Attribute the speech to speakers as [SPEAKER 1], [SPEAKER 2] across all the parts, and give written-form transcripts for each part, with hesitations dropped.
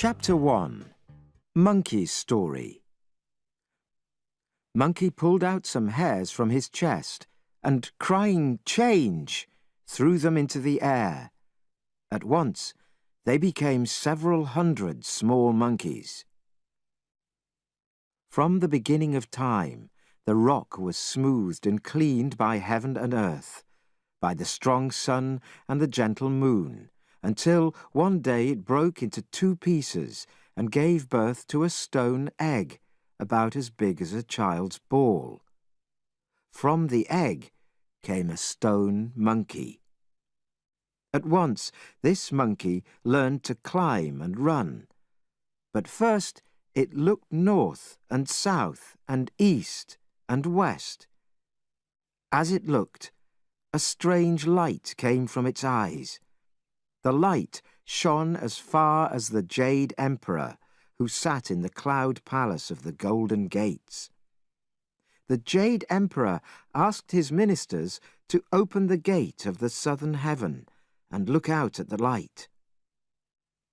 [SPEAKER 1] Chapter 1. Monkey's Story. Monkey pulled out some hairs from his chest and, crying "Change!" threw them into the air. At once, they became several hundred small monkeys. From the beginning of time, the rock was smoothed and cleaned by heaven and earth, by the strong sun and the gentle moon, until one day it broke into 2 pieces and gave birth to a stone egg, about as big as a child's ball. From the egg came a stone monkey. At once this monkey learned to climb and run, but first it looked north and south and east and west. As it looked, a strange light came from its eyes. The light shone as far as the Jade Emperor, who sat in the cloud palace of the Golden Gates. The Jade Emperor asked his ministers to open the gate of the southern heaven and look out at the light.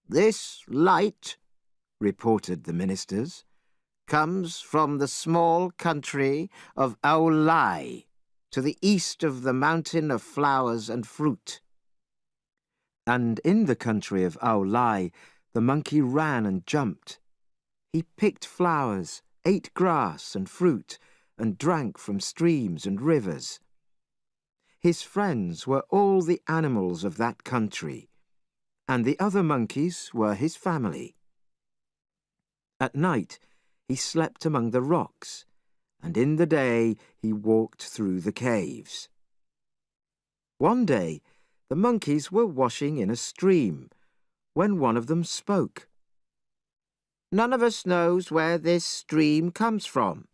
[SPEAKER 1] "This light," reported the ministers, "comes from the small country of Aulai, to the east of the mountain of flowers and fruit." And in the country of Aulai, the monkey ran and jumped. He picked flowers, ate grass and fruit, and drank from streams and rivers. His friends were all the animals of that country, and the other monkeys were his family. At night, he slept among the rocks, and in the day he walked through the caves. One day, the monkeys were washing in a stream, when one of them spoke. "None of us knows where this stream comes from.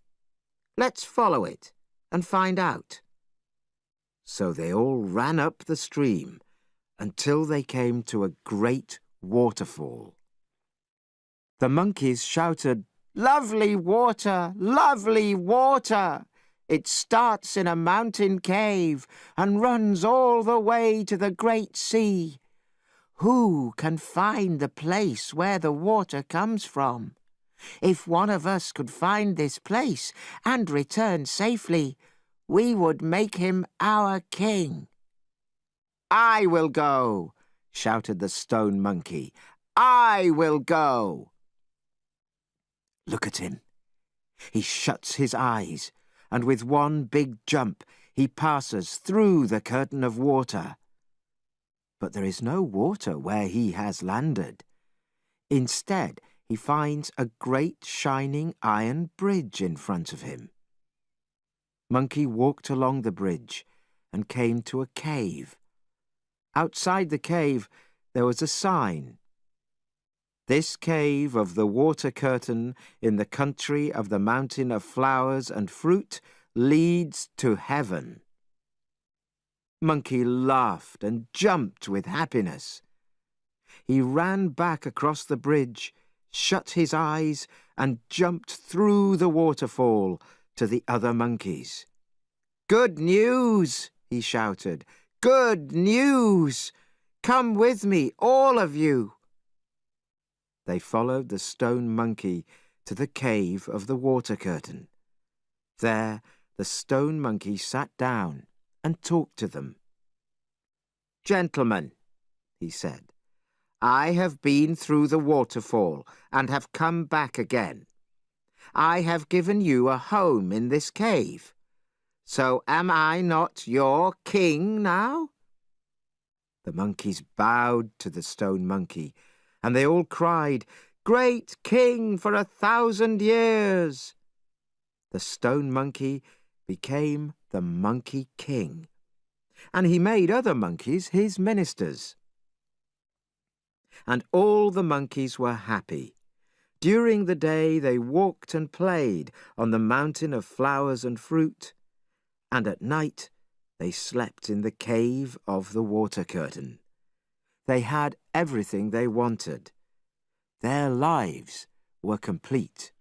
[SPEAKER 1] Let's follow it and find out." So they all ran up the stream until they came to a great waterfall. The monkeys shouted, "Lovely water! Lovely water! It starts in a mountain cave and runs all the way to the great sea. Who can find the place where the water comes from? If one of us could find this place and return safely, we would make him our king." "I will go," shouted the stone monkey. "I will go." Look at him. He shuts his eyes, and with one big jump he passes through the curtain of water. But there is no water where he has landed. Instead, he finds a great shining iron bridge in front of him. Monkey walked along the bridge and came to a cave. Outside the cave there was a sign. "This cave of the water curtain in the country of the mountain of flowers and fruit leads to heaven." Monkey laughed and jumped with happiness. He ran back across the bridge, shut his eyes, and jumped through the waterfall to the other monkeys. "Good news!" he shouted. "Good news! Come with me, all of you!" They followed the stone monkey to the cave of the water curtain. There, the stone monkey sat down and talked to them. "Gentlemen," he said, "I have been through the waterfall and have come back again. I have given you a home in this cave. So am I not your king now?" The monkeys bowed to the stone monkey, and they all cried, "Great king for 1,000 years!" The stone monkey became the Monkey King, and he made other monkeys his ministers. And all the monkeys were happy. During the day they walked and played on the mountain of flowers and fruit, and at night they slept in the cave of the water curtain. They had everything they wanted. Their lives were complete.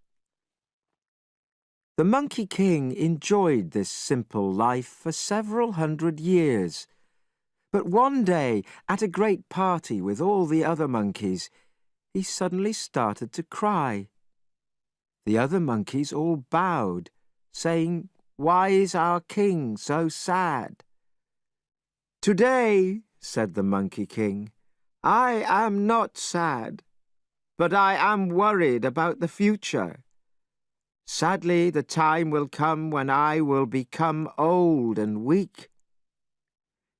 [SPEAKER 1] The Monkey King enjoyed this simple life for several hundred years. But one day, at a great party with all the other monkeys, he suddenly started to cry. The other monkeys all bowed, saying, "Why is our king so sad?" "Today," said the Monkey King, "I am not sad, but I am worried about the future. Sadly, the time will come when I will become old and weak.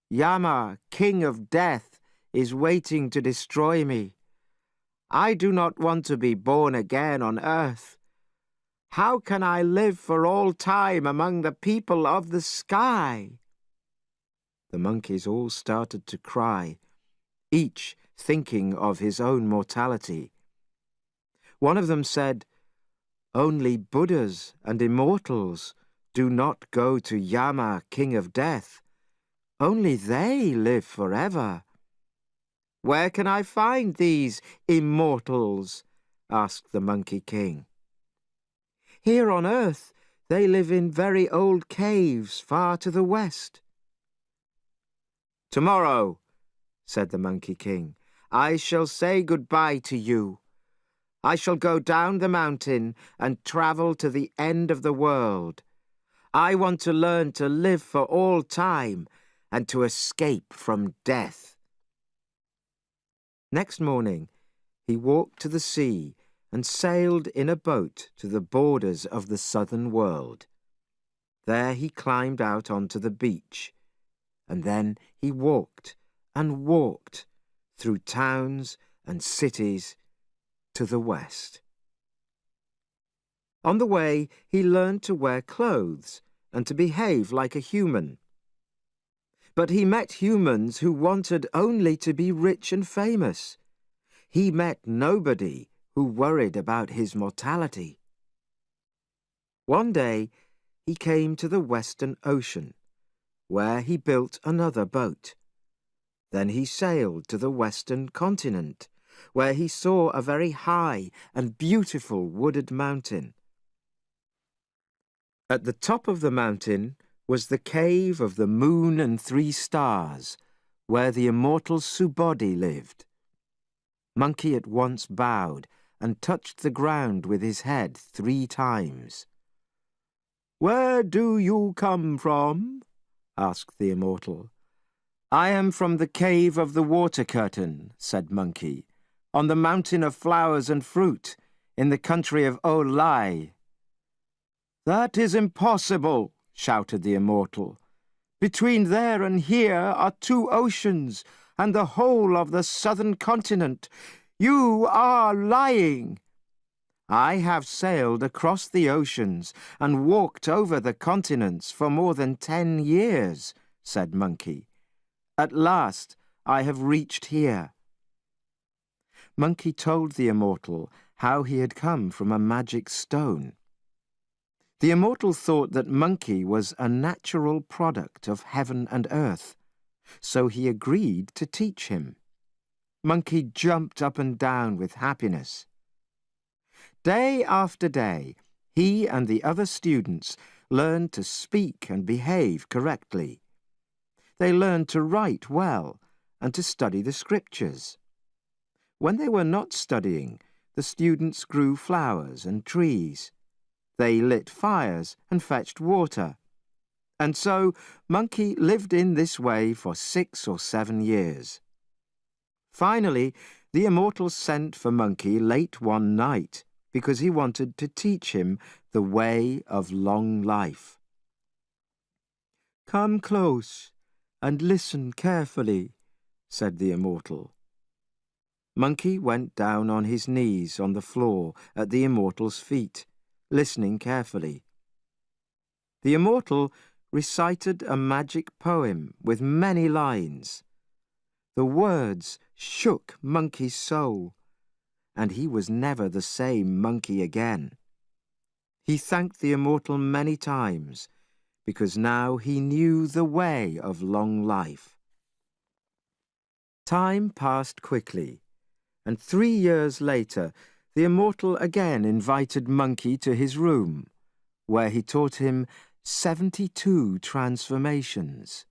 [SPEAKER 1] Yama, King of Death, is waiting to destroy me. I do not want to be born again on earth. How can I live for all time among the people of the sky?" The monkeys all started to cry, each thinking of his own mortality. One of them said, "Only Buddhas and immortals do not go to Yama, King of Death. Only they live forever." "Where can I find these immortals?" asked the Monkey King. "Here on earth they live in very old caves far to the west." "Tomorrow," said the Monkey King, "I shall say goodbye to you. I shall go down the mountain and travel to the end of the world. I want to learn to live for all time and to escape from death." Next morning, he walked to the sea and sailed in a boat to the borders of the southern world. There he climbed out onto the beach, and then he walked and walked through towns and cities to the west. On the way, he learned to wear clothes and to behave like a human. But he met humans who wanted only to be rich and famous. He met nobody who worried about his mortality. One day, he came to the Western Ocean, where he built another boat. Then he sailed to the Western Continent, where he saw a very high and beautiful wooded mountain. At the top of the mountain was the cave of the Moon and 3 Stars, where the immortal Subodhi lived. Monkey at once bowed and touched the ground with his head 3 times. "Where do you come from?" asked the immortal. "I am from the cave of the Water Curtain," said Monkey, "on the mountain of flowers and fruit, in the country of Olai." "That is impossible," shouted the immortal. "Between there and here are 2 oceans and the whole of the southern continent. You are lying." "I have sailed across the oceans and walked over the continents for more than 10 years, said Monkey. "At last I have reached here." Monkey told the immortal how he had come from a magic stone. The immortal thought that Monkey was a natural product of heaven and earth, so he agreed to teach him. Monkey jumped up and down with happiness. Day after day, he and the other students learned to speak and behave correctly. They learned to write well and to study the scriptures. When they were not studying, the students grew flowers and trees. They lit fires and fetched water. And so Monkey lived in this way for 6 or 7 years. Finally, the immortal sent for Monkey late one night because he wanted to teach him the way of long life. "Come close and listen carefully," said the immortal. Monkey went down on his knees on the floor at the immortal's feet, listening carefully. The immortal recited a magic poem with many lines. The words shook Monkey's soul, and he was never the same monkey again. He thanked the immortal many times, because now he knew the way of long life. Time passed quickly, and 3 years later, the immortal again invited Monkey to his room, where he taught him 72 transformations.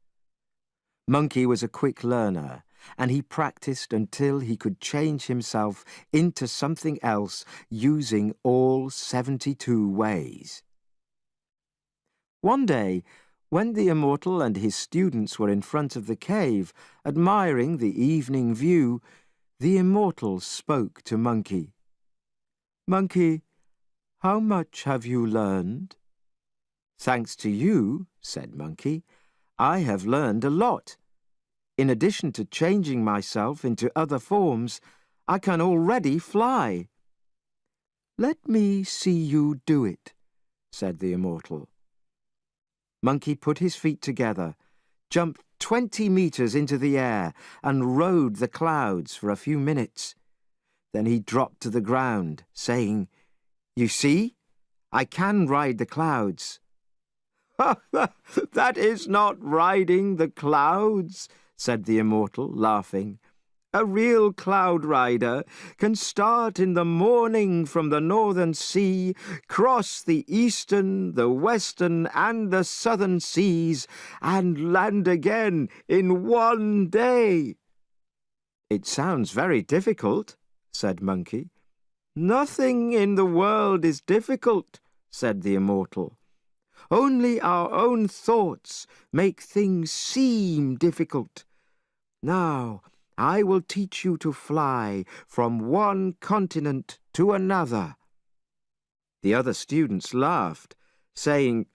[SPEAKER 1] Monkey was a quick learner, and he practiced until he could change himself into something else using all 72 ways. One day, when the immortal and his students were in front of the cave, admiring the evening view, the immortal spoke to Monkey. "Monkey, how much have you learned?" "Thanks to you," said Monkey, "I have learned a lot. In addition to changing myself into other forms, I can already fly." "Let me see you do it," said the immortal. Monkey put his feet together, jumped 20 meters into the air, and rode the clouds for a few minutes. Then he dropped to the ground, saying, "You see, I can ride the clouds." "That is not riding the clouds," said the immortal, laughing. "A real cloud rider can start in the morning from the northern sea, cross the eastern, the western, and the southern seas, and land again in one day." "It sounds very difficult," said Monkey. "Nothing in the world is difficult," said the immortal. "Only our own thoughts make things seem difficult. Now, I will teach you to fly from one continent to another." The other students laughed, saying,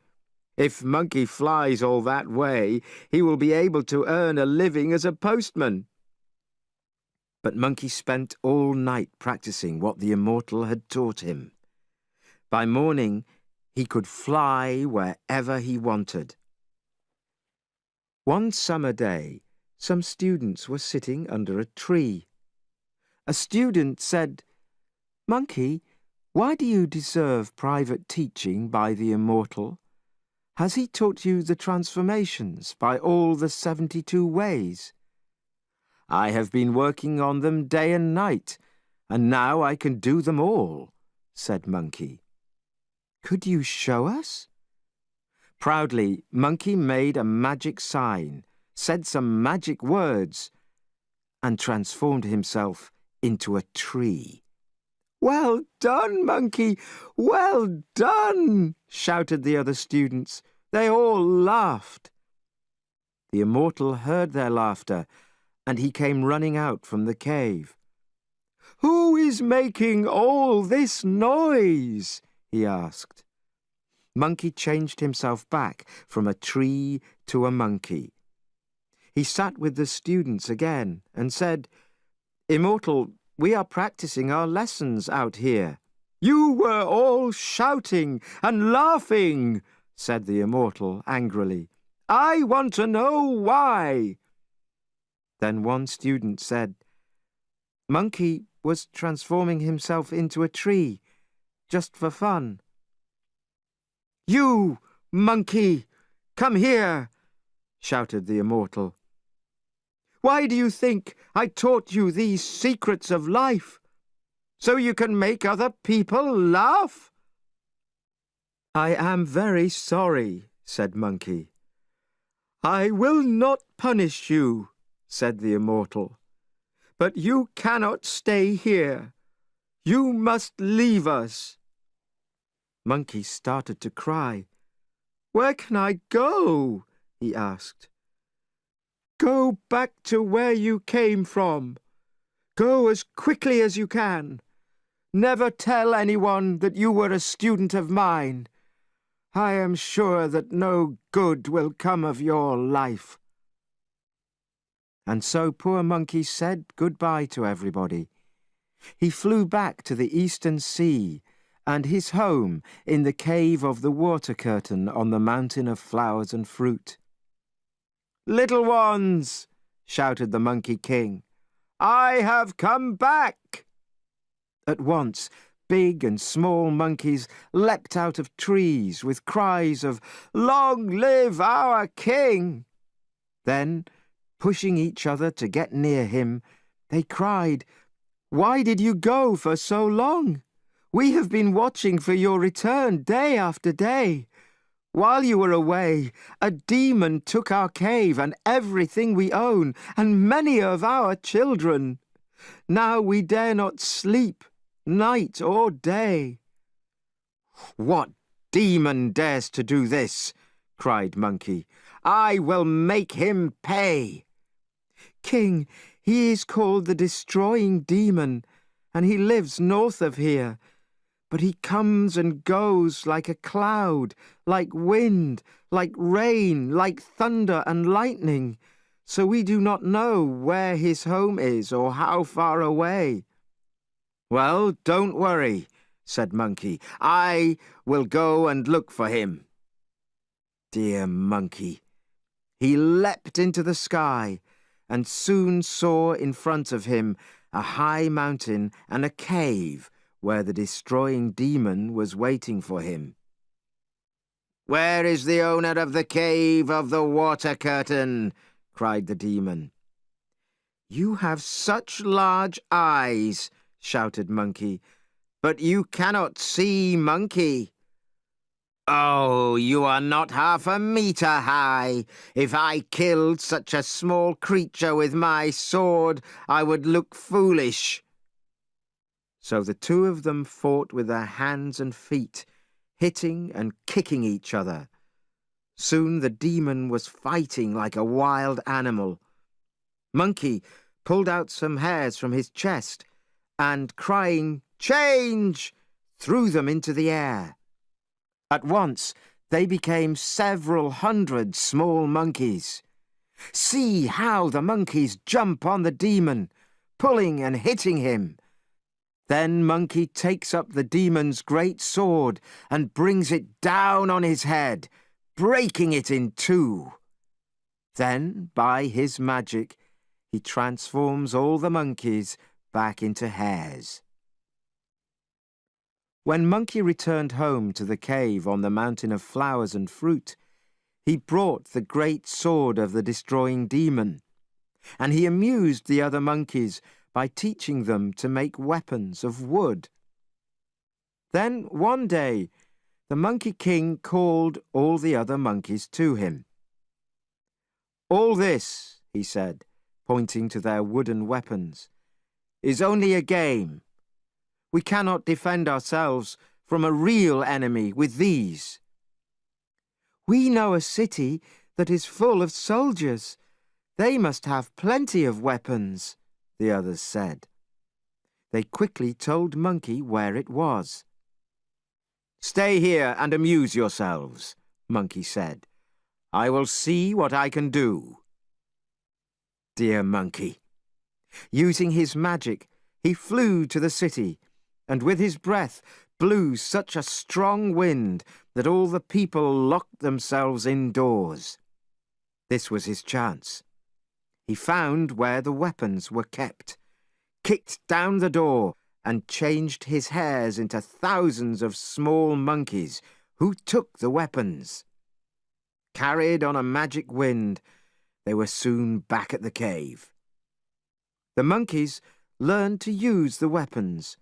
[SPEAKER 1] "If Monkey flies all that way, he will be able to earn a living as a postman." But Monkey spent all night practicing what the immortal had taught him. By morning, he could fly wherever he wanted. One summer day, some students were sitting under a tree. A student said, "Monkey, why do you deserve private teaching by the immortal? Has he taught you the transformations by all the 72 ways?" "I have been working on them day and night, and now I can do them all," said Monkey. "Could you show us?" Proudly, Monkey made a magic sign, said some magic words, and transformed himself into a tree. "Well done, Monkey! Well done!" shouted the other students. They all laughed. The immortal heard their laughter, and he came running out from the cave. "Who is making all this noise?" he asked. Monkey changed himself back from a tree to a monkey. He sat with the students again and said, "Immortal, we are practicing our lessons out here." "You were all shouting and laughing," said the immortal angrily. "I want to know why." Then one student said, "Monkey was transforming himself into a tree, just for fun." "You, Monkey, come here," shouted the immortal. "Why do you think I taught you these secrets of life? So you can make other people laugh?" "I am very sorry," said Monkey. "I will not punish you," said the immortal. "But you cannot stay here. You must leave us." Monkey started to cry. "Where can I go?" he asked. "Go back to where you came from. Go as quickly as you can. Never tell anyone that you were a student of mine. I am sure that no good will come of your life." And so poor Monkey said goodbye to everybody. He flew back to the eastern sea and his home in the cave of the water curtain on the mountain of flowers and fruit. "Little ones," shouted the Monkey King, "I have come back." At once, big and small monkeys leapt out of trees with cries of "Long live our king!" Then, pushing each other to get near him, they cried, "Why did you go for so long? We have been watching for your return day after day. While you were away, a demon took our cave and everything we own, and many of our children. Now we dare not sleep, night or day." "What demon dares to do this?" cried Monkey. "I will make him pay." "King, he is called the Destroying Demon, and he lives north of here. But he comes and goes like a cloud, like wind, like rain, like thunder and lightning, so we do not know where his home is or how far away." "Well, don't worry," said Monkey. "I will go and look for him." Dear Monkey! He leapt into the sky and soon saw in front of him a high mountain and a cave where the Destroying Demon was waiting for him. "Where is the owner of the cave of the water curtain?" cried the demon. "You have such large eyes," shouted Monkey, "but you cannot see Monkey." "Oh, you are not half a meter high. If I killed such a small creature with my sword, I would look foolish." So the two of them fought with their hands and feet, hitting and kicking each other. Soon the demon was fighting like a wild animal. Monkey pulled out some hairs from his chest and, crying, "Change!" threw them into the air. At once they became several hundred small monkeys. See how the monkeys jump on the demon, pulling and hitting him. Then Monkey takes up the demon's great sword and brings it down on his head, breaking it in two. Then, by his magic, he transforms all the monkeys back into hares. When Monkey returned home to the cave on the mountain of flowers and fruit, he brought the great sword of the Destroying Demon, and he amused the other monkeys by teaching them to make weapons of wood. Then, one day, the Monkey King called all the other monkeys to him. "All this," he said, pointing to their wooden weapons, "is only a game. We cannot defend ourselves from a real enemy with these." "We know a city that is full of soldiers. They must have plenty of weapons," the others said. They quickly told Monkey where it was. "Stay here and amuse yourselves," Monkey said. "I will see what I can do." Dear Monkey! Using his magic, he flew to the city, and with his breath blew such a strong wind that all the people locked themselves indoors. This was his chance. He found where the weapons were kept, kicked down the door, and changed his hairs into thousands of small monkeys who took the weapons. Carried on a magic wind, they were soon back at the cave. The monkeys learned to use the weapons,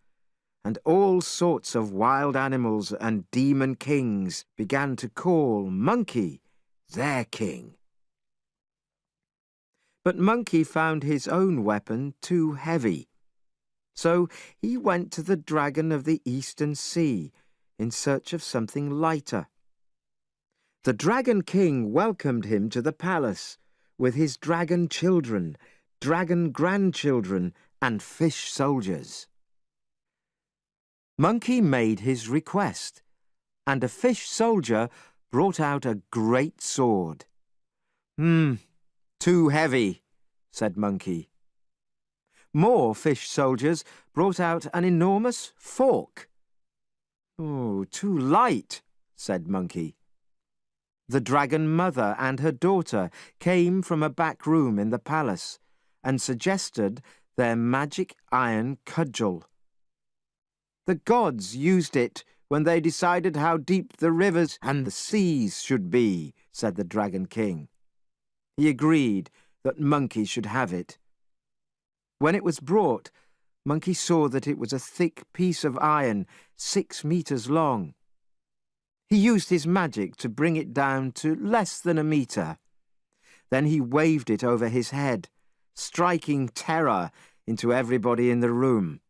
[SPEAKER 1] and all sorts of wild animals and demon kings began to call Monkey their king. But Monkey found his own weapon too heavy, so he went to the dragon of the Eastern Sea in search of something lighter. The Dragon King welcomed him to the palace with his dragon children, dragon grandchildren, and fish soldiers. Monkey made his request, and a fish soldier brought out a great sword. "Too heavy," said Monkey. More fish soldiers brought out an enormous fork. "Oh, too light," said Monkey. The dragon mother and her daughter came from a back room in the palace and suggested their magic iron cudgel. The gods used it when they decided how deep the rivers and the seas should be, said the Dragon King. He agreed that Monkey should have it. When it was brought, Monkey saw that it was a thick piece of iron 6 meters long. He used his magic to bring it down to less than a metre. Then he waved it over his head, striking terror into everybody in the room.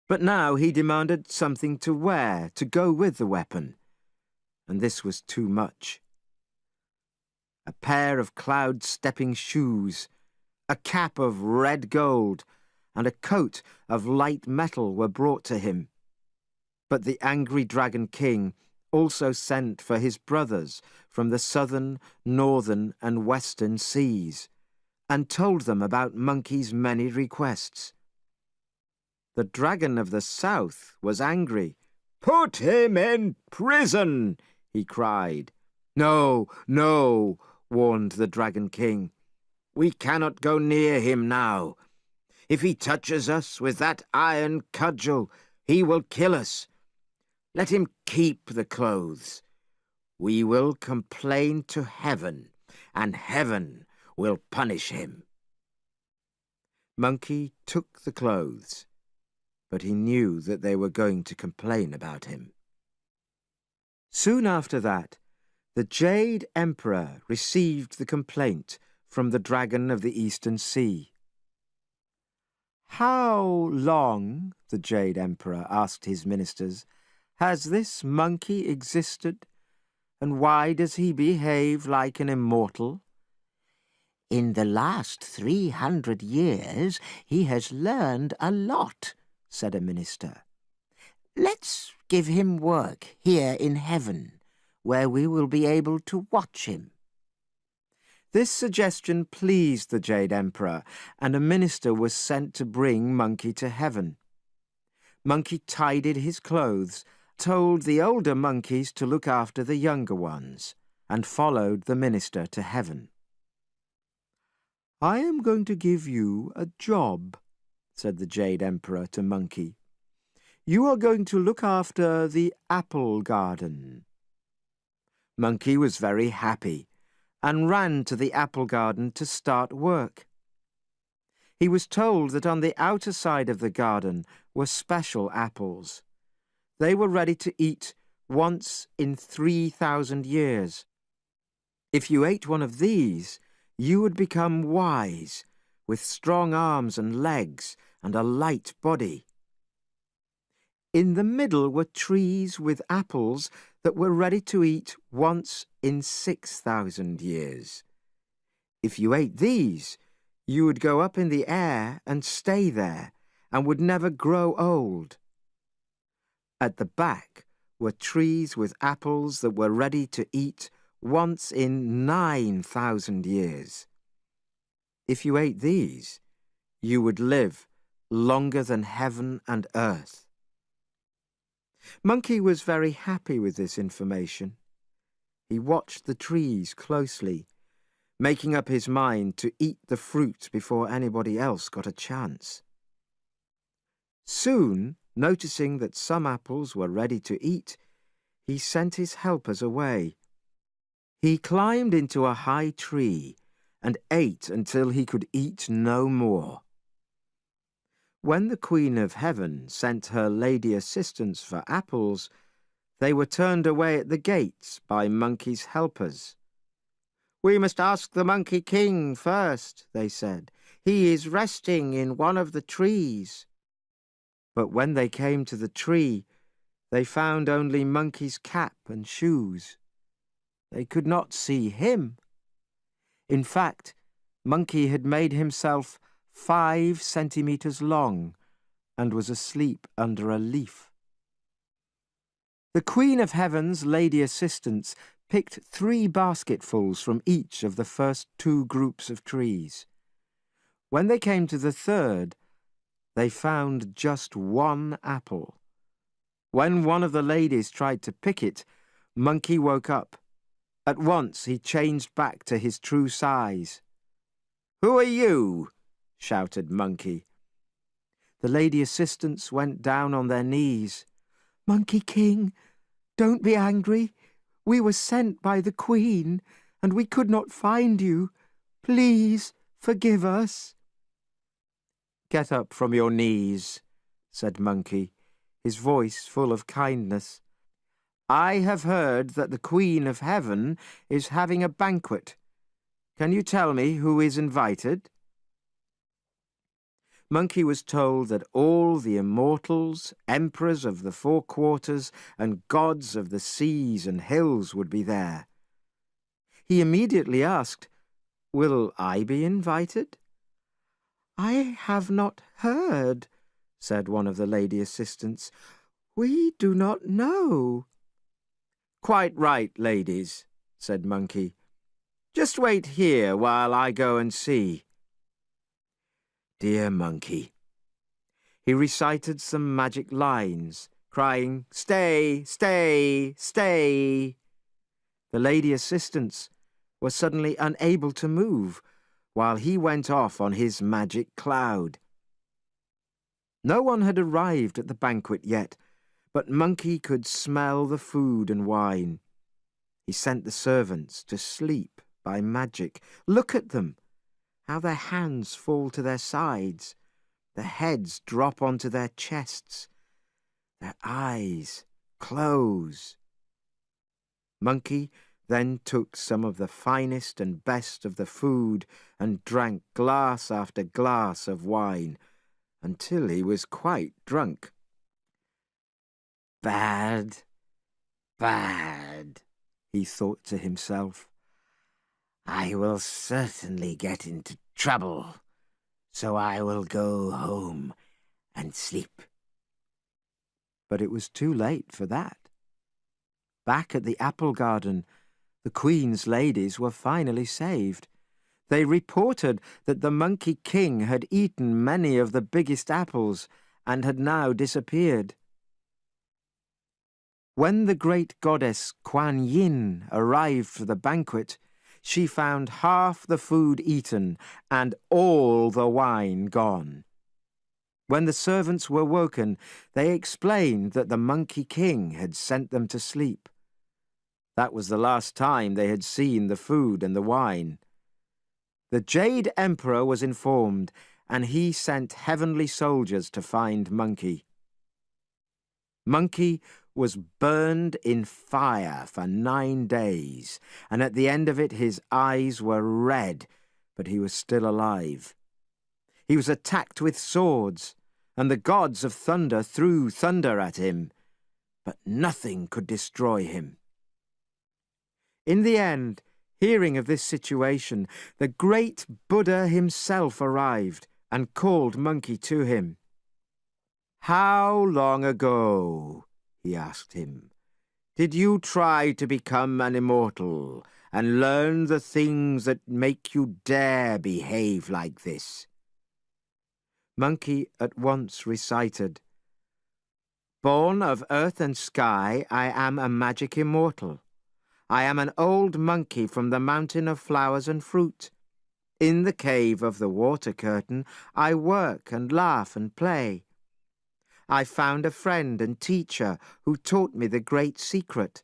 [SPEAKER 1] But now he demanded something to wear to go with the weapon, and this was too much. A pair of cloud-stepping shoes, a cap of red gold, and a coat of light metal were brought to him. But the angry Dragon King also sent for his brothers from the southern, northern, and western seas, and told them about Monkey's many requests. The dragon of the south was angry. "Put him in prison!" he cried. "No, no," warned the Dragon King. "We cannot go near him now. If he touches us with that iron cudgel, he will kill us. Let him keep the clothes. We will complain to heaven, and heaven will punish him." Monkey took the clothes, but he knew that they were going to complain about him. Soon after that, the Jade Emperor received the complaint from the Dragon of the Eastern Sea. "How long," the Jade Emperor asked his ministers, "has this monkey existed, and why does he behave like an immortal?"
[SPEAKER 2] "In the last 300 years he has learned a lot," said a minister. "Let's give him work here in heaven, where we will be able to watch him."
[SPEAKER 1] This suggestion pleased the Jade Emperor, and a minister was sent to bring Monkey to heaven. Monkey tidied his clothes, told the older monkeys to look after the younger ones, and followed the minister to heaven. "I am going to give you a job," said the Jade Emperor to Monkey. "You are going to look after the apple garden." Monkey was very happy and ran to the apple garden to start work. He was told that on the outer side of the garden were special apples. They were ready to eat once in 3,000 years. If you ate one of these, you would become wise, with strong arms and legs and a light body. In the middle were trees with apples that were ready to eat once in 6,000 years. If you ate these, you would go up in the air and stay there, and would never grow old. At the back were trees with apples that were ready to eat once in 9,000 years. If you ate these, you would live longer than heaven and earth. Monkey was very happy with this information. He watched the trees closely, making up his mind to eat the fruit before anybody else got a chance. Soon, noticing that some apples were ready to eat, he sent his helpers away. He climbed into a high tree and ate until he could eat no more. When the Queen of Heaven sent her lady assistants for apples, they were turned away at the gates by Monkey's helpers. "We must ask the Monkey King first," they said. "He is resting in one of the trees." But when they came to the tree, they found only Monkey's cap and shoes. They could not see him. In fact, Monkey had made himself 5 centimeters long and was asleep under a leaf. The Queen of Heaven's lady assistants picked 3 basketfuls from each of the first 2 groups of trees. When they came to the third, they found just 1 apple. When one of the ladies tried to pick it, Monkey woke up. At once he changed back to his true size. "Who are you?" shouted Monkey. The lady assistants went down on their knees. "Monkey King, don't be angry. We were sent by the Queen, and we could not find you. Please forgive us." "Get up from your knees," said Monkey, his voice full of kindness. I have heard that the Queen of Heaven is having a banquet. Can you tell me who is invited?" Monkey was told that all the immortals, emperors of the four quarters, and gods of the seas and hills would be there. He immediately asked, "Will I be invited?" "I have not heard," said one of the lady assistants. "We do not know." "Quite right, ladies," said Monkey. "Just wait here while I go and see." Dear Monkey. He recited some magic lines, crying, "Stay, stay, stay." The lady assistants were suddenly unable to move, while he went off on his magic cloud. No one had arrived at the banquet yet, but Monkey could smell the food and wine. He sent the servants to sleep by magic. Look at them, how their hands fall to their sides, their heads drop onto their chests, their eyes close. Monkey then took some of the finest and best of the food and drank glass after glass of wine, until he was quite drunk. "Bad, bad," he thought to himself. "I will certainly get into trouble, so I will go home and sleep." But it was too late for that. Back at the apple garden, the Queen's ladies were finally saved. They reported that the Monkey King had eaten many of the biggest apples and had now disappeared. When the great goddess Kuan Yin arrived for the banquet, she found half the food eaten and all the wine gone. When the servants were woken, they explained that the Monkey King had sent them to sleep. That was the last time they had seen the food and the wine. The Jade Emperor was informed, and he sent heavenly soldiers to find Monkey. Monkey was burned in fire for 9 days, and at the end of it his eyes were red, but he was still alive. He was attacked with swords, and the gods of thunder threw thunder at him, but nothing could destroy him. In the end, hearing of this situation, the great Buddha himself arrived and called Monkey to him. "How long ago," he asked him, "did you try to become an immortal and learn the things that make you dare behave like this?" Monkey at once recited, "Born of earth and sky, I am a magic immortal. I am an old monkey from the mountain of flowers and fruit. In the cave of the water curtain, I work and laugh and play. I found a friend and teacher who taught me the great secret.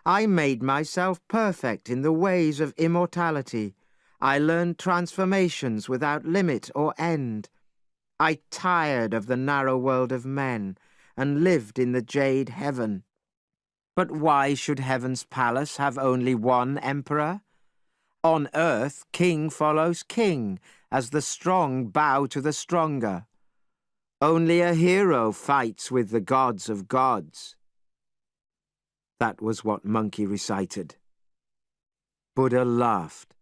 [SPEAKER 1] I made myself perfect in the ways of immortality. I learned transformations without limit or end. I tired of the narrow world of men and lived in the jade heaven. But why should heaven's palace have only one emperor? On earth, king follows king, as the strong bow to the stronger. Only a hero fights with the gods of gods." That was what Monkey recited. Buddha laughed.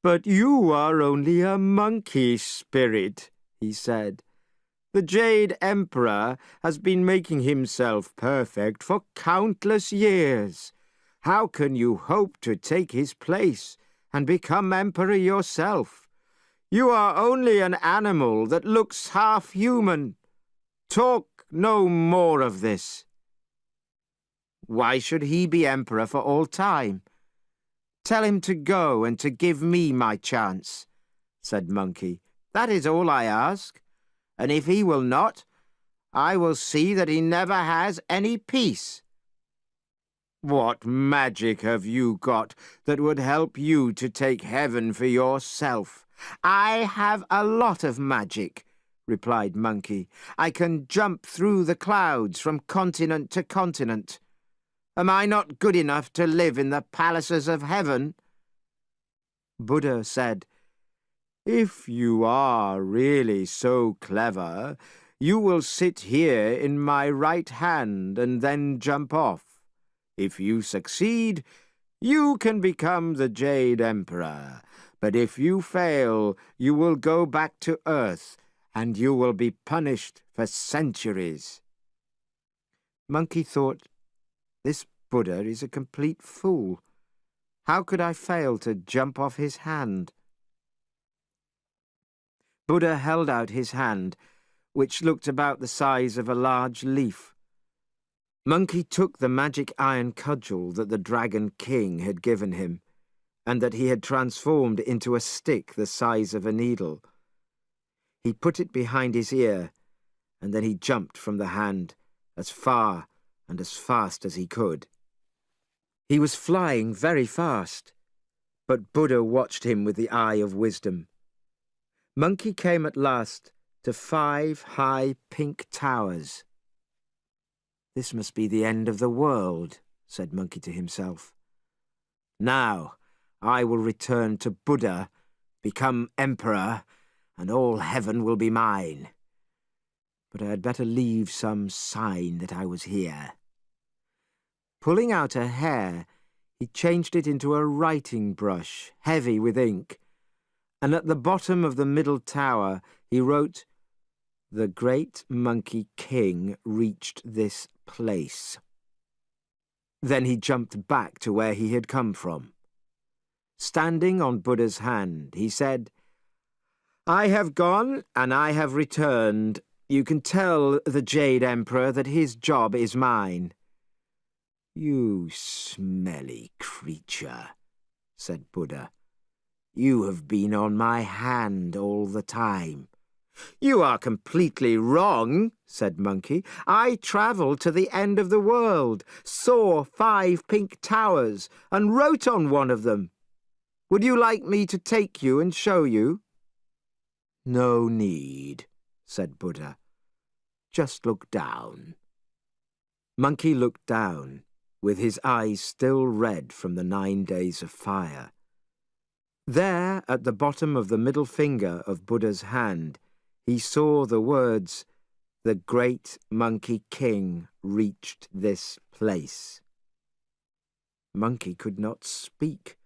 [SPEAKER 1] "But you are only a monkey spirit," he said. "The Jade Emperor has been making himself perfect for countless years. How can you hope to take his place and become emperor yourself? You are only an animal that looks half human. Talk no more of this." "Why should he be emperor for all time? Tell him to go and to give me my chance," said Monkey. "That is all I ask. And if he will not, I will see that he never has any peace." "What magic have you got that would help you to take heaven for yourself?" "I have a lot of magic," replied Monkey. "I can jump through the clouds from continent to continent. Am I not good enough to live in the palaces of heaven?" Buddha said, "If you are really so clever, you will sit here in my right hand and then jump off. If you succeed, you can become the Jade Emperor. But if you fail, you will go back to Earth, and you will be punished for centuries." Monkey thought, "This Buddha is a complete fool. How could I fail to jump off his hand?" Buddha held out his hand, which looked about the size of a large leaf. Monkey took the magic iron cudgel that the Dragon King had given him, and that he had transformed into a stick the size of a needle. He put it behind his ear, and then he jumped from the hand as far and as fast as he could. He was flying very fast, but Buddha watched him with the eye of wisdom. Monkey came at last to 5 high pink towers. "This must be the end of the world," said Monkey to himself. "Now I will return to Buddha, become emperor, and all heaven will be mine. But I had better leave some sign that I was here." Pulling out a hair, he changed it into a writing brush, heavy with ink, and at the bottom of the middle tower he wrote, "The great Monkey King reached this place." Then he jumped back to where he had come from. Standing on Buddha's hand, he said, "I have gone and I have returned. You can tell the Jade Emperor that his job is mine." "You smelly creature," said Buddha. "You have been on my hand all the time." "You are completely wrong," said Monkey. "I travelled to the end of the world, saw 5 pink towers, and wrote on one of them. Would you like me to take you and show you?" "No need," said Buddha. "Just look down." Monkey looked down, with his eyes still red from the 9 days of fire. There, at the bottom of the middle finger of Buddha's hand, he saw the words, "The great Monkey King reached this place." Monkey could not speak,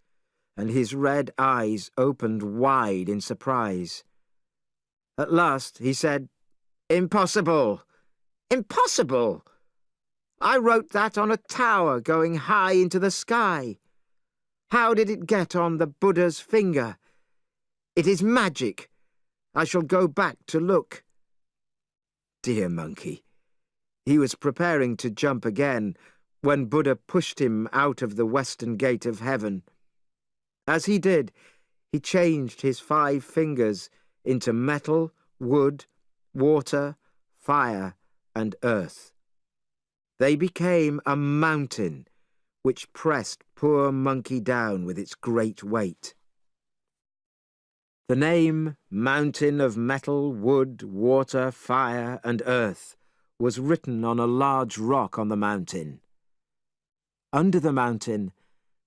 [SPEAKER 1] and his red eyes opened wide in surprise. At last he said, "Impossible! Impossible! I wrote that on a tower going high into the sky. How did it get on the Buddha's finger? It is magic. I shall go back to look." Dear Monkey. He was preparing to jump again when Buddha pushed him out of the western gate of heaven. As he did, he changed his 5 fingers into metal, wood, water, fire, and earth. They became a mountain, which pressed poor Monkey down with its great weight. The name Mountain of Metal, Wood, Water, Fire, and Earth was written on a large rock on the mountain. Under the mountain,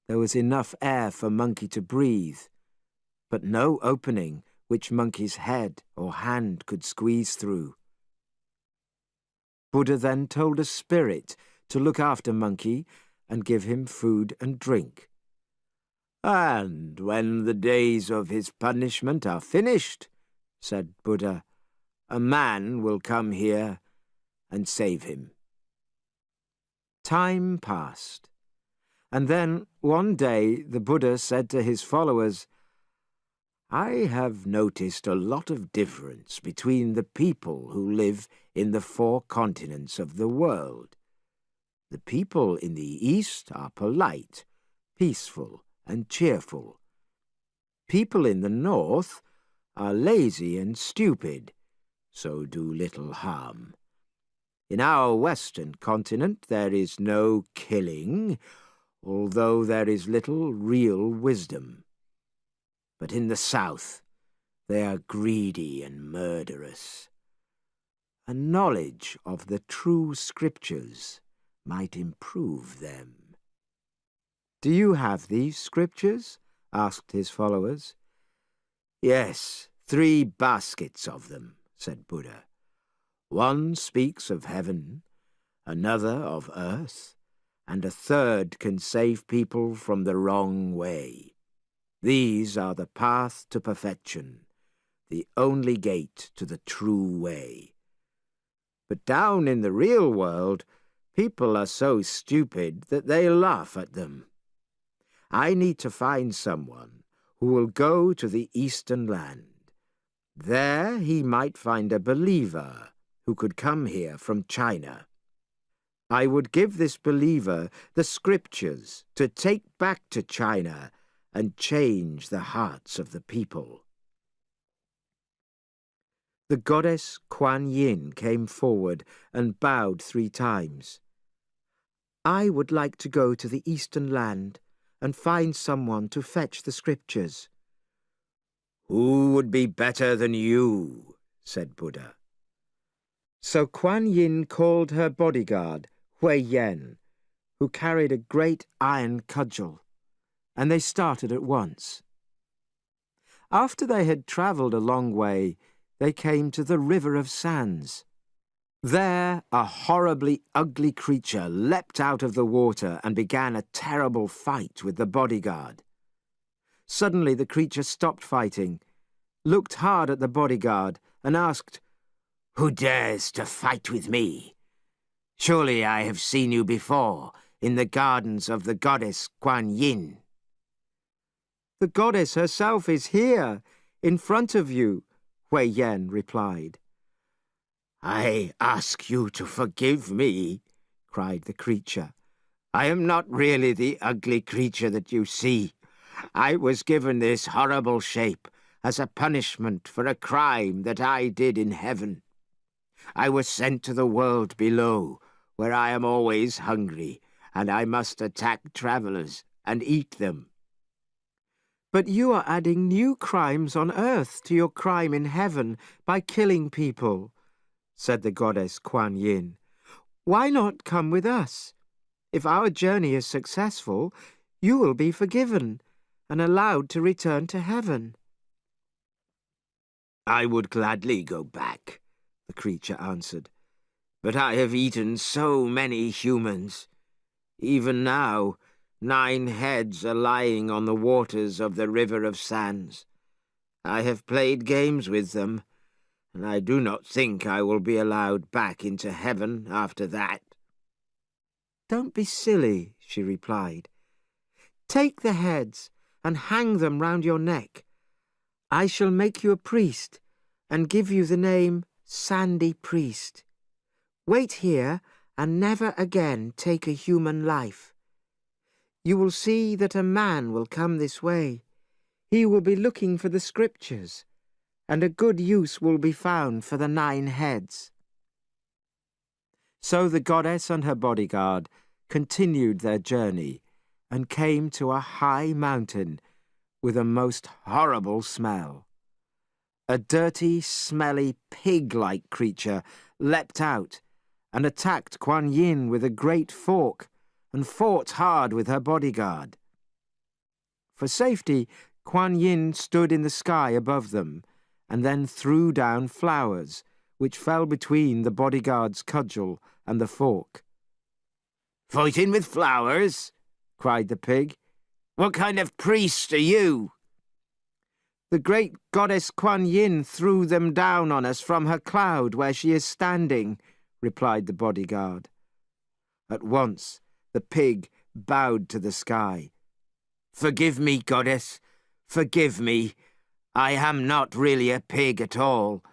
[SPEAKER 1] there was enough air for Monkey to breathe, but no opening which Monkey's head or hand could squeeze through. Buddha then told a spirit to look after Monkey and give him food and drink. "And when the days of his punishment are finished," said Buddha, "a man will come here and save him." Time passed, and then one day the Buddha said to his followers, "I have noticed a lot of difference between the people who live in the 4 continents of the world. The people in the East are polite, peaceful, and cheerful. People in the North are lazy and stupid, so do little harm. In our Western continent there is no killing, although there is little real wisdom. But in the South, they are greedy and murderous. A knowledge of the true scriptures
[SPEAKER 2] might improve them.
[SPEAKER 1] "Do you have these scriptures?" asked his followers. "Yes, 3 baskets of them," said Buddha. "One speaks of heaven, another of earth, and a third can save people from the wrong way. These are the path to perfection, the only gate to the true way. But down in the real world, people are so stupid that they laugh at them. I need to find someone who will go to the Eastern Land. There he might find a believer who could come here from China. I would give this believer the scriptures to take back to China and change the hearts of the people." The goddess Kuan Yin came forward and bowed 3 times. "I would like to go to the Eastern Land and find someone to fetch the scriptures." "Who would be better than you?" said Buddha. So Kuan Yin called her bodyguard, Hui Yen, who carried a great iron cudgel, and they started at once. After they had travelled a long way, they came to the River of Sands. There a horribly ugly creature leapt out of the water and began a terrible fight with the bodyguard. Suddenly the creature stopped fighting, looked hard at the bodyguard, and asked, "Who dares to fight with me? Surely I have seen you before in the gardens of the goddess Kuan Yin." "The goddess herself is here, in front of you," Hui Yen replied. "I ask you to forgive me," cried the creature. "I am not really the ugly creature that you see. I was given this horrible shape as a punishment for a crime that I did in heaven. I was sent to the world below, where I am always hungry, and I must attack travellers and eat them." "But you are adding new crimes on earth to your crime in heaven by killing people," said the goddess Kuan Yin. "Why not come with us? If our journey is successful, you will be forgiven and allowed to return to heaven." "I would gladly go back," the creature answered, "but I have eaten so many humans. Even now, 9 heads are lying on the waters of the River of Sands. I have played games with them, and I do not think I will be allowed back into heaven after that." "Don't be silly," she replied. "Take the heads and hang them round your neck. I shall make you a priest and give you the name Sandy Priest. Wait here and never again take a human life. You will see that a man will come this way. He will be looking for the scriptures, and a good use will be found for the 9 heads." So the goddess and her bodyguard continued their journey and came to a high mountain with a most horrible smell. A dirty, smelly, pig-like creature leapt out and attacked Kuan Yin with a great fork and fought hard with her bodyguard. For safety, Kuan Yin stood in the sky above them and then threw down flowers, which fell between the bodyguard's cudgel and the fork. "Fighting with flowers?" cried the pig. "What kind of priest are you?" "The great goddess Kuan Yin threw them down on us from her cloud where she is standing," replied the bodyguard. At once the pig bowed to the sky. "Forgive me, goddess, forgive me. I am not really a pig at all.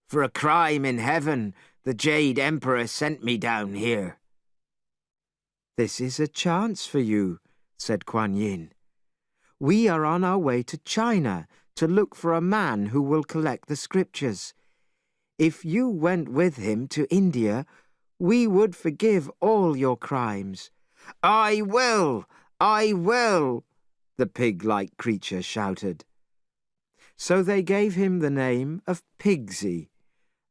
[SPEAKER 1] For a crime in heaven, the Jade Emperor sent me down here." "This is a chance for you," said Kuan Yin. "We are on our way to China to look for a man who will collect the scriptures. If you went with him to India, we would forgive all your crimes." "I will! I will!" the pig-like creature shouted. So they gave him the name of Pigsy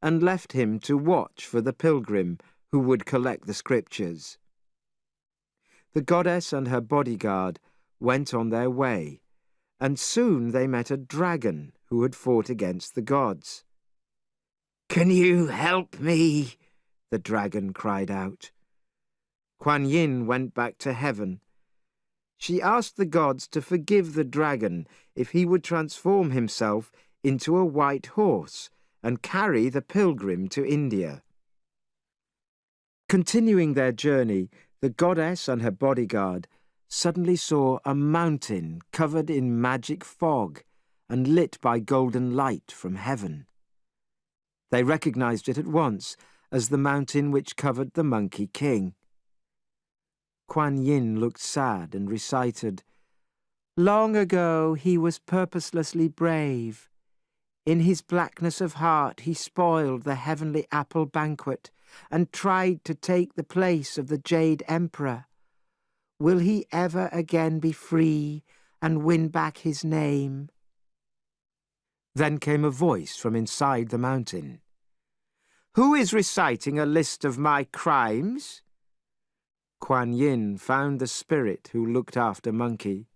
[SPEAKER 1] and left him to watch for the pilgrim who would collect the scriptures. The goddess and her bodyguard went on their way, and soon they met a dragon who had fought against the gods. "Can you help me?" the dragon cried out. Kuan Yin went back to heaven. She asked the gods to forgive the dragon if he would transform himself into a white horse and carry the pilgrim to India. Continuing their journey, the goddess and her bodyguard suddenly saw a mountain covered in magic fog and lit by golden light from heaven. They recognized it at once as the mountain which covered the Monkey King. Kuan Yin looked sad and recited, "Long ago he was purposelessly brave. In his blackness of heart he spoiled the heavenly apple banquet and tried to take the place of the Jade Emperor. Will he ever again be free and win back his name?" Then came a voice from inside the mountain. "Who is reciting a list of my crimes?" Kuan Yin found the spirit who looked after Monkey.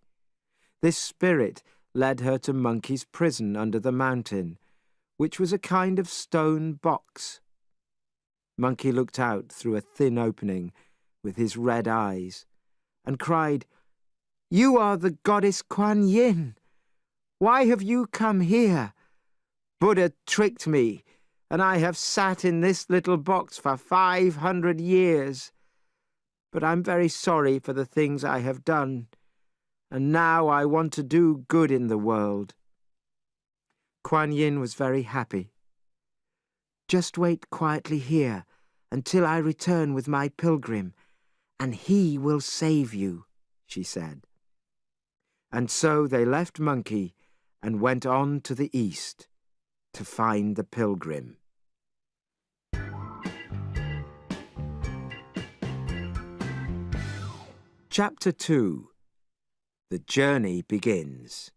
[SPEAKER 1] This spirit led her to Monkey's prison under the mountain, which was a kind of stone box. Monkey looked out through a thin opening with his red eyes and cried, "You are the goddess Kuan Yin. Why have you come here? Buddha tricked me, and I have sat in this little box for 500 years. But I'm very sorry for the things I have done, and now I want to do good in the world." Kuan Yin was very happy. "Just wait quietly here until I return with my pilgrim, and he will save you," she said. And so they left Monkey and went on to the east to find the pilgrim. Chapter 2. The Journey Begins.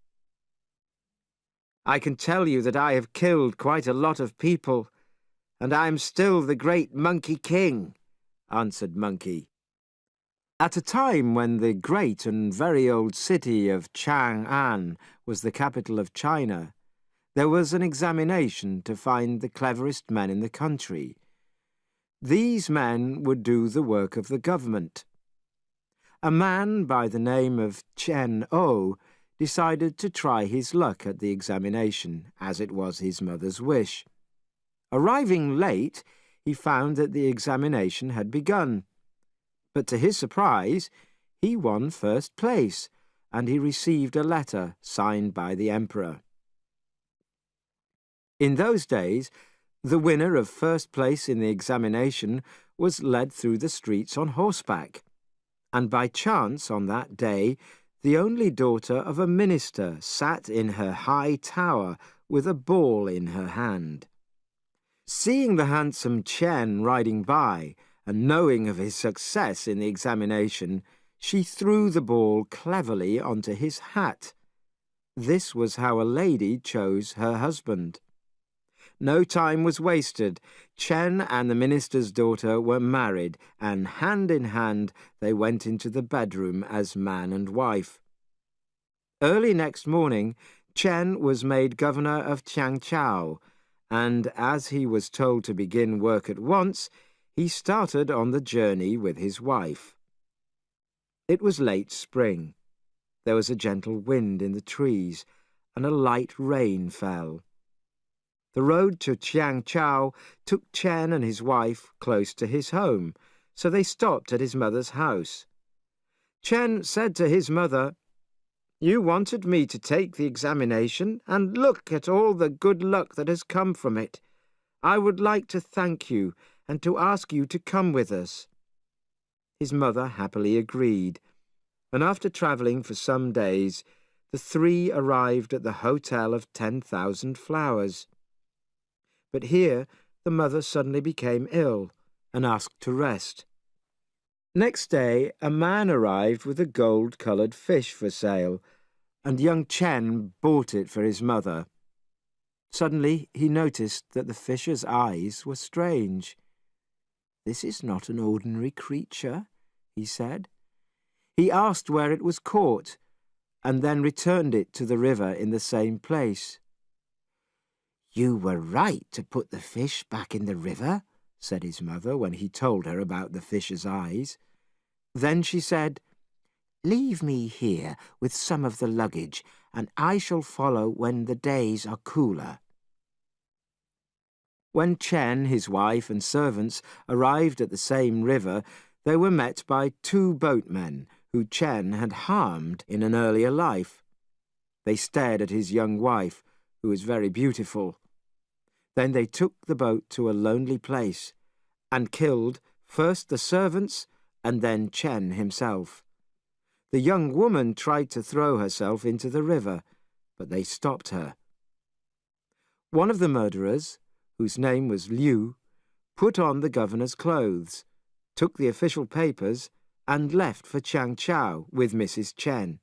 [SPEAKER 1] "I can tell you that I have killed quite a lot of people, and I am still the great Monkey King," answered Monkey. At a time when the great and very old city of Chang'an was the capital of China, there was an examination to find the cleverest men in the country. These men would do the work of the government. A man by the name of Chen O decided to try his luck at the examination, as it was his mother's wish. Arriving late, he found that the examination had begun. But to his surprise, he won first place, and he received a letter signed by the emperor. In those days, the winner of first place in the examination was led through the streets on horseback. And by chance on that day, the only daughter of a minister sat in her high tower with a ball in her hand. Seeing the handsome Chen riding by, and knowing of his success in the examination, she threw the ball cleverly onto his hat. This was how a lady chose her husband. No time was wasted. Chen and the minister's daughter were married, and hand in hand they went into the bedroom as man and wife. Early next morning, Chen was made governor of Changchao, and as he was told to begin work at once, he started on the journey with his wife. It was late spring. There was a gentle wind in the trees, and a light rain fell. The road to Changchao took Chen and his wife close to his home, so they stopped at his mother's house. Chen said to his mother, "You wanted me to take the examination, and look at all the good luck that has come from it. I would like to thank you and to ask you to come with us." His mother happily agreed, and after travelling for some days, the three arrived at the Hotel of 10,000 Flowers. But here the mother suddenly became ill and asked to rest. Next day a man arrived with a gold-coloured fish for sale, and young Chen bought it for his mother. Suddenly he noticed that the fisher's eyes were strange. "This is not an ordinary creature," he said. He asked where it was caught, and then returned it to the river in the same place.
[SPEAKER 2] "You were right to put the fish back in the river," said his mother when he told her about the fish's eyes.
[SPEAKER 1] Then she said,
[SPEAKER 2] "Leave me here with some of the luggage, and I shall follow when the days are cooler."
[SPEAKER 1] When Chen, his wife, and servants arrived at the same river, they were met by 2 boatmen who Chen had harmed in an earlier life. They stared at his young wife, who was very beautiful. Then they took the boat to a lonely place and killed first the servants and then Chen himself. The young woman tried to throw herself into the river, but they stopped her. One of the murderers, whose name was Liu, put on the governor's clothes, took the official papers, and left for Changchao with Mrs. Chen.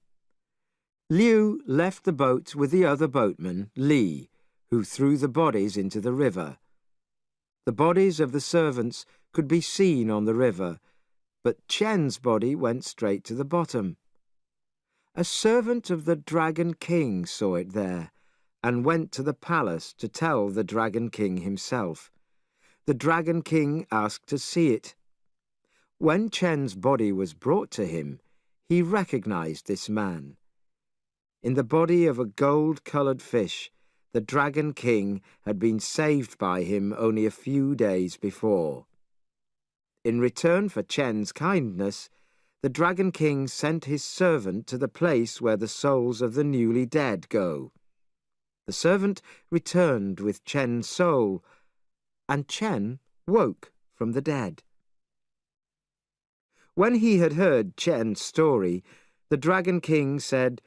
[SPEAKER 1] Liu left the boat with the other boatman, Li, who threw the bodies into the river. The bodies of the servants could be seen on the river, but Chen's body went straight to the bottom. A servant of the Dragon King saw it there, and went to the palace to tell the Dragon King himself. The Dragon King asked to see it. When Chen's body was brought to him, he recognized this man. In the body of a gold-colored fish, the Dragon King had been saved by him only a few days before. In return for Chen's kindness, the Dragon King sent his servant to the place where the souls of the newly dead go. The servant returned with Chen's soul, and Chen woke from the dead. When he had heard Chen's story, the Dragon King said,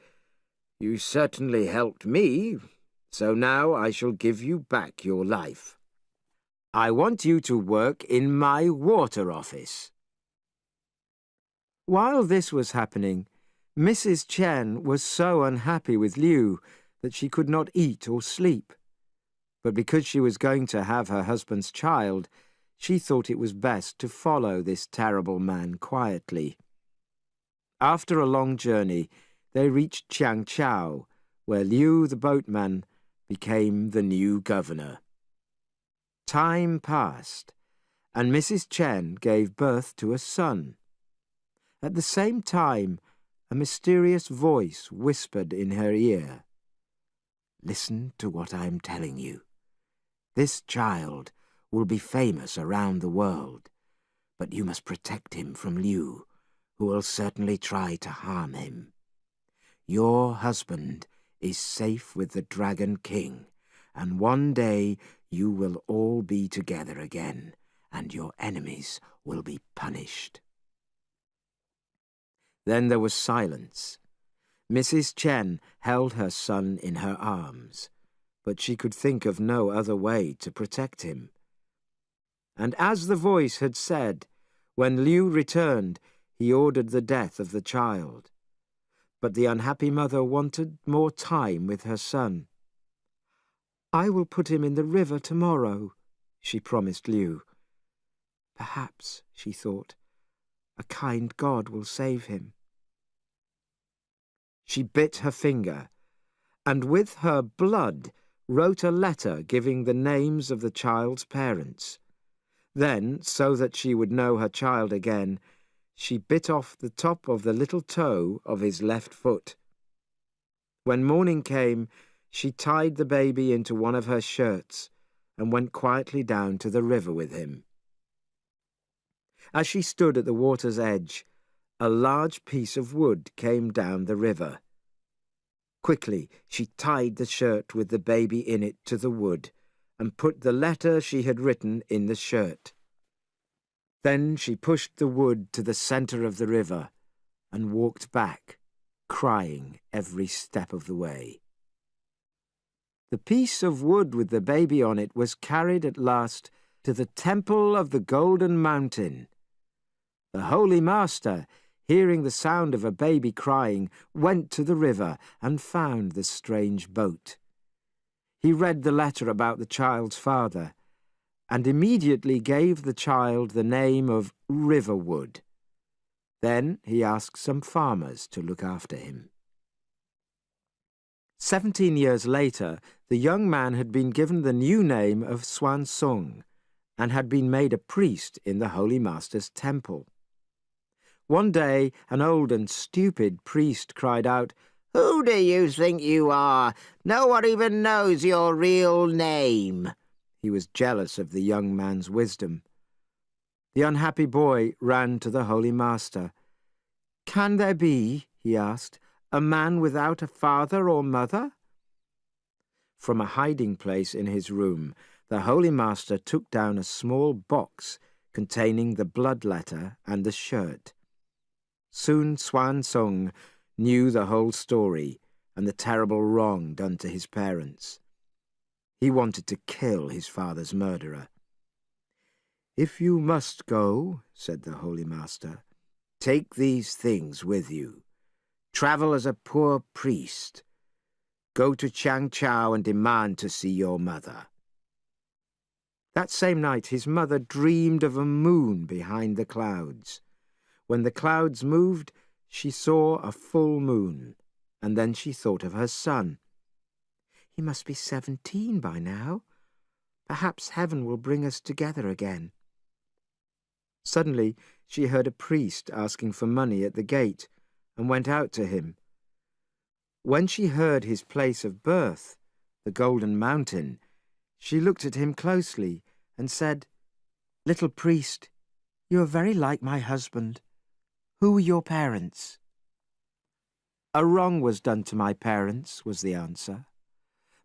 [SPEAKER 1] "You certainly helped me, so now I shall give you back your life. I want you to work in my water office." While this was happening, Mrs. Chen was so unhappy with Liu that she could not eat or sleep. But because she was going to have her husband's child, she thought it was best to follow this terrible man quietly. After a long journey, they reached Changchao, where Liu the boatman became the new governor. Time passed, and Mrs. Chen gave birth to a son. At the same time, a mysterious voice whispered in her ear, "Listen to what I am telling you. This child will be famous around the world, but you must protect him from Liu, who will certainly try to harm him. Your husband is safe with the Dragon King, and one day you will all be together again, and your enemies will be punished." Then there was silence. Mrs. Chen held her son in her arms, but she could think of no other way to protect him. And as the voice had said, when Liu returned, he ordered the death of the child. But the unhappy mother wanted more time with her son. "I will put him in the river tomorrow," she promised Liu. "Perhaps," she thought, "a kind God will save him." She bit her finger, and with her blood wrote a letter giving the names of the child's parents. Then, so that she would know her child again, she bit off the top of the little toe of his left foot. When morning came, she tied the baby into one of her shirts and went quietly down to the river with him. As she stood at the water's edge, a large piece of wood came down the river. Quickly, she tied the shirt with the baby in it to the wood and put the letter she had written in the shirt. Then she pushed the wood to the center of the river and walked back, crying every step of the way. The piece of wood with the baby on it was carried at last to the temple of the Golden Mountain. The Holy Master, hearing the sound of a baby crying, went to the river and found the strange boat. He read the letter about the child's father and immediately gave the child the name of Riverwood. Then he asked some farmers to look after him. 17 years later, the young man had been given the new name of Xuanzong and had been made a priest in the Holy Master's temple. One day, an old and stupid priest cried out,
[SPEAKER 2] "Who do you think you are? No one even knows your real name."
[SPEAKER 1] He was jealous of the young man's wisdom. The unhappy boy ran to the Holy Master. "Can there be," he asked, "a man without a father or mother?" From a hiding place in his room, the Holy Master took down a small box containing the blood letter and the shirt. Soon Xuanzong knew the whole story and the terrible wrong done to his parents. He wanted to kill his father's murderer. "If you must go," said the Holy Master, "take these things with you. Travel as a poor priest. Go to Changchao and demand to see your mother." That same night his mother dreamed of a moon behind the clouds. When the clouds moved, she saw a full moon, and then she thought of her son. "He must be 17 by now. Perhaps heaven will bring us together again." Suddenly she heard a priest asking for money at the gate and went out to him. When she heard his place of birth, the Golden Mountain, she looked at him closely and said, "Little priest, you are very like my husband. Who are your parents?" "A wrong was done to my parents," was the answer.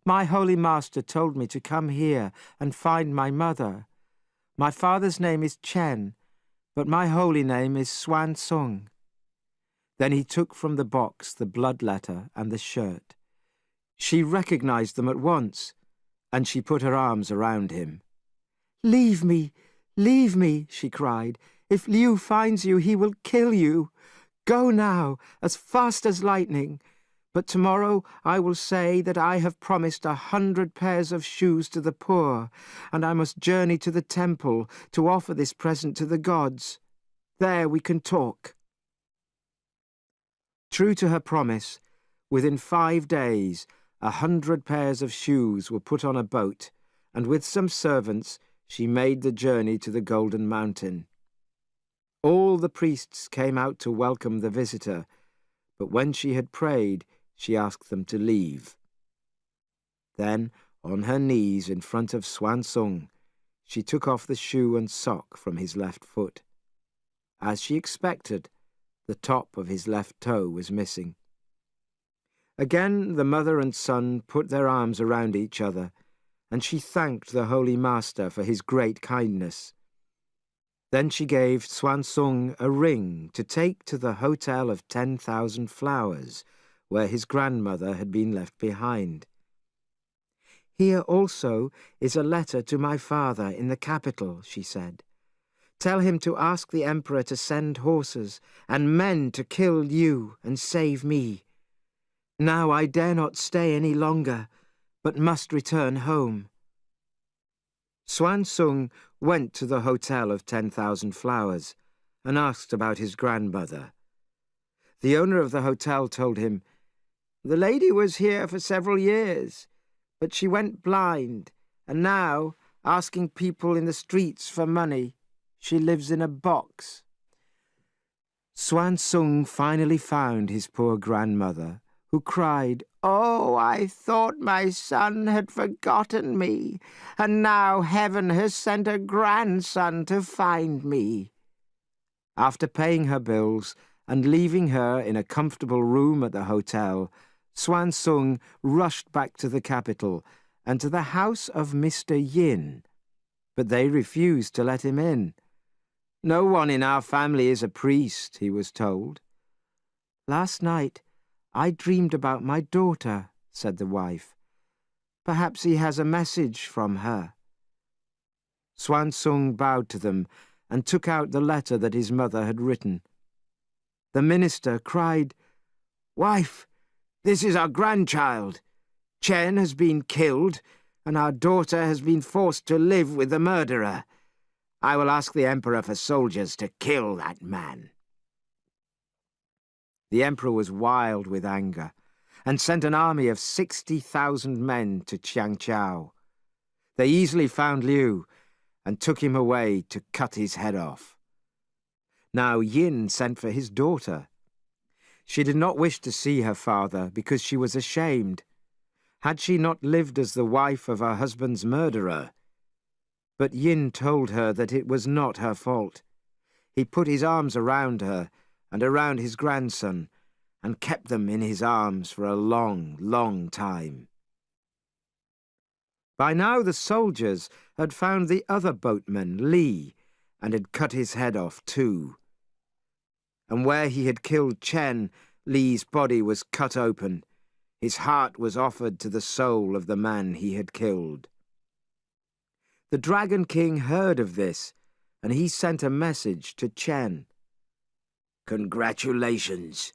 [SPEAKER 1] "My Holy Master told me to come here and find my mother. My father's name is Chen, but my holy name is Xuanzong." Then he took from the box the blood letter and the shirt. She recognized them at once, and she put her arms around him. Leave me, she cried. "If Liu finds you, he will kill you. Go now, as fast as lightning. But tomorrow I will say that I have promised 100 pairs of shoes to the poor, and I must journey to the temple to offer this present to the gods. There we can talk." True to her promise, within 5 days, 100 pairs of shoes were put on a boat, and with some servants she made the journey to the Golden Mountain. All the priests came out to welcome the visitor, but when she had prayed, she asked them to leave. Then, on her knees in front of Xuanzong, she took off the shoe and sock from his left foot. As she expected, the top of his left toe was missing. Again the mother and son put their arms around each other, and she thanked the Holy Master for his great kindness. Then she gave Xuanzong a ring to take to the Hotel of 10,000 Flowers, where his grandmother had been left behind. "Here also is a letter to my father in the capital," she said. "Tell him to ask the Emperor to send horses and men to kill you and save me. Now I dare not stay any longer, but must return home." Xuanzong went to the Hotel of 10,000 Flowers and asked about his grandmother. The owner of the hotel told him, "The lady was here for several years, but she went blind, and now, asking people in the streets for money, she lives in a box." Xuanzong finally found his poor grandmother, who cried, "Oh, I thought my son had forgotten me, and now heaven has sent a grandson to find me." After paying her bills and leaving her in a comfortable room at the hotel, Xuanzong rushed back to the capital and to the house of Mr. Yin, but they refused to let him in. "No one in our family is a priest," he was told. "Last night I dreamed about my daughter," said the wife. "Perhaps he has a message from her." Xuanzong bowed to them and took out the letter that his mother had written. The minister cried, "Wife, this is our grandchild. Chen has been killed, and our daughter has been forced to live with the murderer. I will ask the Emperor for soldiers to kill that man." The emperor was wild with anger and sent an army of 60,000 men to Qiangqiao. They easily found Liu and took him away to cut his head off. Now Yin sent for his daughter. She did not wish to see her father because she was ashamed. Had she not lived as the wife of her husband's murderer? But Yin told her that it was not her fault. He put his arms around her and around his grandson and kept them in his arms for a long, long time. By now the soldiers had found the other boatman, Li, and had cut his head off too. And where he had killed Chen, Li's body was cut open. His heart was offered to the soul of the man he had killed. The Dragon King heard of this, and he sent a message to Chen. "Congratulations!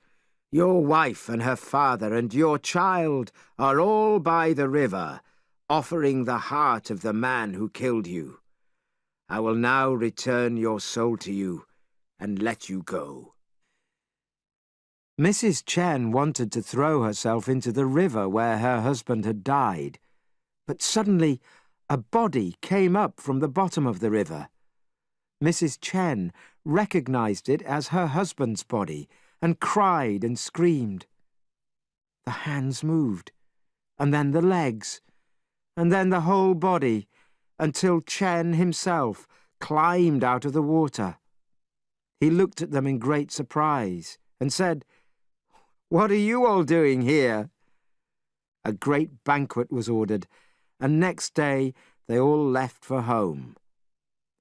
[SPEAKER 1] Your wife and her father and your child are all by the river, offering the heart of the man who killed you. I will now return your soul to you and let you go." Mrs. Chen wanted to throw herself into the river where her husband had died, but suddenly a body came up from the bottom of the river. Mrs. Chen recognized it as her husband's body and cried and screamed. The hands moved, and then the legs, and then the whole body, until Chen himself climbed out of the water. He looked at them in great surprise and said, "What are you all doing here?" A great banquet was ordered, and next day they all left for home.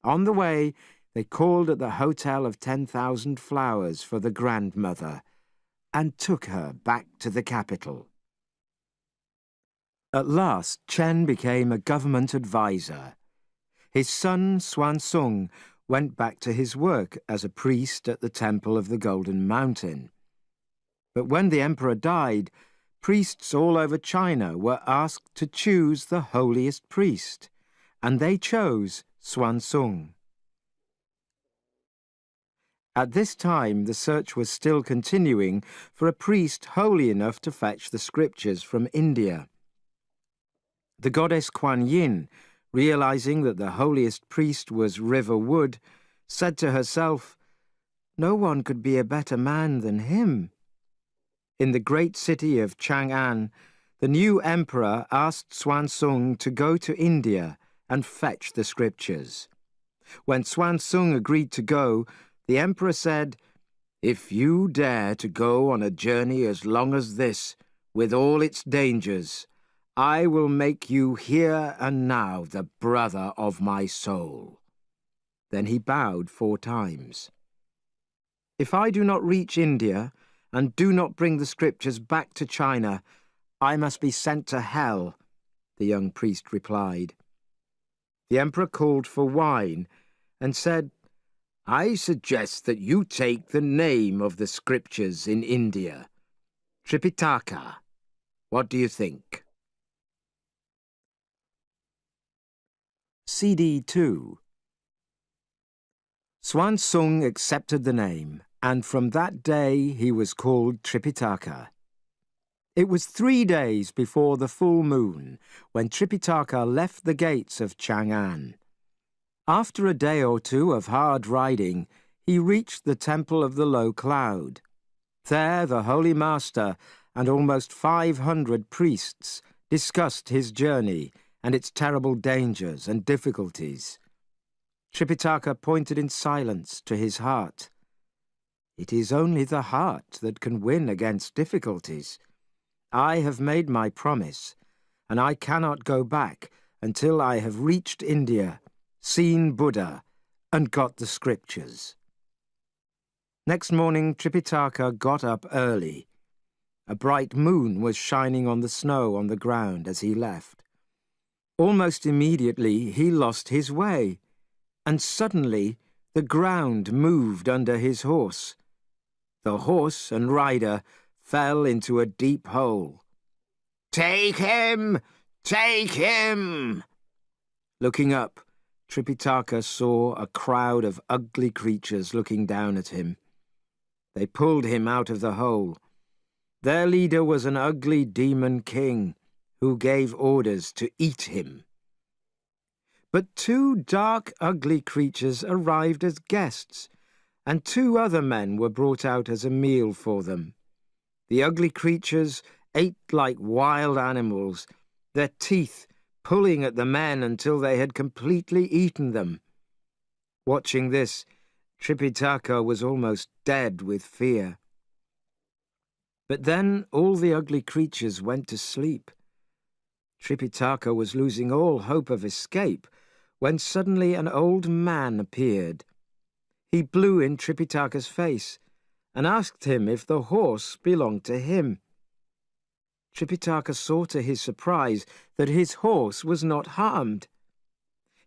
[SPEAKER 1] On the way, they called at the Hotel of 10,000 Flowers for the grandmother and took her back to the capital. At last, Chen became a government advisor. His son, Xuanzong, went back to his work as a priest at the Temple of the Golden Mountain. But when the emperor died, priests all over China were asked to choose the holiest priest, and they chose Xuanzong. At this time, the search was still continuing for a priest holy enough to fetch the scriptures from India. The goddess Kuan Yin, realizing that the holiest priest was River Wood, said to herself, "No one could be a better man than him." In the great city of Chang'an, the new emperor asked Xuanzong to go to India and fetch the scriptures. When Xuanzong agreed to go, the emperor said, "If you dare to go on a journey as long as this, with all its dangers, I will make you here and now the brother of my soul." Then he bowed 4 times. "If I do not reach India and do not bring the scriptures back to China, I must be sent to hell," the young priest replied. The emperor called for wine and said, "I suggest that you take the name of the scriptures in India, Tripitaka. What do you think?" CD 2. Xuanzong accepted the name, and from that day he was called Tripitaka. It was 3 days before the full moon when Tripitaka left the gates of Chang'an. After a day or 2 of hard riding, he reached the Temple of the Low Cloud. There the Holy Master and almost 500 priests discussed his journey and its terrible dangers and difficulties. Tripitaka pointed in silence to his heart. "It is only the heart that can win against difficulties. I have made my promise, and I cannot go back until I have reached India, seen Buddha, and got the scriptures." Next morning, Tripitaka got up early. A bright moon was shining on the snow on the ground as he left. Almost immediately, he lost his way, and suddenly the ground moved under his horse. The horse and rider fell into a deep hole. "Take him! Take him!" Looking up, Tripitaka saw a crowd of ugly creatures looking down at him. They pulled him out of the hole. Their leader was an ugly demon king who gave orders to eat him. But 2 dark, ugly creatures arrived as guests, and 2 other men were brought out as a meal for them. The ugly creatures ate like wild animals, their teeth pulling at the men until they had completely eaten them. Watching this, Tripitaka was almost dead with fear. But then all the ugly creatures went to sleep. Tripitaka was losing all hope of escape when suddenly an old man appeared. He blew in Tripitaka's face and asked him if the horse belonged to him. Tripitaka saw to his surprise that his horse was not harmed.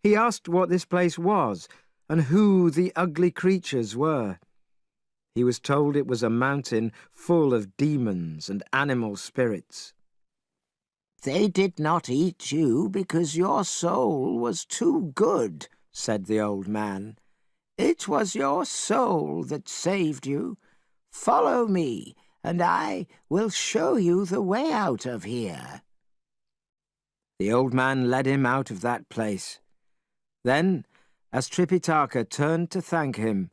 [SPEAKER 1] He asked what this place was and who the ugly creatures were. He was told it was a mountain full of demons and animal spirits.
[SPEAKER 2] "They did not eat you because your soul was too good," said the old man. "It was your soul that saved you. Follow me, and I will show you the way out of here."
[SPEAKER 1] The old man led him out of that place. Then, as Tripitaka turned to thank him,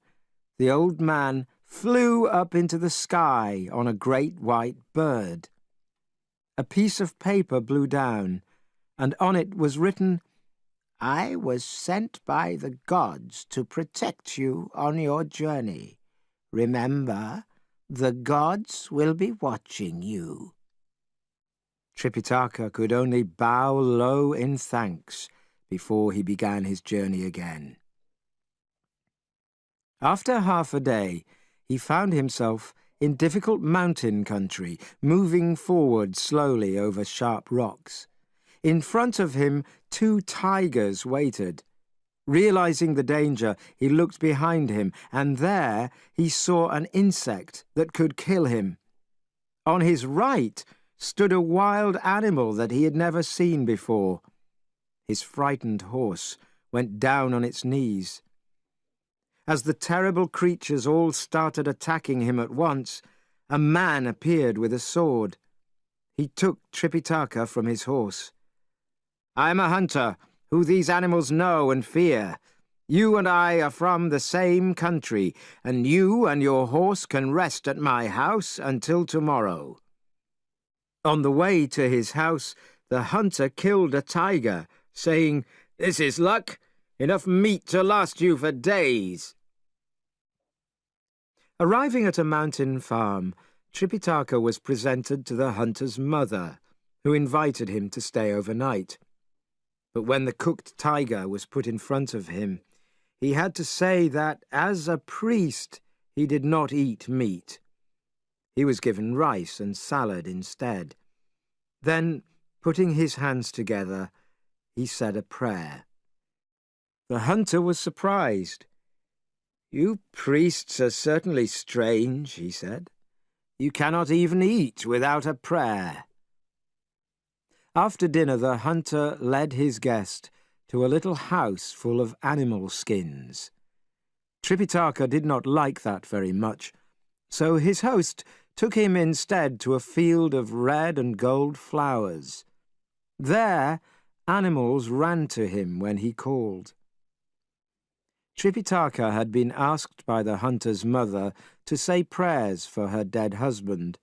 [SPEAKER 1] the old man flew up into the sky on a great white bird. A piece of paper blew down, and on it was written, "I was sent by the gods to protect you on your journey. Remember, the gods will be watching you." Tripitaka could only bow low in thanks before he began his journey again. After half a day, he found himself in difficult mountain country, moving forward slowly over sharp rocks. In front of him, 2 tigers waited. Realizing the danger, he looked behind him, and there he saw an insect that could kill him. On his right stood a wild animal that he had never seen before. His frightened horse went down on its knees. As the terrible creatures all started attacking him at once, a man appeared with a sword. He took Tripitaka from his horse. "I am a hunter who these animals know and fear. You and I are from the same country, and you and your horse can rest at my house until tomorrow." On the way to his house, the hunter killed a tiger, saying, "This is luck. Enough meat to last you for days." Arriving at a mountain farm, Tripitaka was presented to the hunter's mother, who invited him to stay overnight. But when the cooked tiger was put in front of him, he had to say that, as a priest, he did not eat meat. He was given rice and salad instead. Then, putting his hands together, he said a prayer. The hunter was surprised. "You priests are certainly strange," he said. "You cannot even eat without a prayer." After dinner, the hunter led his guest to a little house full of animal skins. Tripitaka did not like that very much, so his host took him instead to a field of red and gold flowers. There, animals ran to him when he called. Tripitaka had been asked by the hunter's mother to say prayers for her dead husband.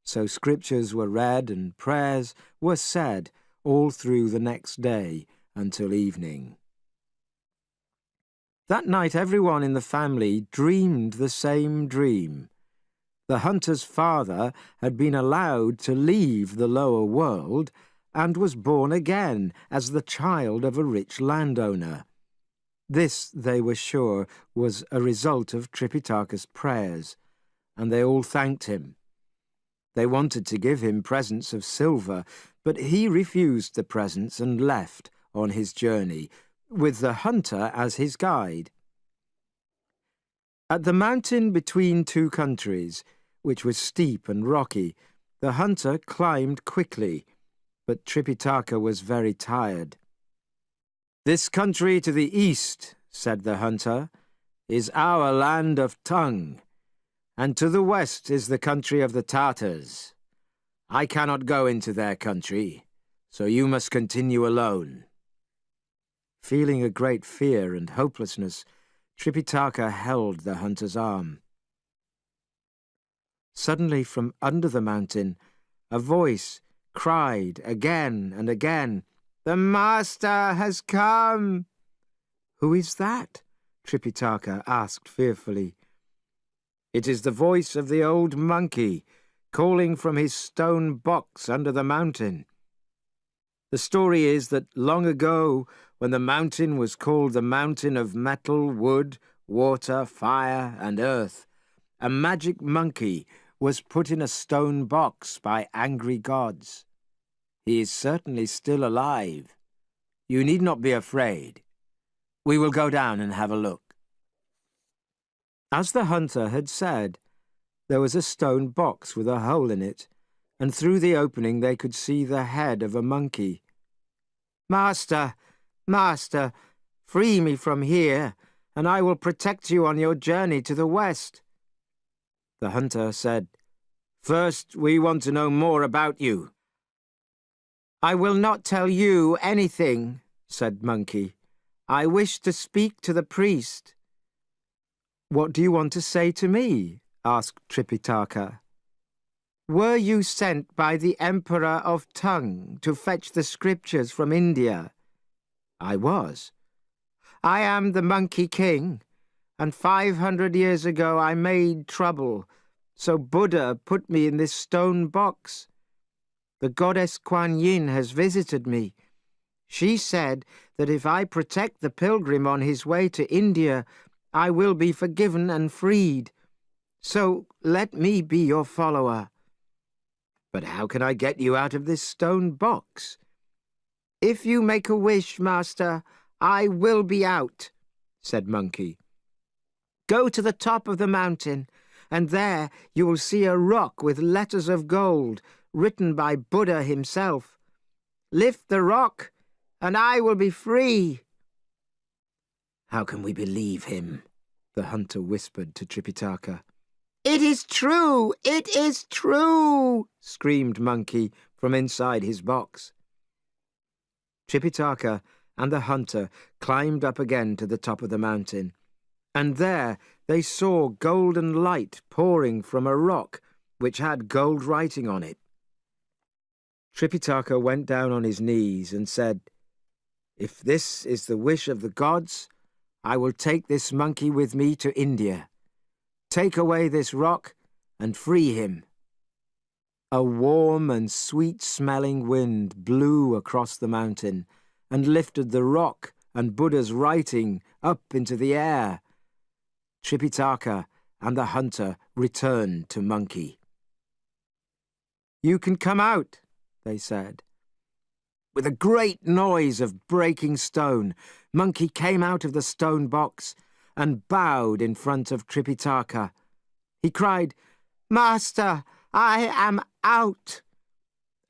[SPEAKER 1] So scriptures were read and prayers were said all through the next day until evening. That night everyone in the family dreamed the same dream. The hunter's father had been allowed to leave the lower world and was born again as the child of a rich landowner. This, they were sure, was a result of Tripitaka's prayers, and they all thanked him. They wanted to give him presents of silver, but he refused the presents and left on his journey, with the hunter as his guide. At the mountain between 2 countries, which was steep and rocky, the hunter climbed quickly, but Tripitaka was very tired. "This country to the east," said the hunter, "is our land of tongue, and to the west is the country of the Tartars. I cannot go into their country, so you must continue alone." Feeling a great fear and hopelessness, Tripitaka held the hunter's arm. Suddenly, from under the mountain, a voice cried again and again, "The master has come!" "Who is that?" Tripitaka asked fearfully. "It is the voice of the old monkey, calling from his stone box under the mountain. The story is that long ago, when the mountain was called the mountain of metal, wood, water, fire, and earth, a magic monkey was put in a stone box by angry gods. He is certainly still alive. You need not be afraid. We will go down and have a look." As the hunter had said, there was a stone box with a hole in it, and through the opening they could see the head of a monkey. "Master, master, free me from here, and I will protect you on your journey to the west." The hunter said, "First, we want to know more about you." "I will not tell you anything," said Monkey. "I wish to speak to the priest." "What do you want to say to me?" asked Tripitaka. "Were you sent by the Emperor of Tung to fetch the scriptures from India?" "I was." "I am the Monkey King, and 500 years ago I made trouble, so Buddha put me in this stone box. The goddess Kuan Yin has visited me. She said that if I protect the pilgrim on his way to India, I will be forgiven and freed. So let me be your follower." "But how can I get you out of this stone box?" "If you make a wish, master, I will be out," said Monkey. "Go to the top of the mountain, and there you will see a rock with letters of gold written by Buddha himself. Lift the rock, and I will be free." "How can we believe him?" the hunter whispered to Tripitaka. "It is true! It is true!" screamed Monkey from inside his box. Tripitaka and the hunter climbed up again to the top of the mountain, and there they saw golden light pouring from a rock which had gold writing on it. Tripitaka went down on his knees and said, "If this is the wish of the gods, I will take this monkey with me to India. Take away this rock and free him." A warm and sweet-smelling wind blew across the mountain and lifted the rock and Buddha's writing up into the air. Tripitaka and the hunter returned to Monkey. "You can come out," they said. With a great noise of breaking stone, Monkey came out of the stone box and bowed in front of Tripitaka. He cried, "Master, I am out!"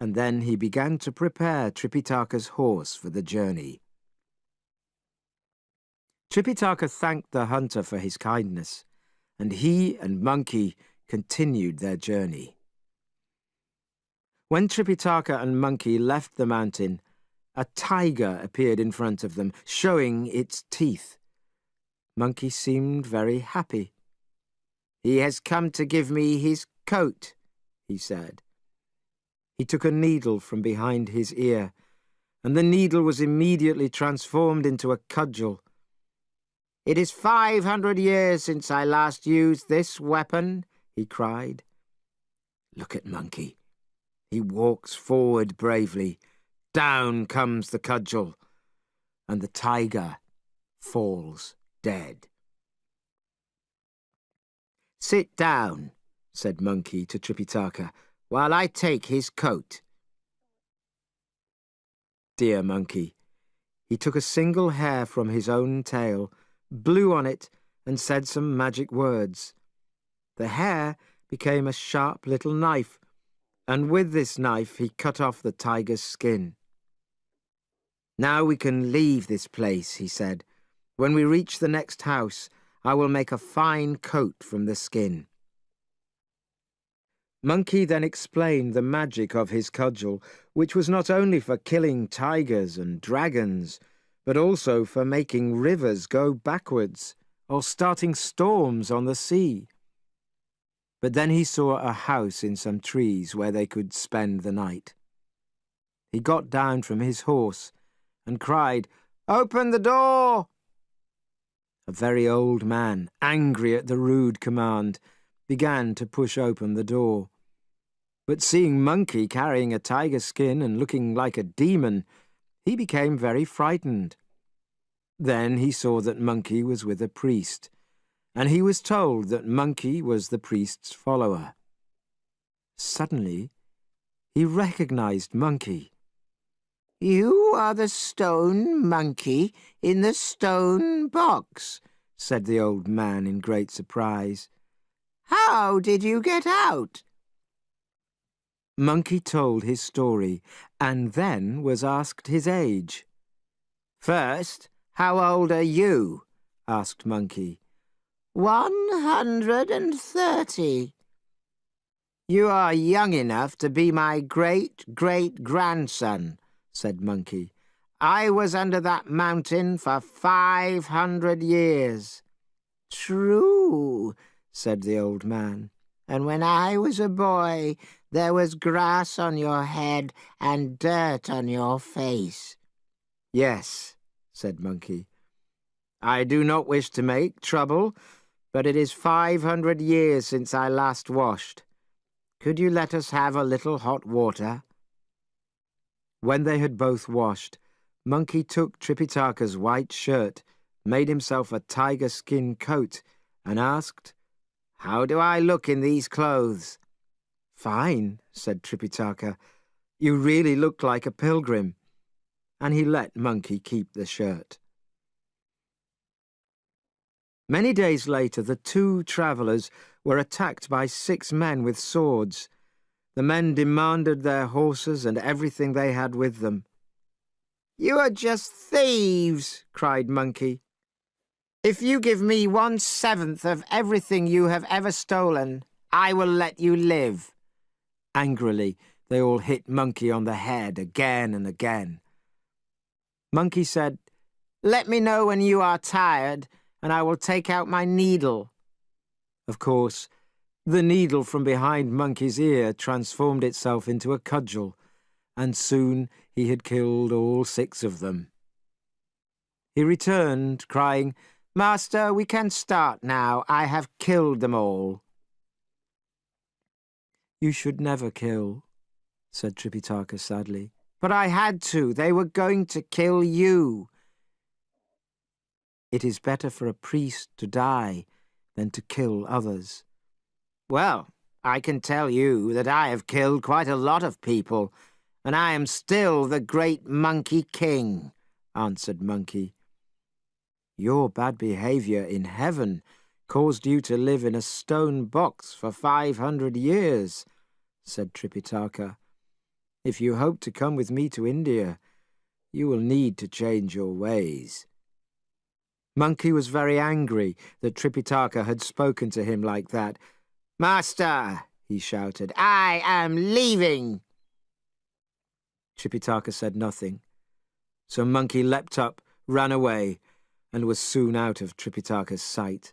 [SPEAKER 1] And then he began to prepare Tripitaka's horse for the journey. Tripitaka thanked the hunter for his kindness, and he and Monkey continued their journey. When Tripitaka and Monkey left the mountain, a tiger appeared in front of them, showing its teeth. Monkey seemed very happy. "He has come to give me his coat," he said. He took a needle from behind his ear, and the needle was immediately transformed into a cudgel. "It is 500 years since I last used this weapon," he cried. Look at Monkey. He walks forward bravely. Down comes the cudgel, and the tiger falls dead. "Sit down," said Monkey to Tripitaka, "while I take his coat." Dear Monkey. He took a single hair from his own tail, blew on it, and said some magic words. The hair became a sharp little knife, and with this knife he cut off the tiger's skin. "Now we can leave this place," he said. "When we reach the next house, I will make a fine coat from the skin." Monkey then explained the magic of his cudgel, which was not only for killing tigers and dragons, but also for making rivers go backwards or starting storms on the sea. But then he saw a house in some trees where they could spend the night. He got down from his horse and cried, "Open the door!" A very old man, angry at the rude command, began to push open the door. But seeing Monkey carrying a tiger skin and looking like a demon, he became very frightened. Then he saw that Monkey was with a priest, and he was told that Monkey was the priest's follower. Suddenly, he recognized Monkey.
[SPEAKER 2] "You are the stone monkey in the stone box," said the old man in great surprise. "How did you get out?"
[SPEAKER 1] Monkey told his story, and then was asked his age.
[SPEAKER 2] "First, how old are you?" asked Monkey. 130. "You are young enough to be my great-great-grandson," said Monkey. "I was under that mountain for 500 years. "True," said the old man. "And when I was a boy, there was grass on your head and dirt on your face."
[SPEAKER 1] "Yes," said Monkey. "I do not wish to make trouble, but it is 500 years since I last washed. Could you let us have a little hot water?" When they had both washed, Monkey took Tripitaka's white shirt, made himself a tiger skin coat, and asked, "How do I look in these clothes?" "Fine," said Tripitaka. "You really look like a pilgrim." And he let Monkey keep the shirt. Many days later, the two travellers were attacked by 6 men with swords. The men demanded their horses and everything they had with them.
[SPEAKER 2] "You are just thieves," cried Monkey. "If you give me 1/7 of everything you have ever stolen, I will let you live."
[SPEAKER 1] Angrily, they all hit Monkey on the head again and again. Monkey said,
[SPEAKER 2] "Let me know when you are tired, and I will take out my needle."
[SPEAKER 1] Of course, the needle from behind Monkey's ear transformed itself into a cudgel, and soon he had killed all 6 of them. He returned, crying, "Master, we can start now. I have killed them all." "You should never kill," said Tripitaka sadly.
[SPEAKER 2] "But I had to. They were going to kill you."
[SPEAKER 1] "It is better for a priest to die than to kill others."
[SPEAKER 2] "Well, I can tell you that I have killed quite a lot of people, and I am still the great Monkey King," answered Monkey.
[SPEAKER 1] "Your bad behavior in heaven caused you to live in a stone box for 500 years, said Tripitaka. "If you hope to come with me to India, you will need to change your ways." Monkey was very angry that Tripitaka had spoken to him like that.
[SPEAKER 2] "Master," he shouted, "I am leaving."
[SPEAKER 1] Tripitaka said nothing, so Monkey leapt up, ran away, and was soon out of Tripitaka's sight.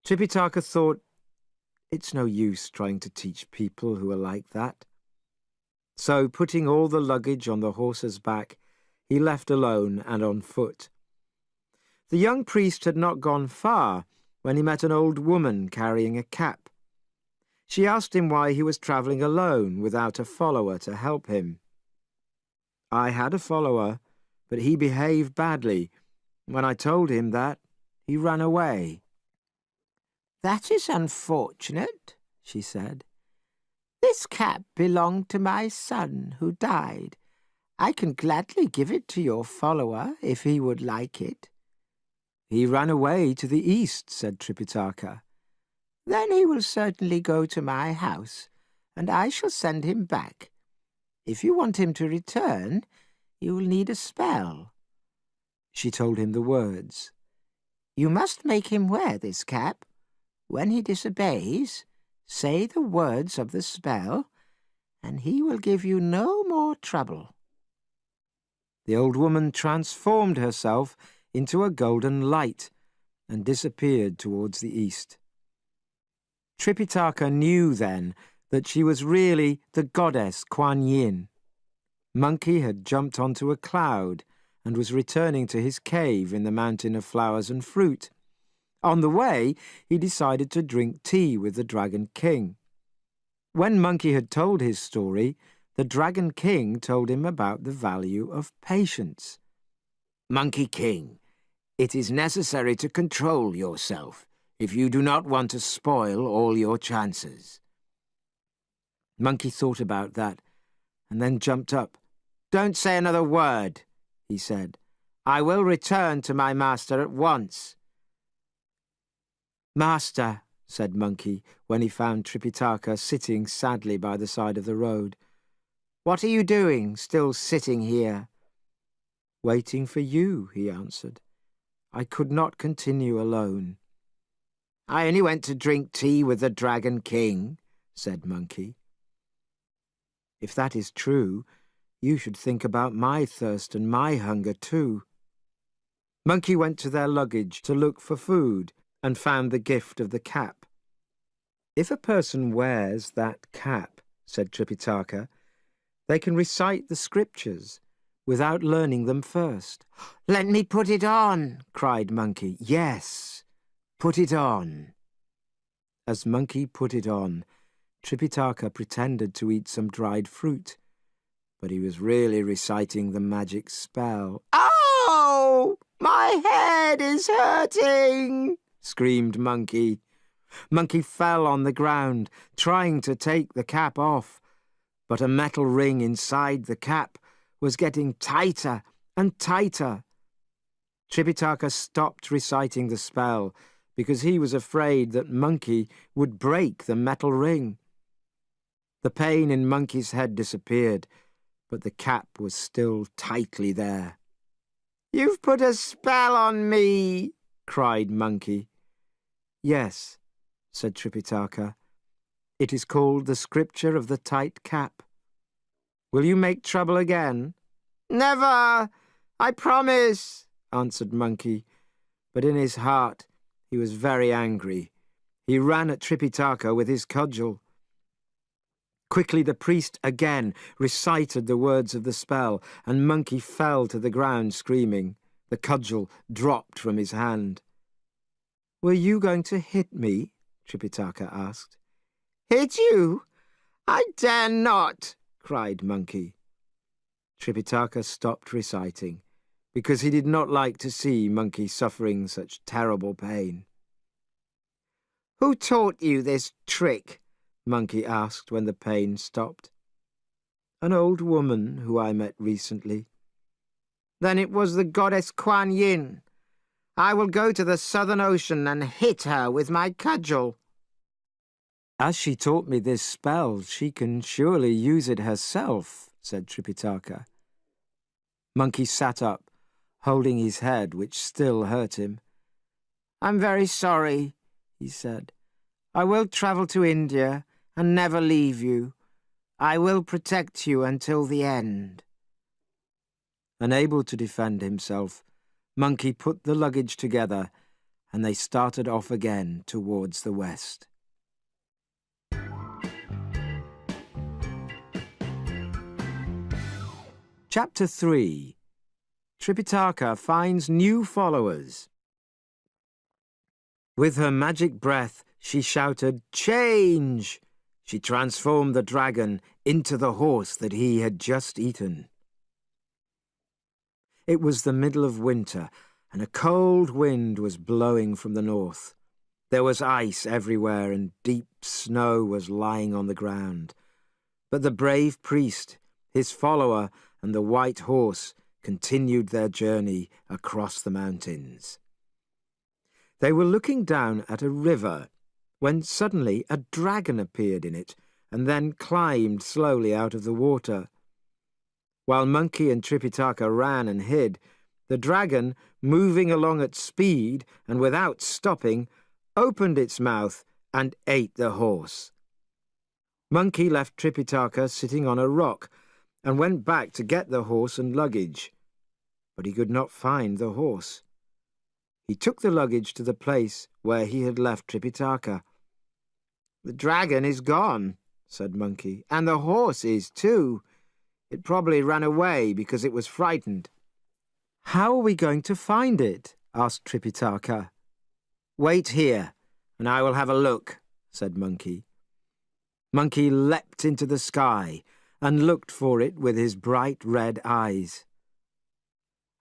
[SPEAKER 1] Tripitaka thought, it's no use trying to teach people who are like that. So, putting all the luggage on the horse's back, he left alone and on foot. The young priest had not gone far when he met an old woman carrying a cap. She asked him why he was travelling alone without a follower to help him. "I had a follower, but he behaved badly. When I told him that, he ran away."
[SPEAKER 2] "That is unfortunate," she said. "This cap belonged to my son, who died. I can gladly give it to your follower, if he would like it."
[SPEAKER 1] "He ran away to the east," said Tripitaka.
[SPEAKER 2] "Then he will certainly go to my house, and I shall send him back. If you want him to return, you will need a spell."
[SPEAKER 1] She told him the words.
[SPEAKER 2] "You must make him wear this cap. When he disobeys, Say the words of the spell, and he will give you no more trouble."
[SPEAKER 1] The old woman transformed herself into a golden light and disappeared towards the east. Tripitaka knew then that she was really the goddess Kuan Yin. Monkey had jumped onto a cloud and was returning to his cave in the mountain of flowers and fruit. On the way, he decided to drink tea with the Dragon King. When Monkey had told his story, the Dragon King told him about the value of patience.
[SPEAKER 2] "Monkey King, it is necessary to control yourself if you do not want to spoil all your chances."
[SPEAKER 1] Monkey thought about that and then jumped up.
[SPEAKER 2] "Don't say another word," he said. "I will return to my master at once."
[SPEAKER 1] "Master," said Monkey when he found Tripitaka sitting sadly by the side of the road,
[SPEAKER 2] "what are you doing, still sitting here?"
[SPEAKER 1] "Waiting for you," he answered. "I could not continue alone."
[SPEAKER 2] "I only went to drink tea with the Dragon King," said Monkey.
[SPEAKER 1] "If that is true, you should think about my thirst and my hunger too." Monkey went to their luggage to look for food and found the gift of the cap. "If a person wears that cap," said Tripitaka, "they can recite the scriptures without learning them first."
[SPEAKER 2] "Let me put it on," cried Monkey.
[SPEAKER 1] "Yes, put it on." As Monkey put it on, Tripitaka pretended to eat some dried fruit, but he was really reciting the magic spell.
[SPEAKER 2] "Oh, my head is hurting!"
[SPEAKER 1] screamed Monkey. Monkey fell on the ground, trying to take the cap off, but a metal ring inside the cap was getting tighter and tighter. Tripitaka stopped reciting the spell because he was afraid that Monkey would break the metal ring. The pain in Monkey's head disappeared, but the cap was still tightly there.
[SPEAKER 2] "You've put a spell on me!"
[SPEAKER 1] cried Monkey. "Yes," said Tripitaka. "It is called the Scripture of the Tight Cap. Will you make trouble again?"
[SPEAKER 2] "Never! I promise,"
[SPEAKER 1] answered Monkey, but in his heart he was very angry. He ran at Tripitaka with his cudgel. Quickly the priest again recited the words of the spell, and Monkey fell to the ground screaming. The cudgel dropped from his hand. "Were you going to hit me?" Tripitaka asked.
[SPEAKER 2] "Hit you? I dare not!"
[SPEAKER 1] cried Monkey. Tripitaka stopped reciting, because he did not like to see Monkey suffering such terrible pain.
[SPEAKER 2] "Who taught you this trick?"
[SPEAKER 1] Monkey asked when the pain stopped. "An old woman who I met recently."
[SPEAKER 2] "Then it was the goddess Kuan Yin. I will go to the Southern Ocean and hit her with my cudgel."
[SPEAKER 1] "As she taught me this spell, she can surely use it herself," said Tripitaka. Monkey sat up, holding his head, which still hurt him.
[SPEAKER 2] "I'm very sorry," he said. "I will travel to India and never leave you. I will protect you until the end."
[SPEAKER 1] Unable to defend himself, Monkey put the luggage together, and they started off again towards the west. Chapter 3. Tripitaka finds new followers. With her magic breath, she shouted, "Change!" She transformed the dragon into the horse that he had just eaten. It was the middle of winter, and a cold wind was blowing from the north. There was ice everywhere, and deep snow was lying on the ground. But the brave priest, his follower, and the white horse continued their journey across the mountains. They were looking down at a river when suddenly a dragon appeared in it and then climbed slowly out of the water. While Monkey and Tripitaka ran and hid, the dragon, moving along at speed and without stopping, opened its mouth and ate the horse. Monkey left Tripitaka sitting on a rock and went back to get the horse and luggage. But he could not find the horse. He took the luggage to the place where he had left Tripitaka. "The dragon is gone," said Monkey, "and the horse is too. It probably ran away because it was frightened." "How are we going to find it?" asked Tripitaka. "Wait here, and I will have a look," said Monkey. Monkey leapt into the sky and looked for it with his bright red eyes.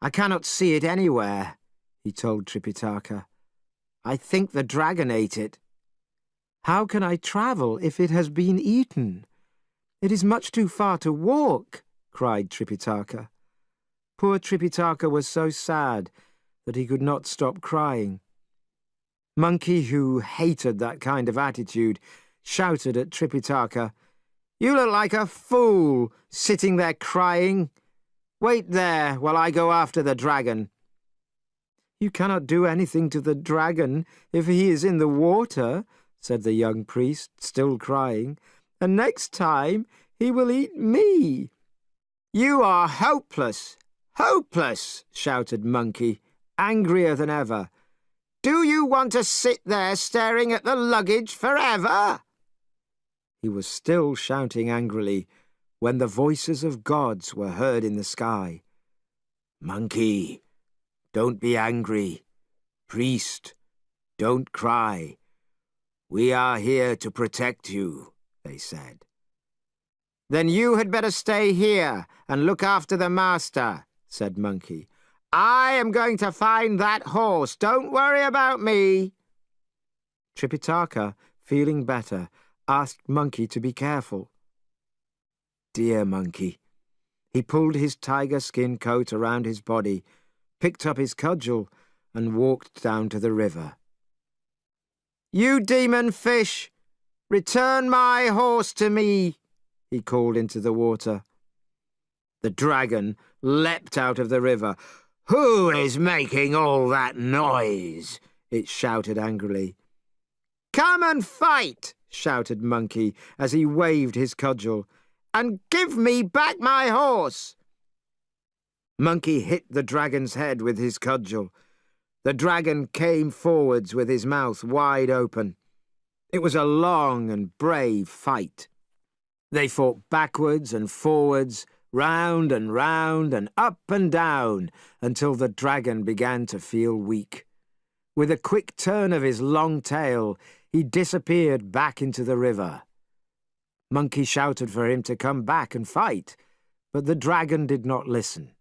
[SPEAKER 1] "I cannot see it anywhere," he told Tripitaka. "I think the dragon ate it." "How can I travel if it has been eaten? It is much too far to walk," cried Tripitaka. Poor Tripitaka was so sad that he could not stop crying. Monkey, who hated that kind of attitude, shouted at Tripitaka, "You look like a fool, sitting there crying. Wait there while I go after the dragon." "You cannot do anything to the dragon if he is in the water," said the young priest, still crying, "and next time he will eat me." "You are hopeless, hopeless," shouted Monkey, angrier than ever. "Do you want to sit there staring at the luggage forever?" He was still shouting angrily when the voices of gods were heard in the sky. "Monkey, don't be angry. Priest, don't cry. We are here to protect you," they said. "Then you had better stay here and look after the master," said Monkey. "I am going to find that horse. Don't worry about me." Tripitaka, feeling better, asked Monkey to be careful. Dear Monkey. He pulled his tiger skin coat around his body, picked up his cudgel, and walked down to the river. "You demon fish, return my horse to me," he called into the water. The dragon leapt out of the river. "Who is making all that noise?" it shouted angrily. "Come and fight," shouted Monkey as he waved his cudgel, "and give me back my horse." Monkey hit the dragon's head with his cudgel. The dragon came forwards with his mouth wide open. It was a long and brave fight. They fought backwards and forwards, round and up and down, until the dragon began to feel weak. With a quick turn of his long tail, he disappeared back into the river. Monkey shouted for him to come back and fight, but the dragon did not listen.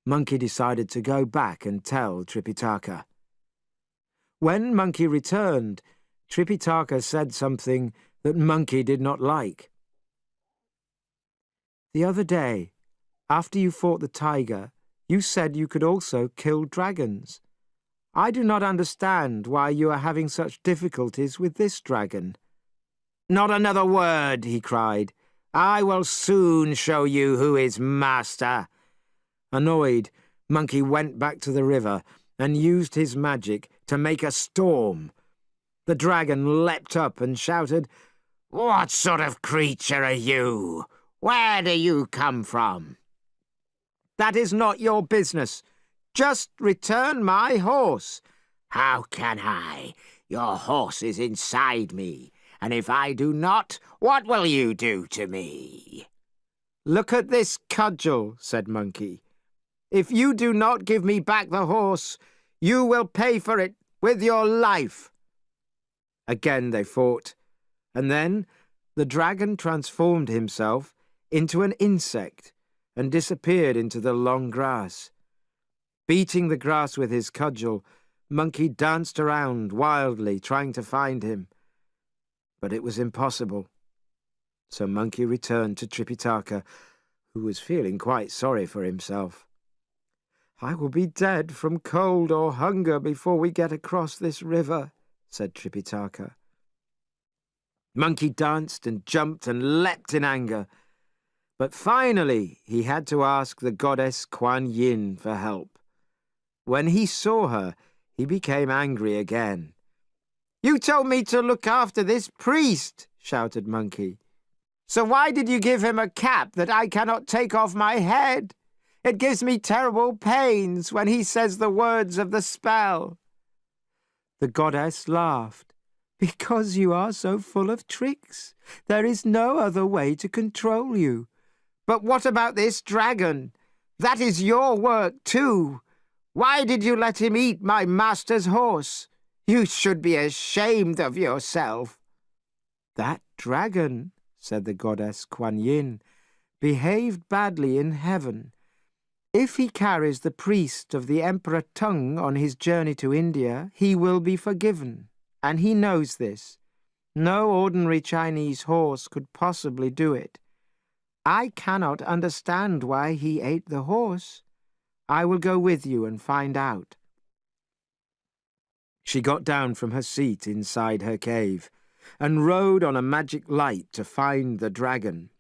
[SPEAKER 1] Monkey decided to go back and tell Tripitaka. When Monkey returned, Tripitaka said something that Monkey did not like. "The other day, after you fought the tiger, you said you could also kill dragons. I do not understand why you are having such difficulties with this dragon." "Not another word," he cried. "I will soon show you who is master." Annoyed, Monkey went back to the river and used his magic to make a storm. The dragon leapt up and shouted, "What sort of creature are you? Where do you come from?" "That is not your business. Just return my horse." "How can I? Your horse is inside me, and if I do not, what will you do to me?" "Look at this cudgel," said Monkey. "If you do not give me back the horse, you will pay for it with your life." Again they fought, and then the dragon transformed himself into an insect and disappeared into the long grass. Beating the grass with his cudgel, Monkey danced around wildly, trying to find him. But it was impossible. So Monkey returned to Tripitaka, who was feeling quite sorry for himself. "I will be dead from cold or hunger before we get across this river," said Tripitaka. Monkey danced and jumped and leapt in anger. But finally he had to ask the goddess Kuan Yin for help. When he saw her, he became angry again. "You told me to look after this priest," shouted Monkey. "So why did you give him a cap that I cannot take off my head? It gives me terrible pains when he says the words of the spell." The goddess laughed. "Because you are so full of tricks. There is no other way to control you." "But what about this dragon? That is your work too. Why did you let him eat my master's horse? You should be ashamed of yourself." "That dragon," said the goddess Kuan Yin, "behaved badly in heaven. If he carries the priest of the Emperor Tung on his journey to India, he will be forgiven, and he knows this. No ordinary Chinese horse could possibly do it. I cannot understand why he ate the horse. I will go with you and find out." She got down from her seat inside her cave and rode on a magic light to find the dragon.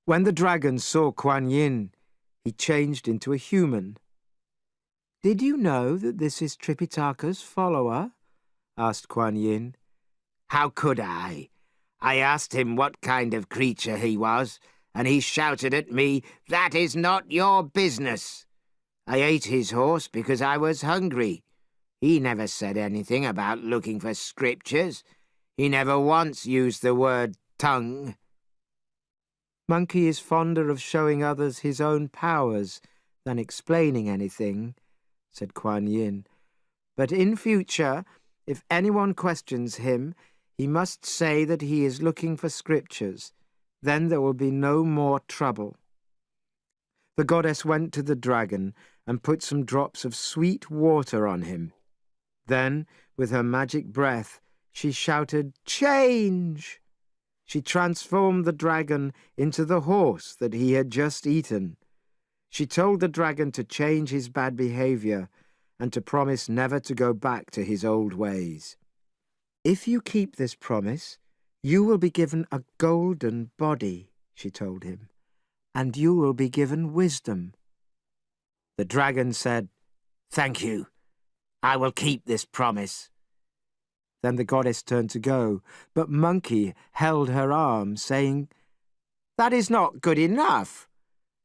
[SPEAKER 1] When the dragon saw Kuan Yin, he changed into a human. "Did you know that this is Tripitaka's follower?" asked Kuan Yin.
[SPEAKER 2] "How could I? I asked him what kind of creature he was, and he shouted at me, 'That is not your business.' I ate his horse because I was hungry. He never said anything about looking for scriptures. He never once used the word tongue."
[SPEAKER 1] "Monkey is fonder of showing others his own powers than explaining anything," said Kuan Yin. "But in future, if anyone questions him, he must say that he is looking for scriptures. Then there will be no more trouble." The goddess went to the dragon and put some drops of sweet water on him. Then, with her magic breath, she shouted, "Change!" She transformed the dragon into the horse that he had just eaten. She told the dragon to change his bad behavior and to promise never to go back to his old ways. "If you keep this promise, you will be given a golden body," she told him, "and you will be given wisdom."
[SPEAKER 2] The dragon said, "Thank you. I will keep this promise."
[SPEAKER 1] Then the goddess turned to go, but Monkey held her arm, saying, "That is not good enough.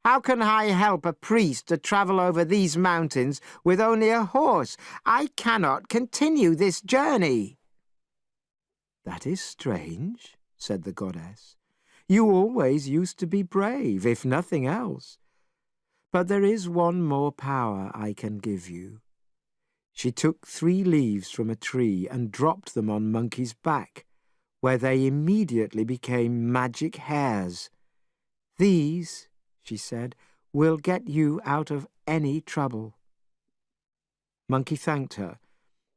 [SPEAKER 1] How can I help a priest to travel over these mountains with only a horse? I cannot continue this journey." "That is strange," said the goddess. "You always used to be brave, if nothing else. But there is one more power I can give you." She took 3 leaves from a tree and dropped them on Monkey's back, where they immediately became magic hairs. "These," she said, "will get you out of any trouble." Monkey thanked her.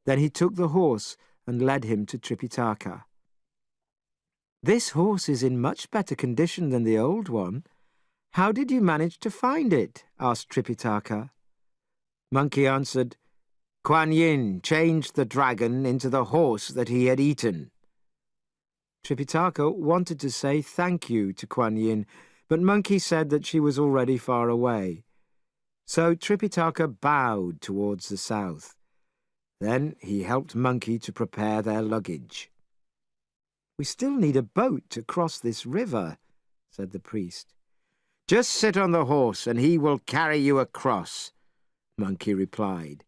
[SPEAKER 1] Then he took the horse and led him to Tripitaka. "This horse is in much better condition than the old one. How did you manage to find it?" asked Tripitaka. Monkey answered, "Kuan Yin changed the dragon into the horse that he had eaten." Tripitaka wanted to say thank you to Kuan Yin, but Monkey said that she was already far away. So Tripitaka bowed towards the south. Then he helped Monkey to prepare their luggage. "We still need a boat to cross this river," said the priest. "Just sit on the horse and he will carry you across," Monkey replied.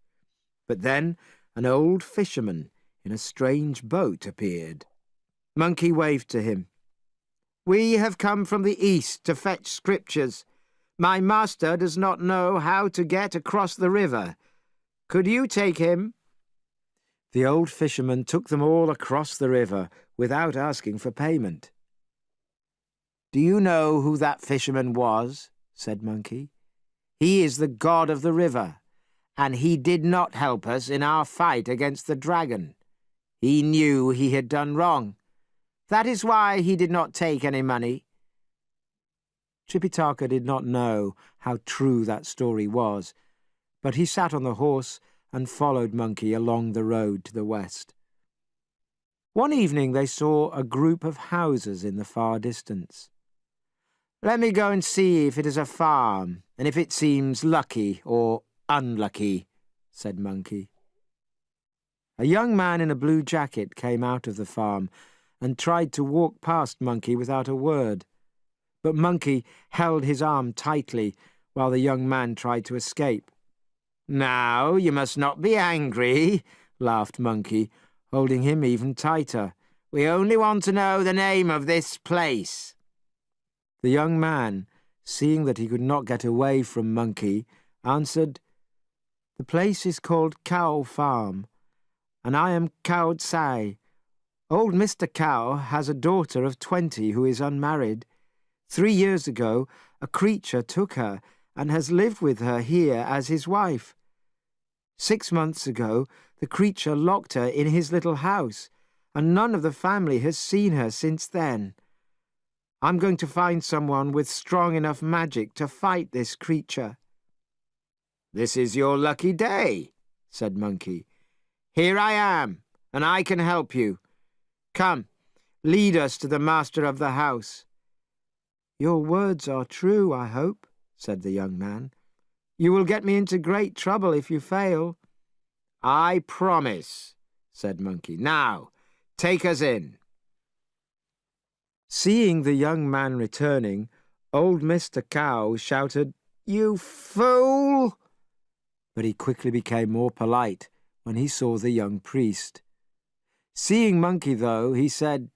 [SPEAKER 1] But then an old fisherman in a strange boat appeared. Monkey waved to him. "We have come from the east to fetch scriptures. My master does not know how to get across the river. Could you take him?" The old fisherman took them all across the river without asking for payment. "Do you know who that fisherman was?" said Monkey. "He is the god of the river, and he did not help us in our fight against the dragon. He knew he had done wrong. That is why he did not take any money." Tripitaka did not know how true that story was, but he sat on the horse and followed Monkey along the road to the west. One evening they saw a group of houses in the far distance. "Let me go and see if it is a farm, and if it seems lucky or unlucky," said Monkey. A young man in a blue jacket came out of the farm and tried to walk past Monkey without a word. But Monkey held his arm tightly while the young man tried to escape. "Now, you must not be angry," laughed Monkey, holding him even tighter. "We only want to know the name of this place." The young man, seeing that he could not get away from Monkey, answered, "The place is called Cow Farm, and I am Cow Tsai. Old Mr. Cow has a daughter of 20 who is unmarried. 3 years ago, a creature took her and has lived with her here as his wife. 6 months ago, the creature locked her in his little house, and none of the family has seen her since then. I'm going to find someone with strong enough magic to fight this creature." "This is your lucky day," said Monkey. "Here I am, and I can help you. Come, lead us to the master of the house." "Your words are true, I hope," said the young man. "You will get me into great trouble if you fail." "I promise," said Monkey. "Now, take us in." Seeing the young man returning, old Mr. Cow shouted, "You fool!" But he quickly became more polite when he saw the young priest. Seeing Monkey, though, he said,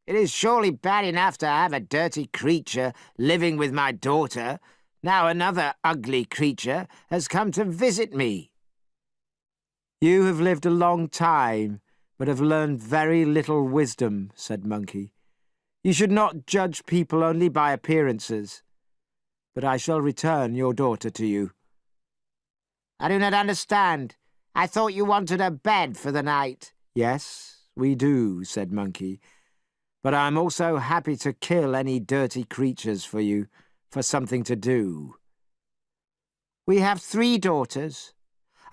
[SPEAKER 1] "It is surely bad enough to have a dirty creature living with my daughter. Now another ugly creature has come to visit me." "You have lived a long time, but have learned very little wisdom," said Monkey. "You should not judge people only by appearances. But I shall return your daughter to you." "I do not understand. I thought you wanted a bed for the night." "Yes, we do," said Monkey. "But I am also happy to kill any dirty creatures for you, for something to do." "We have 3 daughters.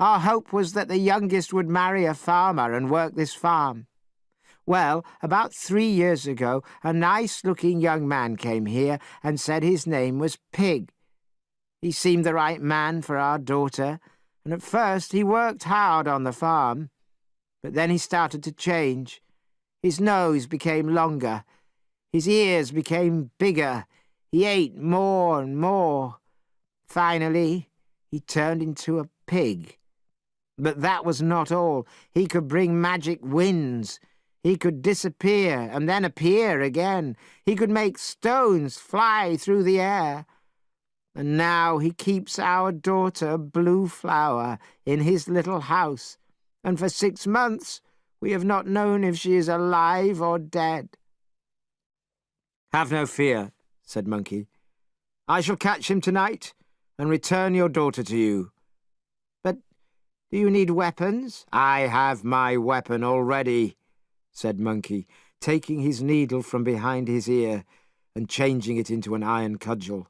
[SPEAKER 1] Our hope was that the youngest would marry a farmer and work this farm. Well, about 3 years ago, a nice-looking young man came here and said his name was Pig. He seemed the right man for our daughter, and at first he worked hard on the farm. But then he started to change. His nose became longer. His ears became bigger. He ate more and more. Finally, he turned into a pig. But that was not all. He could bring magic winds. He could disappear and then appear again. He could make stones fly through the air. And now he keeps our daughter, Blue Flower, in his little house, and for 6 months we have not known if she is alive or dead." "Have no fear," said Monkey. "I shall catch him tonight and return your daughter to you." "But do you need weapons?" "I have my weapon already," said Monkey, taking his needle from behind his ear and changing it into an iron cudgel.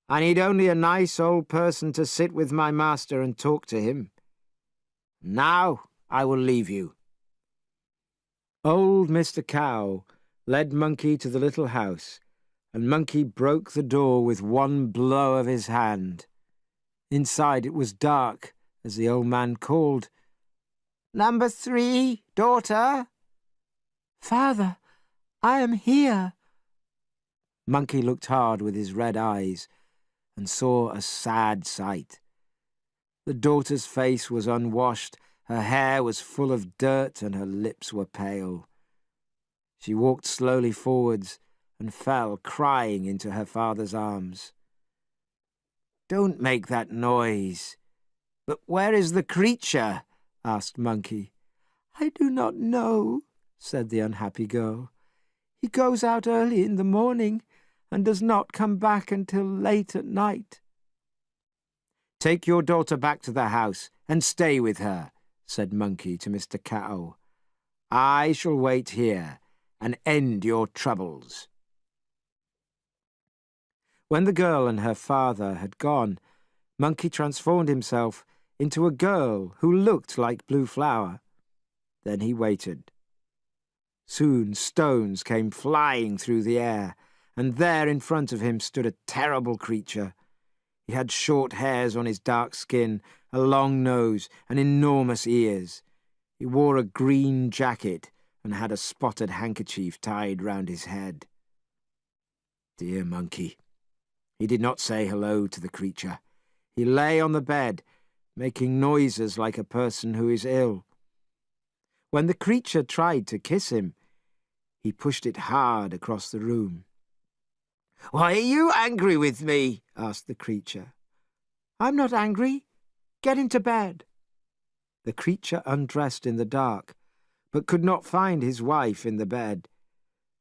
[SPEAKER 1] "I need only a nice old person to sit with my master and talk to him. Now I will leave you." Old Mr. Cow led Monkey to the little house, and Monkey broke the door with one blow of his hand. Inside it was dark as the old man called, "Number 3, daughter?" "Father, I am here." Monkey looked hard with his red eyes and saw a sad sight. The daughter's face was unwashed, her hair was full of dirt, and her lips were pale. She walked slowly forwards and fell crying into her father's arms. "Don't make that noise." "But where is the creature?" asked Monkey. "I do not know," said the unhappy girl. "He goes out early in the morning and does not come back until late at night." "Take your daughter back to the house and stay with her," said Monkey to Mr. Cow. "I shall wait here and end your troubles." When the girl and her father had gone, Monkey transformed himself into a girl who looked like Blue Flower. Then he waited. Soon stones came flying through the air, and there in front of him stood a terrible creature. He had short hairs on his dark skin, a long nose, and enormous ears. He wore a green jacket and had a spotted handkerchief tied round his head. Dear monkey. He did not say hello to the creature. He lay on the bed, making noises like a person who is ill. When the creature tried to kiss him, he pushed it hard across the room. "Why are you angry with me?" asked the creature. "I'm not angry. Get into bed." The creature undressed in the dark, but could not find his wife in the bed.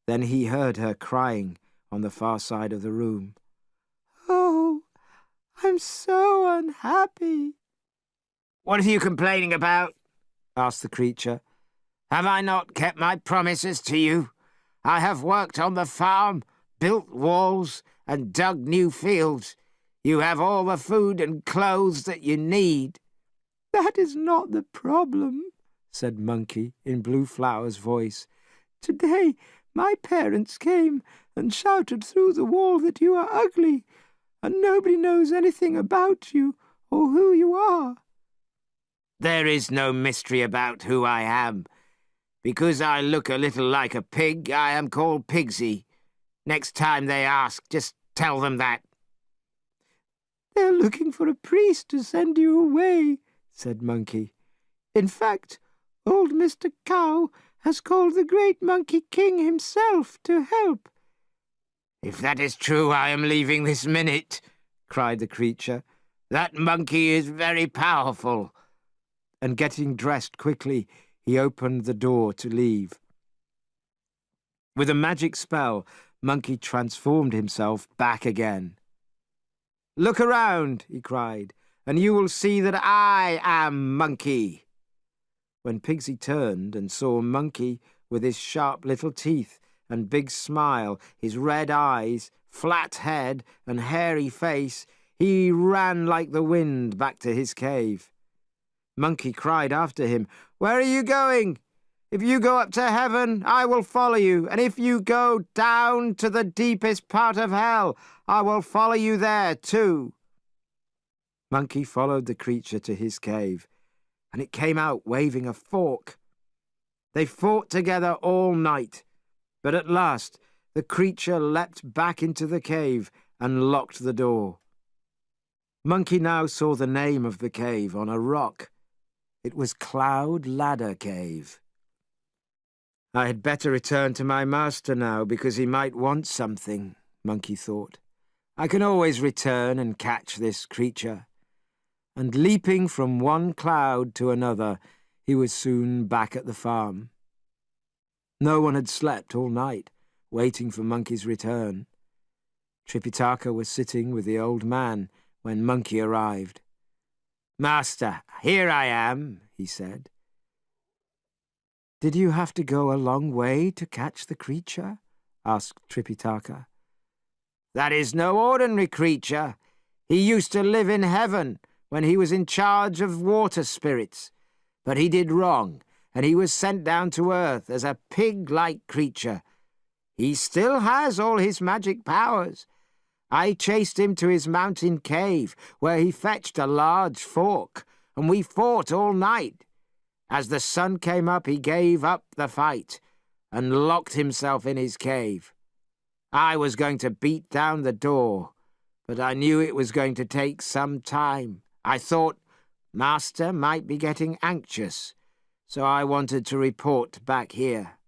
[SPEAKER 1] Then he heard her crying on the far side of the room. "Oh, I'm so unhappy." "What are you complaining about?" asked the creature. "Have I not kept my promises to you? I have worked on the farm, built walls, and dug new fields. You have all the food and clothes that you need." "That is not the problem," said Monkey in Blue Flower's voice. "Today my parents came and shouted through the wall that you are ugly, and nobody knows anything about you or who you are." "There is no mystery about who I am. Because I look a little like a pig, I am called Pigsy. Next time they ask, just tell them that." "They're looking for a priest to send you away," said Monkey. "In fact, old Mr. Cow has called the great Monkey King himself to help." "If that is true, I am leaving this minute," cried the creature. "That monkey is very powerful." And getting dressed quickly, he opened the door to leave. With a magic spell, Monkey transformed himself back again. "Look around," he cried, "and you will see that I am Monkey." When Pigsy turned and saw Monkey with his sharp little teeth and big smile, his red eyes, flat head, and hairy face, he ran like the wind back to his cave. Monkey cried after him, "Where are you going? If you go up to heaven, I will follow you, and if you go down to the deepest part of hell, I will follow you there too." Monkey followed the creature to his cave, and it came out waving a fork. They fought together all night, but at last the creature leapt back into the cave and locked the door. Monkey now saw the name of the cave on a rock. It was Cloud Ladder Cave. "I had better return to my master now, because he might want something," Monkey thought. "I can always return and catch this creature." And leaping from one cloud to another, he was soon back at the farm. No one had slept all night, waiting for Monkey's return. Tripitaka was sitting with the old man when Monkey arrived. "Master, here I am," he said. "Did you have to go a long way to catch the creature?" asked Tripitaka. "That is no ordinary creature. He used to live in heaven when he was in charge of water spirits. But he did wrong, and he was sent down to earth as a pig-like creature. He still has all his magic powers. I chased him to his mountain cave, where he fetched a large fork, and we fought all night. As the sun came up, he gave up the fight and locked himself in his cave. I was going to beat down the door, but I knew it was going to take some time. I thought Master might be getting anxious, so I wanted to report back here."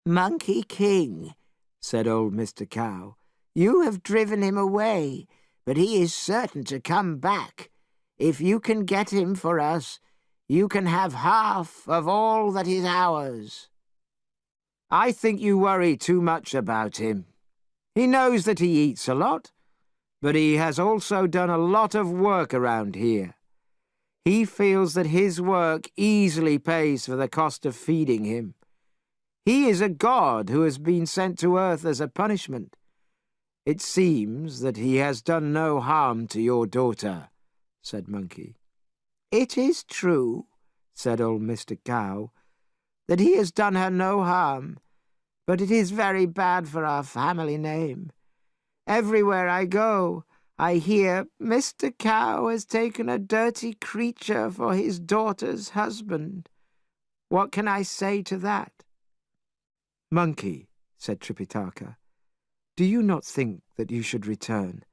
[SPEAKER 1] "Monkey King," said old Mr. Cow, "you have driven him away, but he is certain to come back. If you can get him for us, you can have half of all that is ours." "I think you worry too much about him. He knows that he eats a lot, but he has also done a lot of work around here. He feels that his work easily pays for the cost of feeding him. He is a god who has been sent to earth as a punishment. It seems that he has done no harm to your daughter," said Monkey. "It is true," said old Mr. Cow, "that he has done her no harm, but it is very bad for our family name. Everywhere I go, I hear Mr. Cow has taken a dirty creature for his daughter's husband. What can I say to that?" "Monkey," said Tripitaka, "do you not think that you should return?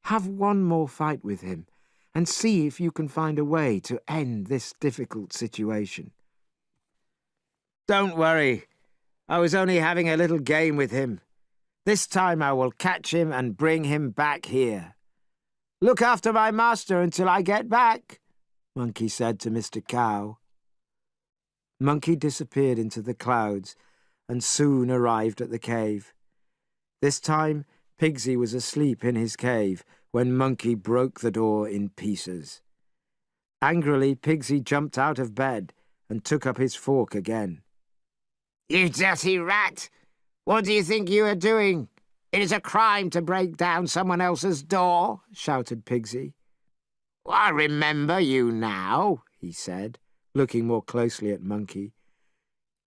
[SPEAKER 1] Have one more fight with him, and see if you can find a way to end this difficult situation." "Don't worry. I was only having a little game with him. This time I will catch him and bring him back here. Look after my master until I get back," Monkey said to Mr. Cow. Monkey disappeared into the clouds and soon arrived at the cave. This time Pigsy was asleep in his cave when Monkey broke the door in pieces. Angrily, Pigsy jumped out of bed and took up his fork again. "You dirty rat! What do you think you are doing? It is a crime to break down someone else's door," shouted Pigsy. "I remember you now," he said, looking more closely at Monkey.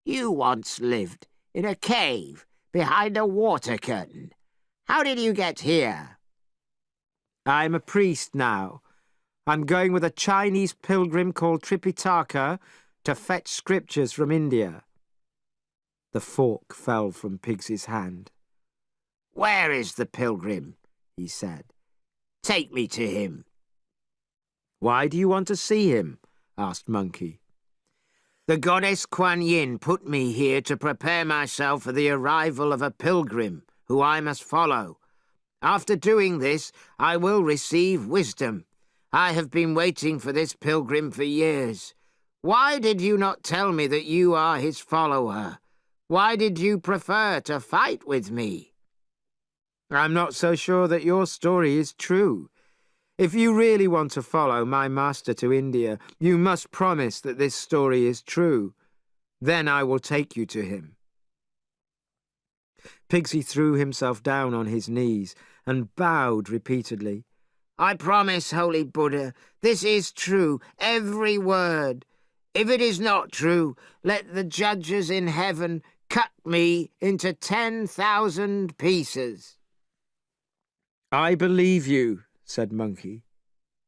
[SPEAKER 1] "You once lived in a cave behind a water curtain. How did you get here?" "I'm a priest now. I'm going with a Chinese pilgrim called Tripitaka to fetch scriptures from India." The fork fell from Pigsy's hand. "Where is the pilgrim?" he said. "Take me to him." "Why do you want to see him?" asked Monkey. "The goddess Kuan Yin put me here to prepare myself for the arrival of a pilgrim who I must follow. After doing this, I will receive wisdom. I have been waiting for this pilgrim for years. Why did you not tell me that you are his follower? Why did you prefer to fight with me?" "I'm not so sure that your story is true. If you really want to follow my master to India, you must promise that this story is true. Then I will take you to him." Pigsy threw himself down on his knees and bowed repeatedly. "I promise, Holy Buddha, this is true, every word. If it is not true, let the judges in heaven cut me into 10,000 pieces." "I believe you," said Monkey,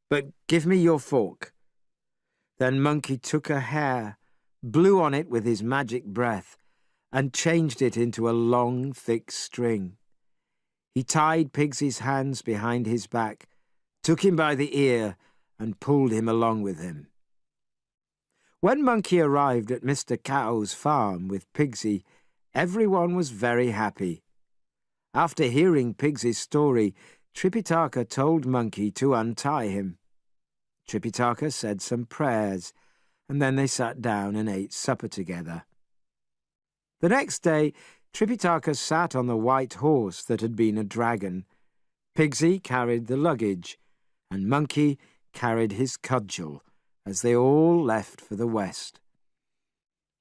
[SPEAKER 1] "but give me your fork." Then Monkey took a hair, blew on it with his magic breath, and changed it into a long, thick string. He tied Pigsy's hands behind his back, took him by the ear, and pulled him along with him. When Monkey arrived at Mr. Cow's farm with Pigsy, everyone was very happy. After hearing Pigsy's story, Tripitaka told Monkey to untie him. Tripitaka said some prayers, and then they sat down and ate supper together. The next day, Tripitaka sat on the white horse that had been a dragon. Pigsy carried the luggage, and Monkey carried his cudgel, as they all left for the west.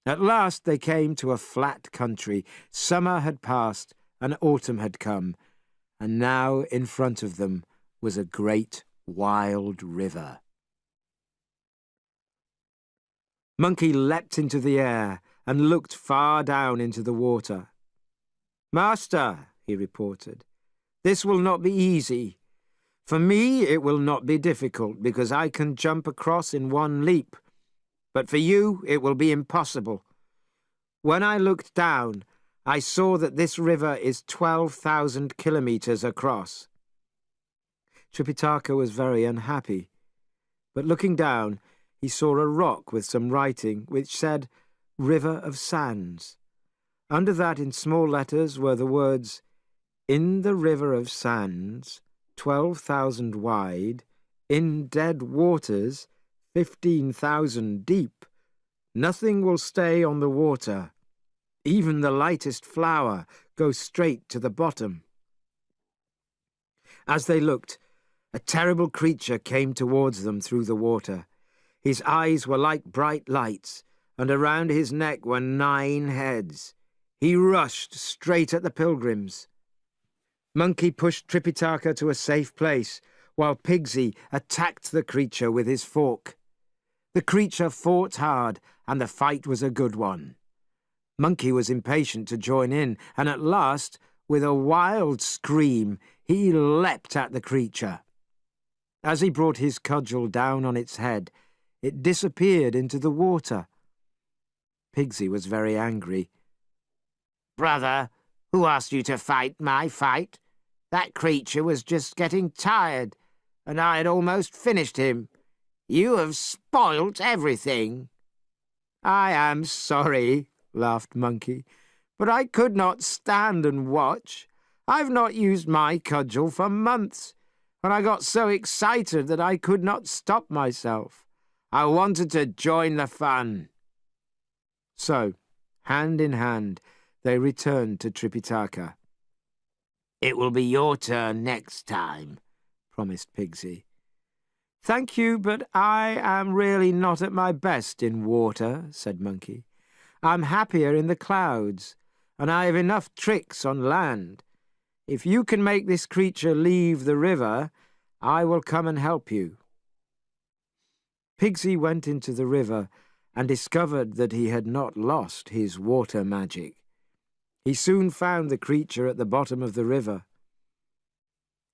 [SPEAKER 1] At last they came to a flat country. Summer had passed, and autumn had come, and now in front of them was a great wild river. Monkey leapt into the air and looked far down into the water. "Master," he reported, "this will not be easy. For me it will not be difficult, because I can jump across in one leap. But for you it will be impossible. When I looked down, I saw that this river is 12,000 kilometers across." Tripitaka was very unhappy, but looking down, he saw a rock with some writing which said, "River of Sands." Under that, in small letters, were the words, "In the river of sands, 12,000 wide, in dead waters, 15,000 deep. Nothing will stay on the water. Even the lightest flower goes straight to the bottom." As they looked, a terrible creature came towards them through the water. His eyes were like bright lights, and around his neck were 9 heads. He rushed straight at the pilgrims. Monkey pushed Tripitaka to a safe place, while Pigsy attacked the creature with his fork. The creature fought hard, and the fight was a good one. Monkey was impatient to join in, and at last, with a wild scream, he leapt at the creature. As he brought his cudgel down on its head, it disappeared into the water. Pigsy was very angry.
[SPEAKER 2] "Brother, who asked you to fight my fight? That creature was just getting tired, and I had almost finished him. You have spoilt everything."
[SPEAKER 1] "I am sorry," laughed Monkey, "but I could not stand and watch. I've not used my cudgel for months, and I got so excited that I could not stop myself. I wanted to join the fun." So, hand in hand, they returned to Tripitaka.
[SPEAKER 2] "It will be your turn next time," promised Pigsy.
[SPEAKER 1] "Thank you, but I am really not at my best in water," said Monkey. "I'm happier in the clouds, and I have enough tricks on land. If you can make this creature leave the river, I will come and help you." Pigsy went into the river and discovered that he had not lost his water magic. He soon found the creature at the bottom of the river.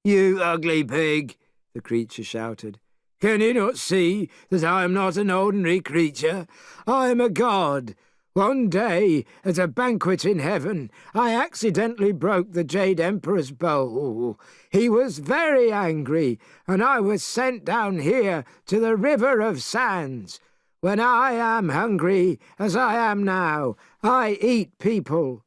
[SPEAKER 2] "You ugly pig,"
[SPEAKER 1] the creature shouted.
[SPEAKER 2] "Can you not see that I am not an ordinary creature? I am a god. One day, at a banquet in heaven, I accidentally broke the Jade Emperor's bowl. He was very angry, and I was sent down here to the River of Sands. When I am hungry, as I am now, I eat people.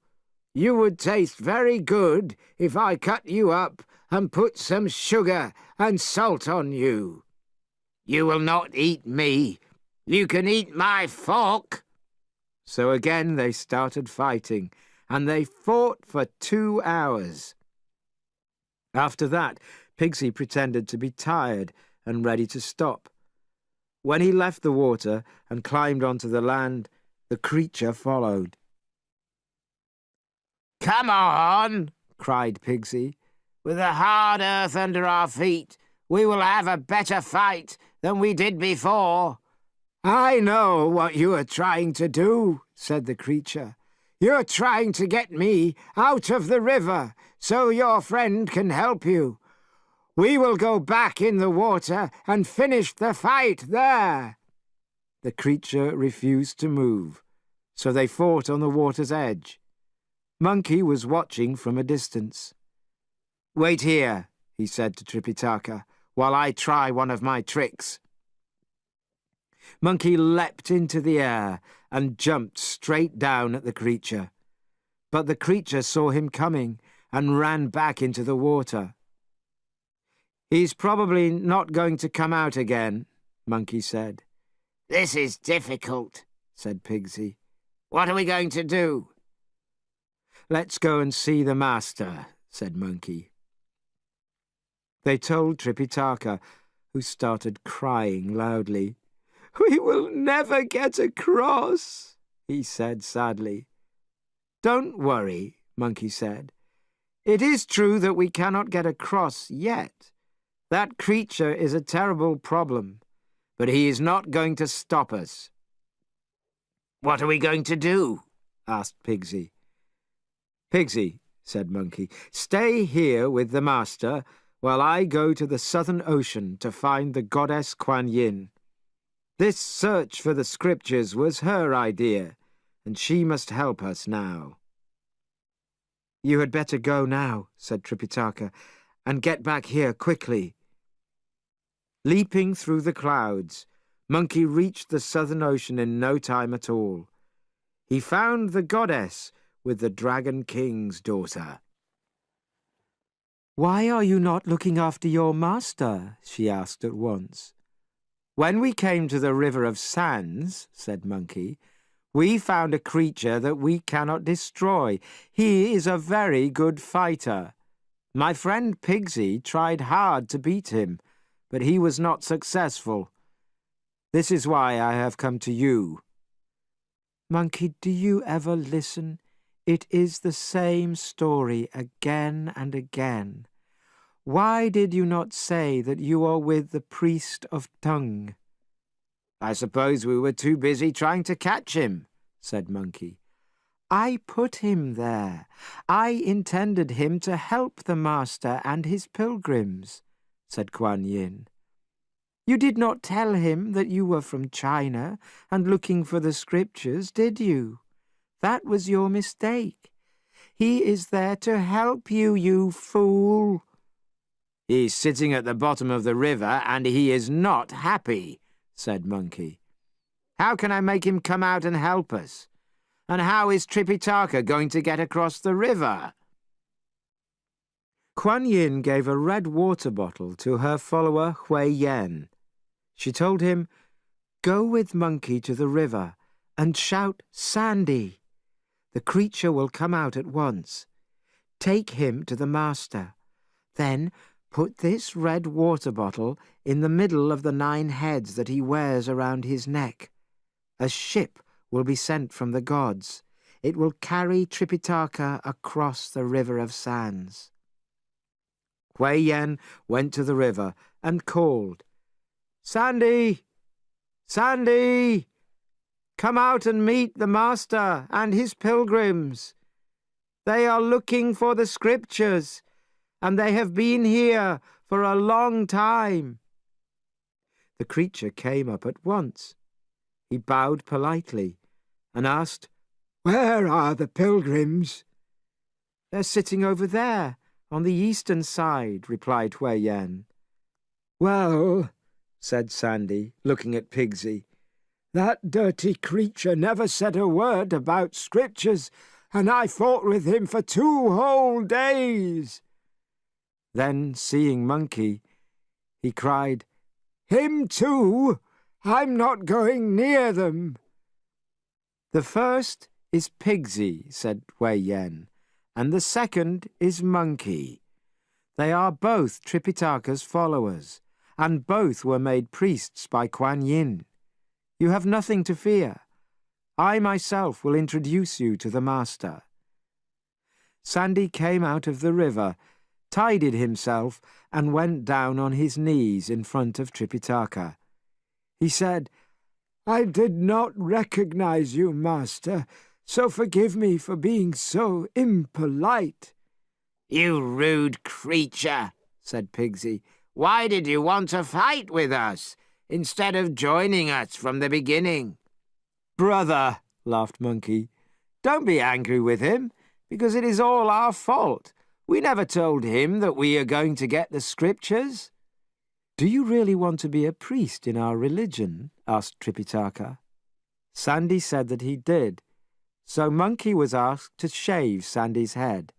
[SPEAKER 2] You would taste very good if I cut you up and put some sugar and salt on you." "You will not eat me. You can eat my fork."
[SPEAKER 1] So again they started fighting, and they fought for 2 hours. After that, Pigsy pretended to be tired and ready to stop. When he left the water and climbed onto the land, the creature followed.
[SPEAKER 2] "Come on," cried Pigsy. "With the hard earth under our feet, we will have a better fight than we did before."
[SPEAKER 1] "I know what you are trying to do," said the creature. "You're trying to get me out of the river so your friend can help you. We will go back in the water and finish the fight there." The creature refused to move, so they fought on the water's edge. Monkey was watching from a distance. "Wait here," he said to Tripitaka, "while I try one of my tricks." Monkey leapt into the air and jumped straight down at the creature. But the creature saw him coming and ran back into the water. "He's probably not going to come out again," Monkey said.
[SPEAKER 2] "This is difficult," said Pigsy. "What are we going to do?"
[SPEAKER 1] "Let's go and see the master," said Monkey. They told Tripitaka, who started crying loudly. "We will never get across," he said sadly. "Don't worry," Monkey said. "It is true that we cannot get across yet. That creature is a terrible problem, but he is not going to stop us."
[SPEAKER 2] "What are we going to do?"
[SPEAKER 1] asked Pigsy. "Pigsy," said Monkey, "stay here with the master while I go to the Southern Ocean to find the goddess Kuan Yin. This search for the scriptures was her idea, and she must help us now." "You had better go now," said Tripitaka, "and get back here quickly." Leaping through the clouds, Monkey reached the Southern Ocean in no time at all. He found the goddess with the Dragon King's daughter. "Why are you not looking after your master?" she asked at once. "When we came to the River of Sands," said Monkey, "we found a creature that we cannot destroy. He is a very good fighter. My friend Pigsy tried hard to beat him, but he was not successful. This is why I have come to you." "Monkey, do you ever listen? It is the same story again and again. Why did you not say that you are with the priest of Tung?" "I suppose we were too busy trying to catch him," said Monkey. "I put him there. I intended him to help the master and his pilgrims," said Kuan Yin. You did not tell him that you were from China and looking for the scriptures, did you? That was your mistake. He is there to help you, you fool." "He's sitting at the bottom of the river and he is not happy," said Monkey. "How can I make him come out and help us? And how is Tripitaka going to get across the river?" Kuan Yin gave a red water bottle to her follower Hui Yen. She told him, "Go with Monkey to the river and shout 'Sandy.' The creature will come out at once. Take him to the master. Then put this red water bottle in the middle of the 9 heads that he wears around his neck. A ship will be sent from the gods. It will carry Tripitaka across the river of sands." Hui Yen went to the river and called, "Sandy! Sandy! Come out and meet the master and his pilgrims. They are looking for the scriptures, and they have been here for a long time." The creature came up at once. He bowed politely and asked, "Where are the pilgrims?" "They're sitting over there, on the eastern side," replied Hui Yen. "Well," said Sandy, looking at Pigsy, "that dirty creature never said a word about scriptures, and I fought with him for 2 whole days." Then, seeing Monkey, he cried, "Him too! I'm not going near them." "The first is Pigsy," said Hui Yen, "and the second is Monkey. They are both Tripitaka's followers, and both were made priests by Kuan Yin. You have nothing to fear. I myself will introduce you to the master." Sandy came out of the river, tidied himself, and went down on his knees in front of Tripitaka. He said, "I did not recognize you, master, so forgive me for being so impolite."
[SPEAKER 2] "You rude creature," said Pigsy. "Why did you want to fight with us, instead of joining us from the beginning?"
[SPEAKER 1] "Brother," laughed Monkey, "don't be angry with him, because it is all our fault. We never told him that we are going to get the scriptures." "Do you really want to be a priest in our religion?" asked Tripitaka. Sandy said that he did, so Monkey was asked to shave Sandy's head.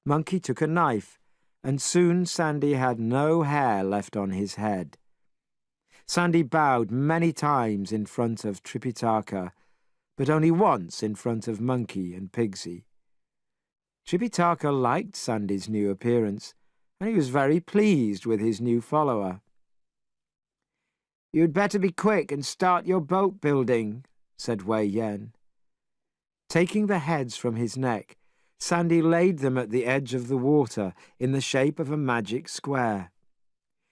[SPEAKER 1] Monkey took a knife, and soon Sandy had no hair left on his head. Sandy bowed many times in front of Tripitaka, but only once in front of Monkey and Pigsy. Tripitaka liked Sandy's new appearance, and he was very pleased with his new follower. "You'd better be quick and start your boat building," said Hui Yen. Taking the heads from his neck, Sandy laid them at the edge of the water in the shape of a magic square.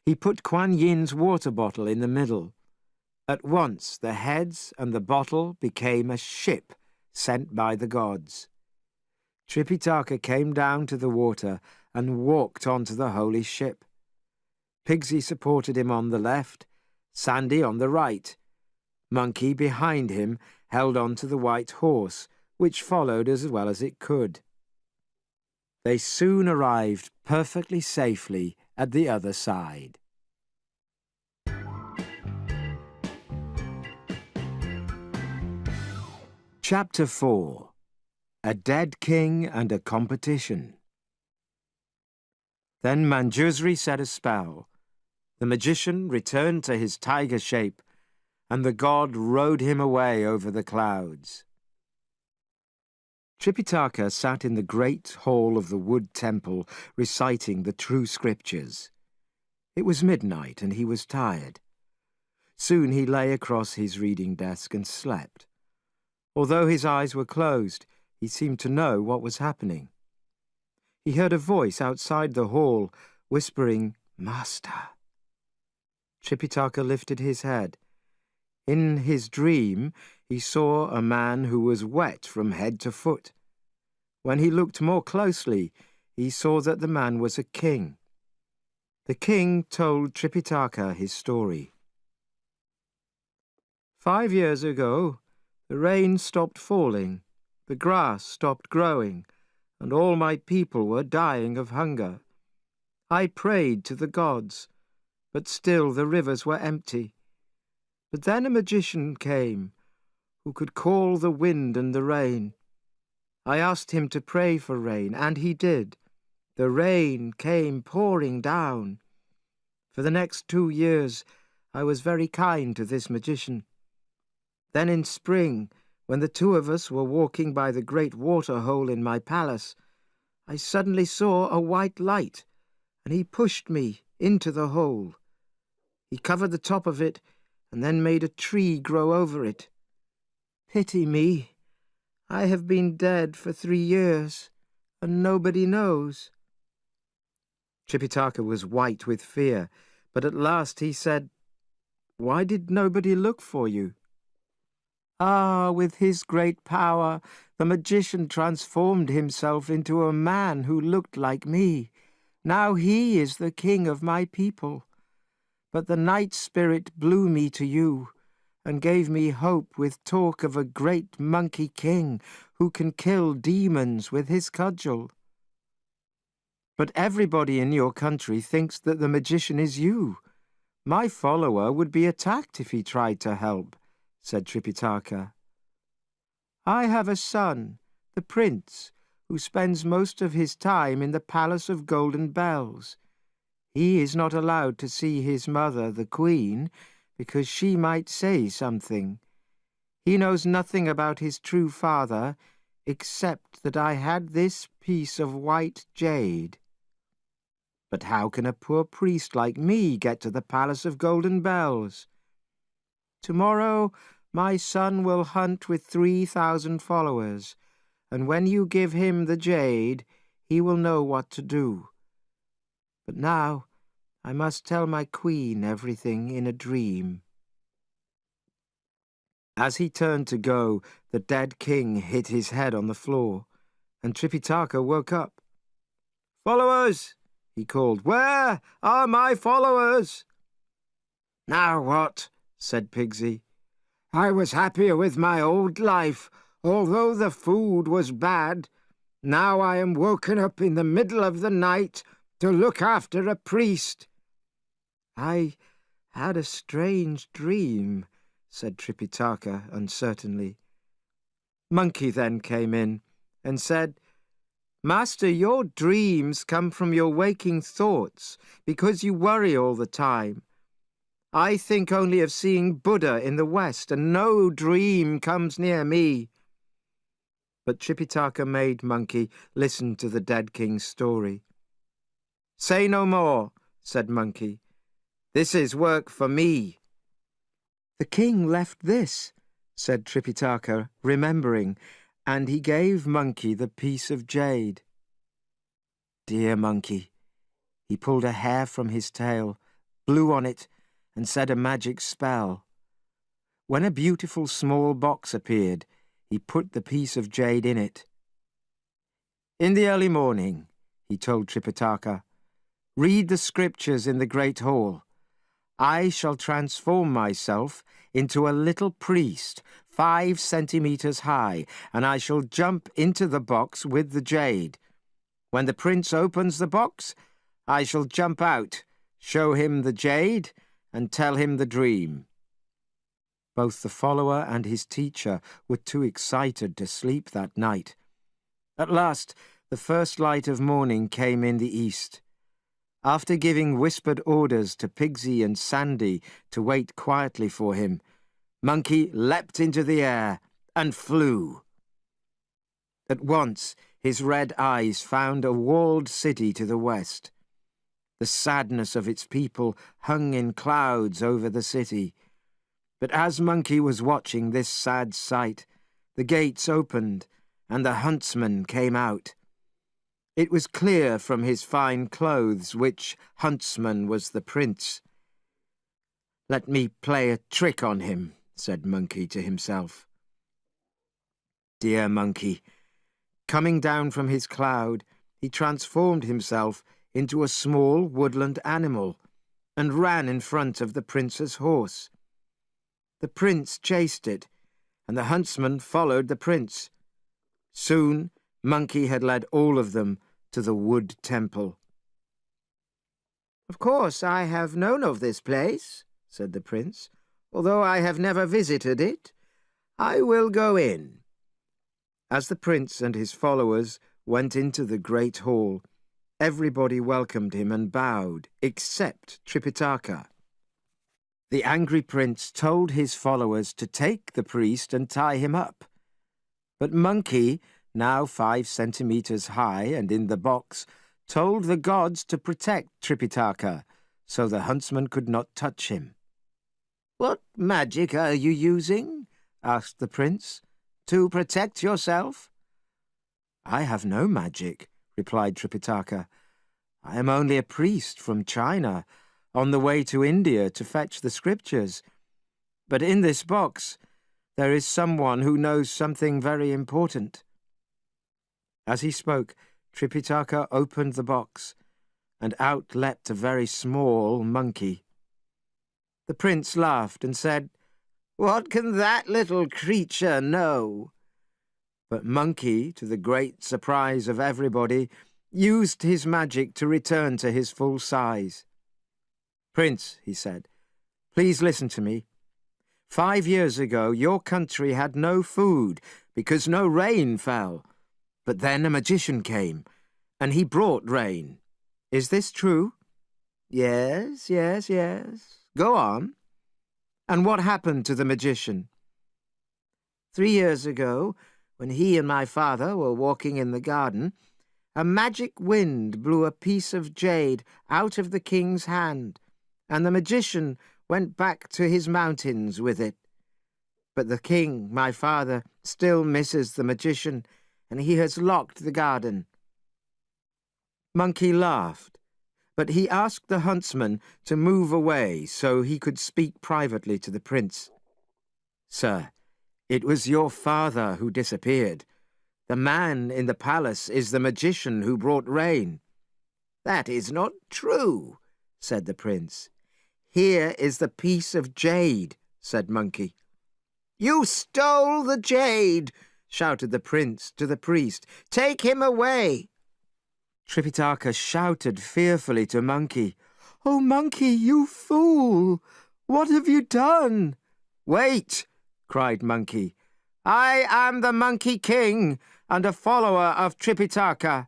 [SPEAKER 1] He put Kuan Yin's water bottle in the middle. At once the heads and the bottle became a ship sent by the gods. Tripitaka came down to the water and walked onto the holy ship. Pigsy supported him on the left, Sandy on the right. Monkey behind him held on to the white horse, which followed as well as it could. They soon arrived perfectly safely at the other side. Chapter 4. A Dead King and a Competition. Then Manjusri said a spell. The magician returned to his tiger shape, and the god rode him away over the clouds. Tripitaka sat in the great hall of the wood temple, reciting the true scriptures. It was midnight, and he was tired. Soon he lay across his reading desk and slept. Although his eyes were closed, he seemed to know what was happening. He heard a voice outside the hall, whispering, "Master." Tripitaka lifted his head. In his dream, he saw a man who was wet from head to foot. When he looked more closely, he saw that the man was a king. The king told Tripitaka his story. 5 years ago, the rain stopped falling, the grass stopped growing, and all my people were dying of hunger. I prayed to the gods, but still the rivers were empty. But then a magician came, who could call the wind and the rain. I asked him to pray for rain, and he did. The rain came pouring down. For the next 2 years, I was very kind to this magician. Then in spring, when the two of us were walking by the great water hole in my palace, I suddenly saw a white light, and he pushed me into the hole. He covered the top of it, and then made a tree grow over it. Pity me. I have been dead for 3 years, and nobody knows. Tripitaka was white with fear, but at last he said, "Why did nobody look for you?" "Ah, with his great power, the magician transformed himself into a man who looked like me. Now he is the king of my people. But the night spirit blew me to you, and gave me hope with talk of a great monkey king who can kill demons with his cudgel." "But everybody in your country thinks that the magician is you. My follower would be attacked if he tried to help," said Tripitaka. "I have a son, the prince, who spends most of his time in the Palace of Golden Bells. He is not allowed to see his mother, the queen, because she might say something. He knows nothing about his true father, except that I had this piece of white jade." "But how can a poor priest like me get to the Palace of Golden Bells?" "Tomorrow my son will hunt with 3,000 followers, and when you give him the jade, he will know what to do. But now I must tell my queen everything in a dream." As he turned to go, the dead king hit his head on the floor, and Tripitaka woke up. "Followers!" he called. "Where are my followers?" "Now what?" said Pigsy. "I was happier with my old life, although the food was bad. Now I am woken up in the middle of the night to look after a priest." "I had a strange dream," said Tripitaka uncertainly. Monkey then came in and said, "Master, your dreams come from your waking thoughts, because you worry all the time. I think only of seeing Buddha in the west, and no dream comes near me." But Tripitaka made Monkey listen to the dead king's story. "Say no more," said Monkey. "This is work for me." "The king left this," said Tripitaka, remembering, and he gave Monkey the piece of jade. Dear Monkey. He pulled a hair from his tail, blew on it, and said a magic spell. When a beautiful small box appeared, he put the piece of jade in it. "In the early morning," he told Tripitaka, "read the scriptures in the great hall. I shall transform myself into a little priest, 5 centimeters high, and I shall jump into the box with the jade. When the prince opens the box, I shall jump out, show him the jade, and tell him the dream." Both the follower and his teacher were too excited to sleep that night. At last, the first light of morning came in the east. After giving whispered orders to Pigsy and Sandy to wait quietly for him, Monkey leapt into the air and flew. At once, his red eyes found a walled city to the west. The sadness of its people hung in clouds over the city. But as Monkey was watching this sad sight, the gates opened and the huntsman came out. It was clear from his fine clothes which huntsman was the prince. "Let me play a trick on him," said Monkey to himself. Dear Monkey. Coming down from his cloud, he transformed himself into a small woodland animal and ran in front of the prince's horse. The prince chased it, and the huntsman followed the prince. Soon, Monkey had led all of them to the wood temple. "Of course, I have known of this place," said the prince, "although I have never visited it. I will go in." As the prince and his followers went into the great hall, everybody welcomed him and bowed, except Tripitaka. The angry prince told his followers to take the priest and tie him up. But Monkey, now 5 centimeters high and in the box, told the gods to protect Tripitaka, so the huntsman could not touch him. "What magic are you using?" asked the prince. "To protect yourself?" "I have no magic," replied Tripitaka. "I am only a priest from China, on the way to India to fetch the scriptures. But in this box there is someone who knows something very important." As he spoke, Tripitaka opened the box, and out leapt a very small monkey. The prince laughed and said, "What can that little creature know?" But Monkey, to the great surprise of everybody, used his magic to return to his full size. "Prince," he said, "please listen to me. 5 years ago, your country had no food because no rain fell. But then a magician came, and he brought rain. Is this true?" "Yes, yes, yes. Go on." "And what happened to the magician?" 3 years ago, when he and my father were walking in the garden, a magic wind blew a piece of jade out of the king's hand, and the magician went back to his mountains with it. But the king, my father, still misses the magician, and he has locked the garden." Monkey laughed, but he asked the huntsman to move away so he could speak privately to the prince. "Sir, it was your father who disappeared. The man in the palace is the magician who brought rain." "That is not true," said the prince. "Here is the piece of jade," said Monkey. "You stole the jade!" shouted the prince to the priest. "Take him away!" Tripitaka shouted fearfully to Monkey, "Oh, Monkey, you fool! What have you done?" "Wait!" cried Monkey. "I am the Monkey King and a follower of Tripitaka.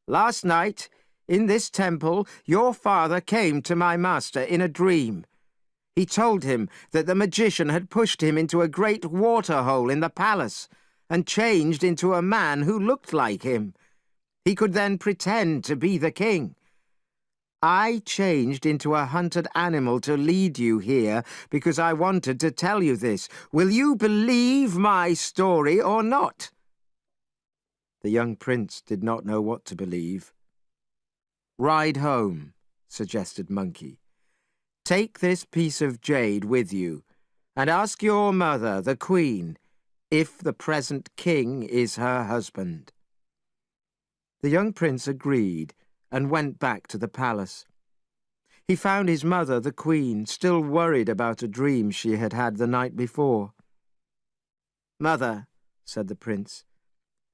[SPEAKER 1] Last night, in this temple, your father came to my master in a dream. He told him that the magician had pushed him into a great water hole in the palace and changed into a man who looked like him. He could then pretend to be the king. I changed into a hunted animal to lead you here because I wanted to tell you this. Will you believe my story or not?" The young prince did not know what to believe. "Ride home," suggested Monkey. "Take this piece of jade with you, and ask your mother, the queen, if the present king is her husband." The young prince agreed and went back to the palace. He found his mother, the queen, still worried about a dream she had had the night before. "Mother," said the prince,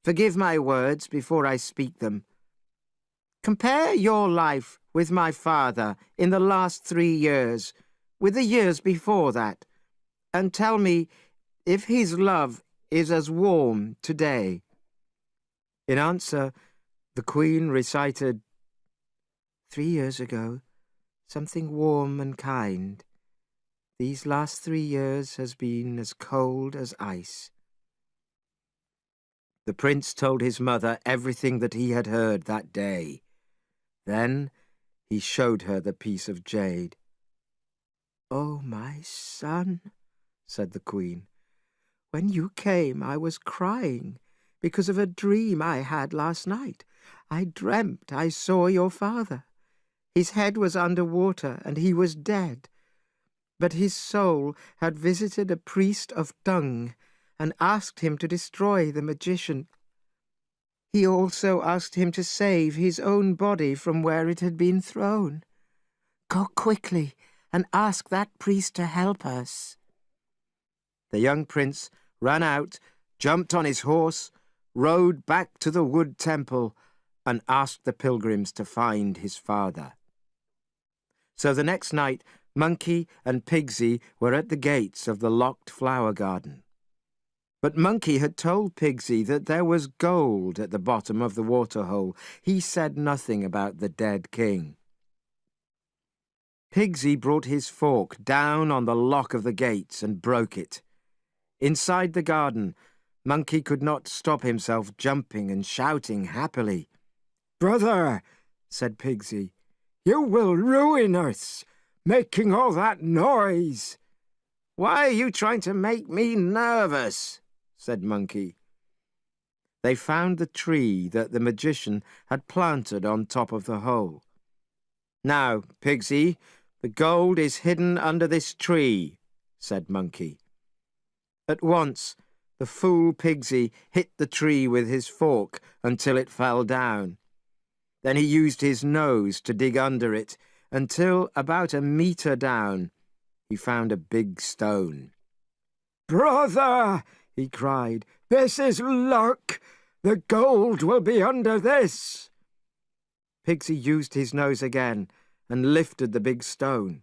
[SPEAKER 1] "forgive my words before I speak them. Compare your life with my father in the last 3 years, with the years before that, and tell me if his love is as warm today." In answer, the queen recited, "3 years ago, something warm and kind. These last 3 years has been as cold as ice." The prince told his mother everything that he had heard that day. Then he showed her the piece of jade. "Oh, my son," said the queen, "when you came I was crying because of a dream I had last night. I dreamt I saw your father. His head was under water and he was dead. But his soul had visited a priest of dung and asked him to destroy the magician. He also asked him to save his own body from where it had been thrown.
[SPEAKER 2] Go quickly and ask that priest to help us."
[SPEAKER 1] The young prince ran out, jumped on his horse, rode back to the wood temple, and asked the pilgrims to find his father. So the next night, Monkey and Pigsy were at the gates of the locked flower garden. But Monkey had told Pigsy that there was gold at the bottom of the waterhole. He said nothing about the dead king. Pigsy brought his fork down on the lock of the gates and broke it. Inside the garden, Monkey could not stop himself jumping and shouting happily. "Brother," said Pigsy, "you will ruin us, making all that noise." "Why are you trying to make me nervous?" said Monkey. They found the tree that the magician had planted on top of the hole. "Now, Pigsy, the gold is hidden under this tree," said Monkey. At once, the fool Pigsy hit the tree with his fork until it fell down. Then he used his nose to dig under it until, about a metre down, he found a big stone. "Brother," he cried, "this is luck! The gold will be under this." Pigsy used his nose again and lifted the big stone.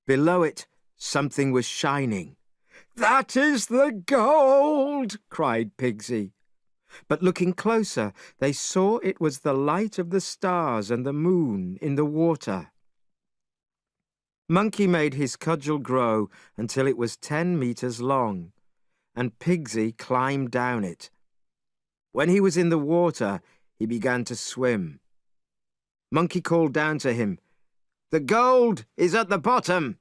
[SPEAKER 1] Below it, something was shining. "That is the gold!" cried Pigsy. But looking closer, they saw it was the light of the stars and the moon in the water. Monkey made his cudgel grow until it was 10 meters long, and Pigsy climbed down it. When he was in the water, he began to swim. Monkey called down to him, "The gold is at the bottom!"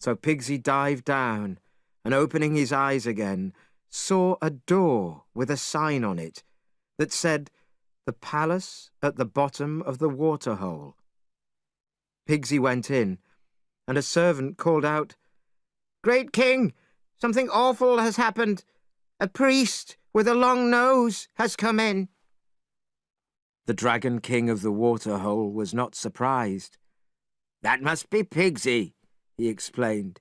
[SPEAKER 1] So Pigsy dived down, and opening his eyes again, saw a door with a sign on it that said, "The palace at the bottom of the waterhole." Pigsy went in, and a servant called out, "Great King, something awful has happened. A priest with a long nose has come in." The Dragon King of the waterhole was not surprised. "That must be Pigsy," he explained.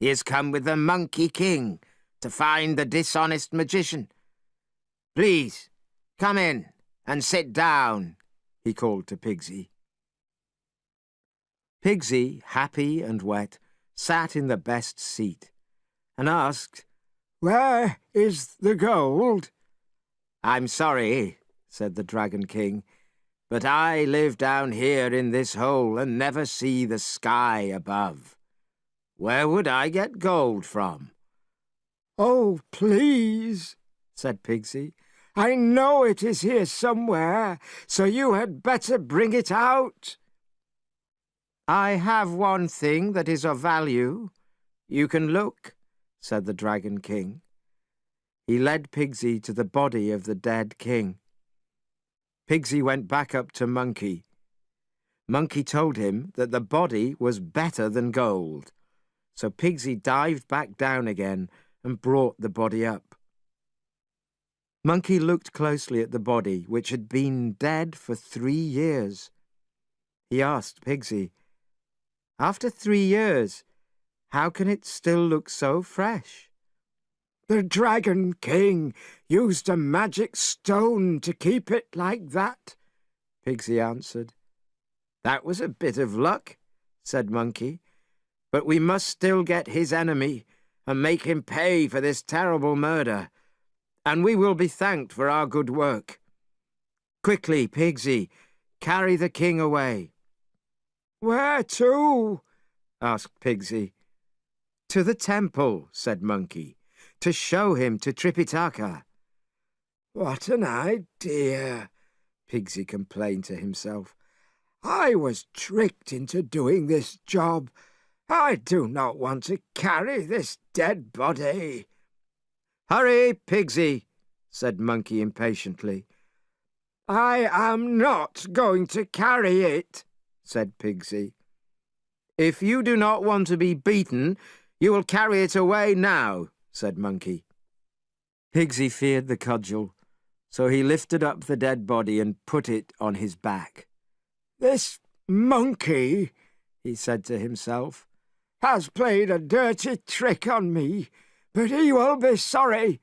[SPEAKER 1] "He has come with the Monkey King to find the dishonest magician. Please, come in and sit down," he called to Pigsy. Pigsy, happy and wet, sat in the best seat and asked, "Where is the gold?" "I'm sorry," said the Dragon King, "but I live down here in this hole and never see the sky above. Where would I get gold from?" "Oh, please," said Pigsy. "I know it is here somewhere, so you had better bring it out." "I have one thing that is of value. You can look," said the Dragon King. He led Pigsy to the body of the dead king. Pigsy went back up to Monkey. Monkey told him that the body was better than gold, so Pigsy dived back down again and brought the body up. Monkey looked closely at the body, which had been dead for 3 years. He asked Pigsy, "After 3 years, how can it still look so fresh?" "The Dragon King used a magic stone to keep it like that," Pigsy answered. "That was a bit of luck," said Monkey, "but we must still get his enemy and make him pay for this terrible murder, and we will be thanked for our good work. Quickly, Pigsy, carry the king away." "Where to?" asked Pigsy. "To the temple," said Monkey, "to show him to Tripitaka." "What an idea," Pigsy complained to himself. "I was tricked into doing this job. I do not want to carry this dead body." "Hurry, Pigsy," said Monkey impatiently. "I am not going to carry it," said Pigsy. "If you do not want to be beaten, you will carry it away now," said Monkey. Pigsy feared the cudgel, So he lifted up the dead body and put it on his back.
[SPEAKER 3] "This monkey," he said to himself, "has played a dirty trick on me, but he will be sorry.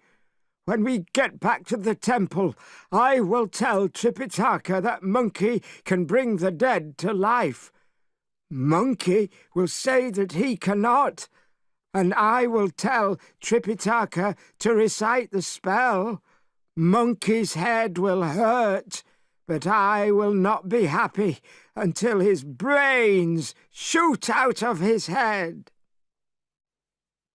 [SPEAKER 3] When we get back to the temple, I will tell Tripitaka that Monkey can bring the dead to life. Monkey will say that he cannot, and I will tell Tripitaka to recite the spell. Monkey's head will hurt, but I will not be happy until his brains shoot out of his head."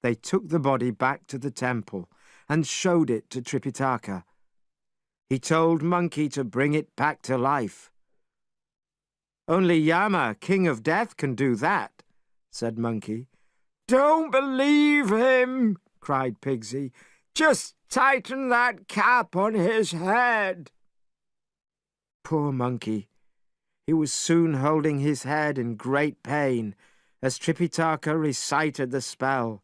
[SPEAKER 1] They took the body back to the temple and showed it to Tripitaka. He told Monkey to bring it back to life. "Only Yama, King of Death, can do that," said Monkey.
[SPEAKER 3] "Don't believe him," cried Pigsy. "Just tighten that cap on his head."
[SPEAKER 1] Poor Monkey. He was soon holding his head in great pain as Tripitaka recited the spell.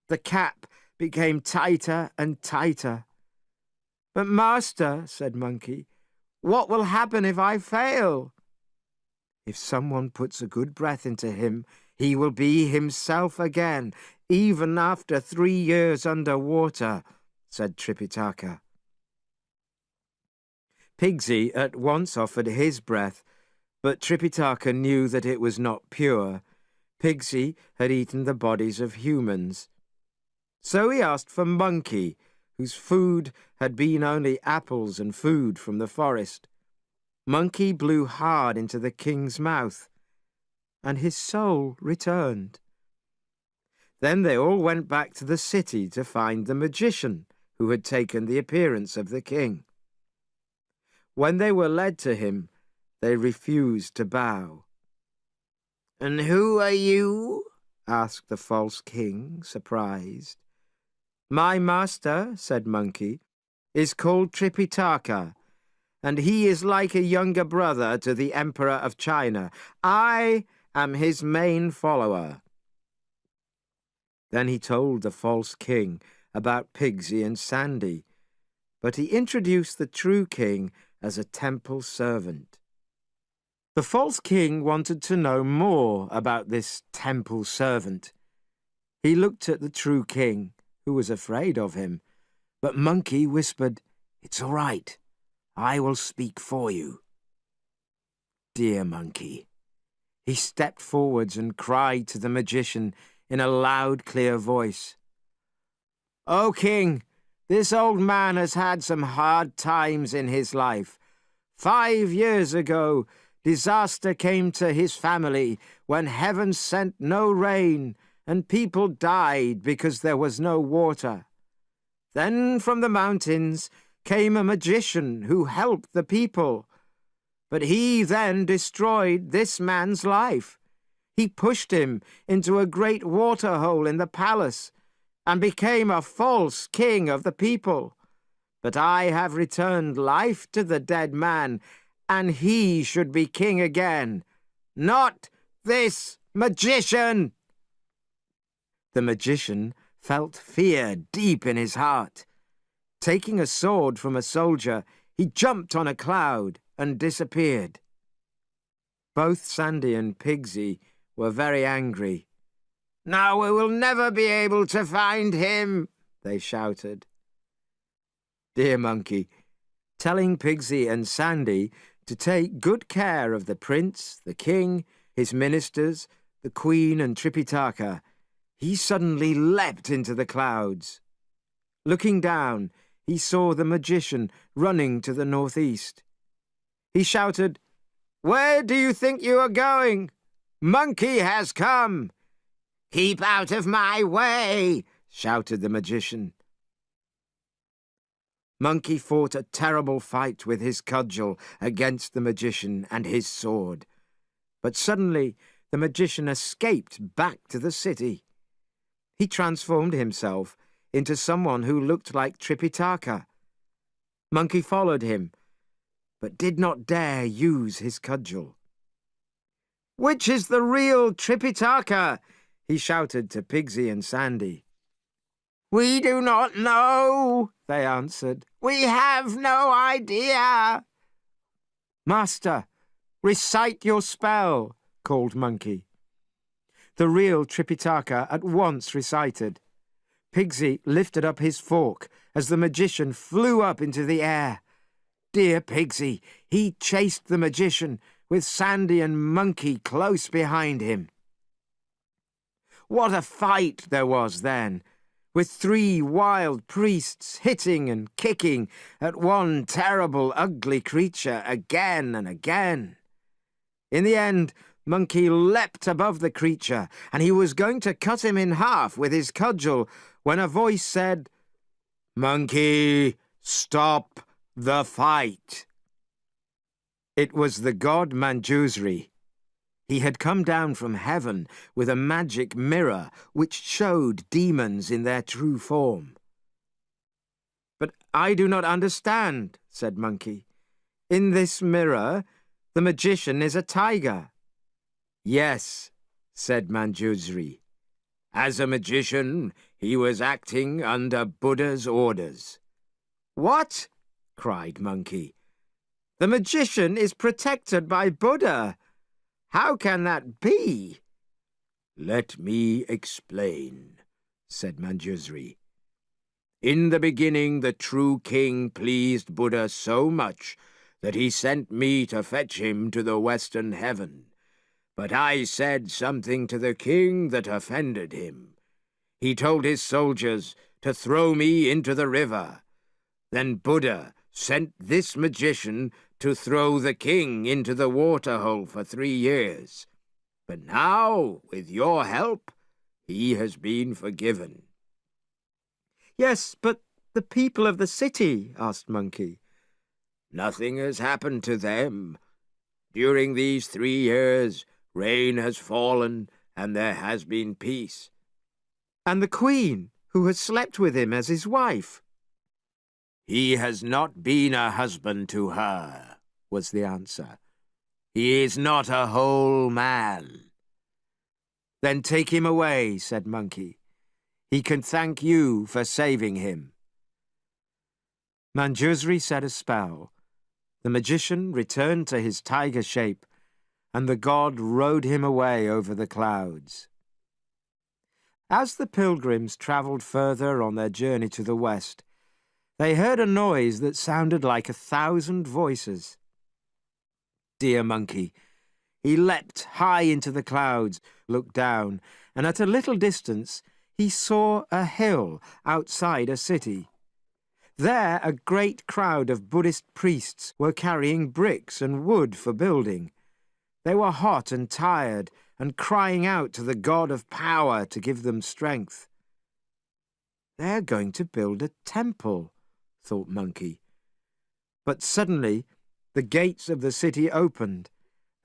[SPEAKER 1] The cap became tighter and tighter. "But Master," said Monkey, "what will happen if I fail?" "If someone puts a good breath into him, he will be himself again, even after 3 years under water," said Tripitaka. Pigsy at once offered his breath, but Tripitaka knew that it was not pure. Pigsy had eaten the bodies of humans. So he asked for Monkey, whose food had been only apples and food from the forest. Monkey blew hard into the king's mouth, and his soul returned. Then they all went back to the city to find the magician who had taken the appearance of the king. When they were led to him, they refused to bow.
[SPEAKER 2] "And who are you?"
[SPEAKER 1] asked the false king, surprised. "My master," said Monkey, "is called Tripitaka, and he is like a younger brother to the Emperor of China. I am his main follower." Then he told the false king about Pigsy and Sandy, but he introduced the true king as a temple servant. The false king wanted to know more about this temple servant. He looked at the true king, who was afraid of him, but Monkey whispered, "It's all right. I will speak for you." Dear Monkey. He stepped forwards and cried to the magician in a loud, clear voice, "O king, this old man has had some hard times in his life. 5 years ago, disaster came to his family when heaven sent no rain and people died because there was no water. Then from the mountains came a magician who helped the people. But he then destroyed this man's life. He pushed him into a great water hole in the palace and became a false king of the people. But I have returned life to the dead man, and he should be king again. Not this magician!" The magician felt fear deep in his heart. Taking a sword from a soldier, he jumped on a cloud and disappeared. Both Sandy and Pigsy were very angry. "Now we will never be able to find him," they shouted. Dear Monkey, telling Pigsy and Sandy to take good care of the prince, the king, his ministers, the queen and Tripitaka, he suddenly leapt into the clouds. Looking down, he saw the magician running to the northeast. He shouted, "Where do you think you are going? Monkey has come!" "Keep out of my way!" shouted the magician. Monkey fought a terrible fight with his cudgel against the magician and his sword. But suddenly the magician escaped back to the city. He transformed himself into someone who looked like Tripitaka. Monkey followed him, but did not dare use his cudgel. "Which is the real Tripitaka?" he shouted to Pigsy and Sandy.
[SPEAKER 3] We do not know, they answered. We have no idea.
[SPEAKER 1] Master, recite your spell, called Monkey. The real Tripitaka at once recited. Pigsy lifted up his fork as the magician flew up into the air. Dear Pigsy, he chased the magician with Sandy and Monkey close behind him. What a fight there was then, with 3 wild priests hitting and kicking at one terrible, ugly creature again and again. In the end, Monkey leapt above the creature, and he was going to cut him in half with his cudgel when a voice said, "Monkey, stop the fight." It was the god Manjusri. He had come down from heaven with a magic mirror which showed demons in their true form. "But I do not understand," said Monkey. "In this mirror, the magician is a tiger." "Yes," said Manjusri. "As a magician, he was acting under Buddha's orders." "What?" cried Monkey. "The magician is protected by Buddha. How can that be?" "Let me explain," said Manjusri. "In the beginning, the true king pleased Buddha so much that he sent me to fetch him to the western heaven. But I said something to the king that offended him. He told his soldiers to throw me into the river. Then Buddha sent this magician to throw the king into the waterhole for 3 years. But now, with your help, he has been forgiven." "Yes, but the people of the city?" asked Monkey. "Nothing has happened to them. During these 3 years, rain has fallen and there has been peace." "And the queen, who has slept with him as his wife?" "He has not been a husband to her," was the answer. "He is not a whole man." "Then take him away," said Monkey. "He can thank you for saving him." Manjusri said a spell. The magician returned to his tiger shape, and the god rode him away over the clouds. As the pilgrims travelled further on their journey to the west, they heard a noise that sounded like 1,000 voices. Dear Monkey, he leapt high into the clouds, looked down, and at a little distance he saw a hill outside a city. There a great crowd of Buddhist priests were carrying bricks and wood for building. They were hot and tired and crying out to the God of power to give them strength. "They're going to build a temple," thought Monkey. But suddenly the gates of the city opened,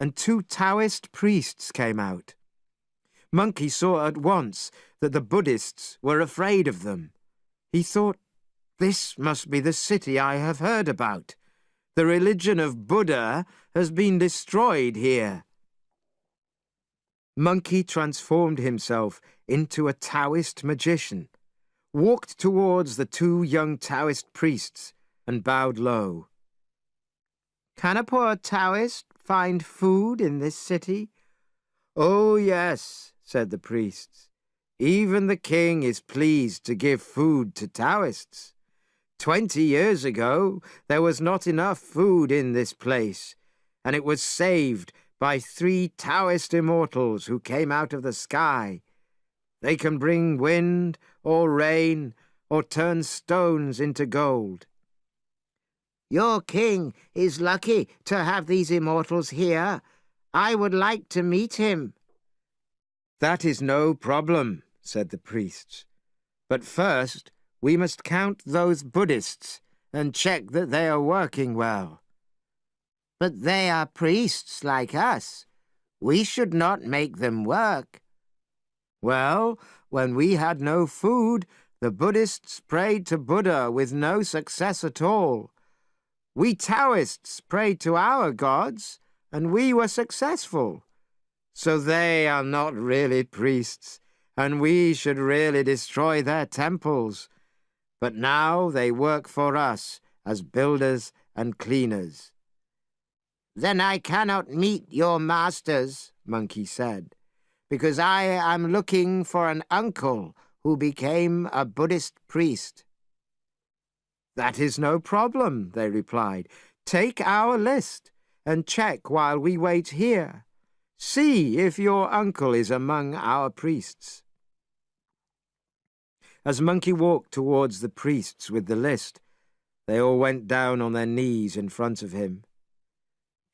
[SPEAKER 1] and 2 Taoist priests came out. Monkey saw at once that the Buddhists were afraid of them. He thought, "This must be the city I have heard about. The religion of Buddha has been destroyed here." Monkey transformed himself into a Taoist magician, walked towards the 2 young Taoist priests, and bowed low. "Can a poor Taoist find food in this city?" "Oh, yes," said the priests. "Even the king is pleased to give food to Taoists. 20 years ago, there was not enough food in this place, and it was saved by 3 Taoist immortals who came out of the sky. They can bring wind or rain or turn stones into gold."
[SPEAKER 2] Your king is lucky to have these immortals here. I would like to meet him.
[SPEAKER 1] "That is no problem," said the priests. "But first, we must count those Buddhists and check that they are working well."
[SPEAKER 2] But they are priests like us. We should not make them work.
[SPEAKER 1] "Well, when we had no food, the Buddhists prayed to Buddha with no success at all. We Taoists prayed to our gods, and we were successful. So they are not really priests, and we should really destroy their temples. But now they work for us as builders and cleaners."
[SPEAKER 2] "Then I cannot meet your masters," Monkey said, "because I am looking for an uncle who became a Buddhist priest."
[SPEAKER 1] "That is no problem," they replied. "Take our list and check while we wait here. See if your uncle is among our priests." As Monkey walked towards the priests with the list, they all went down on their knees in front of him.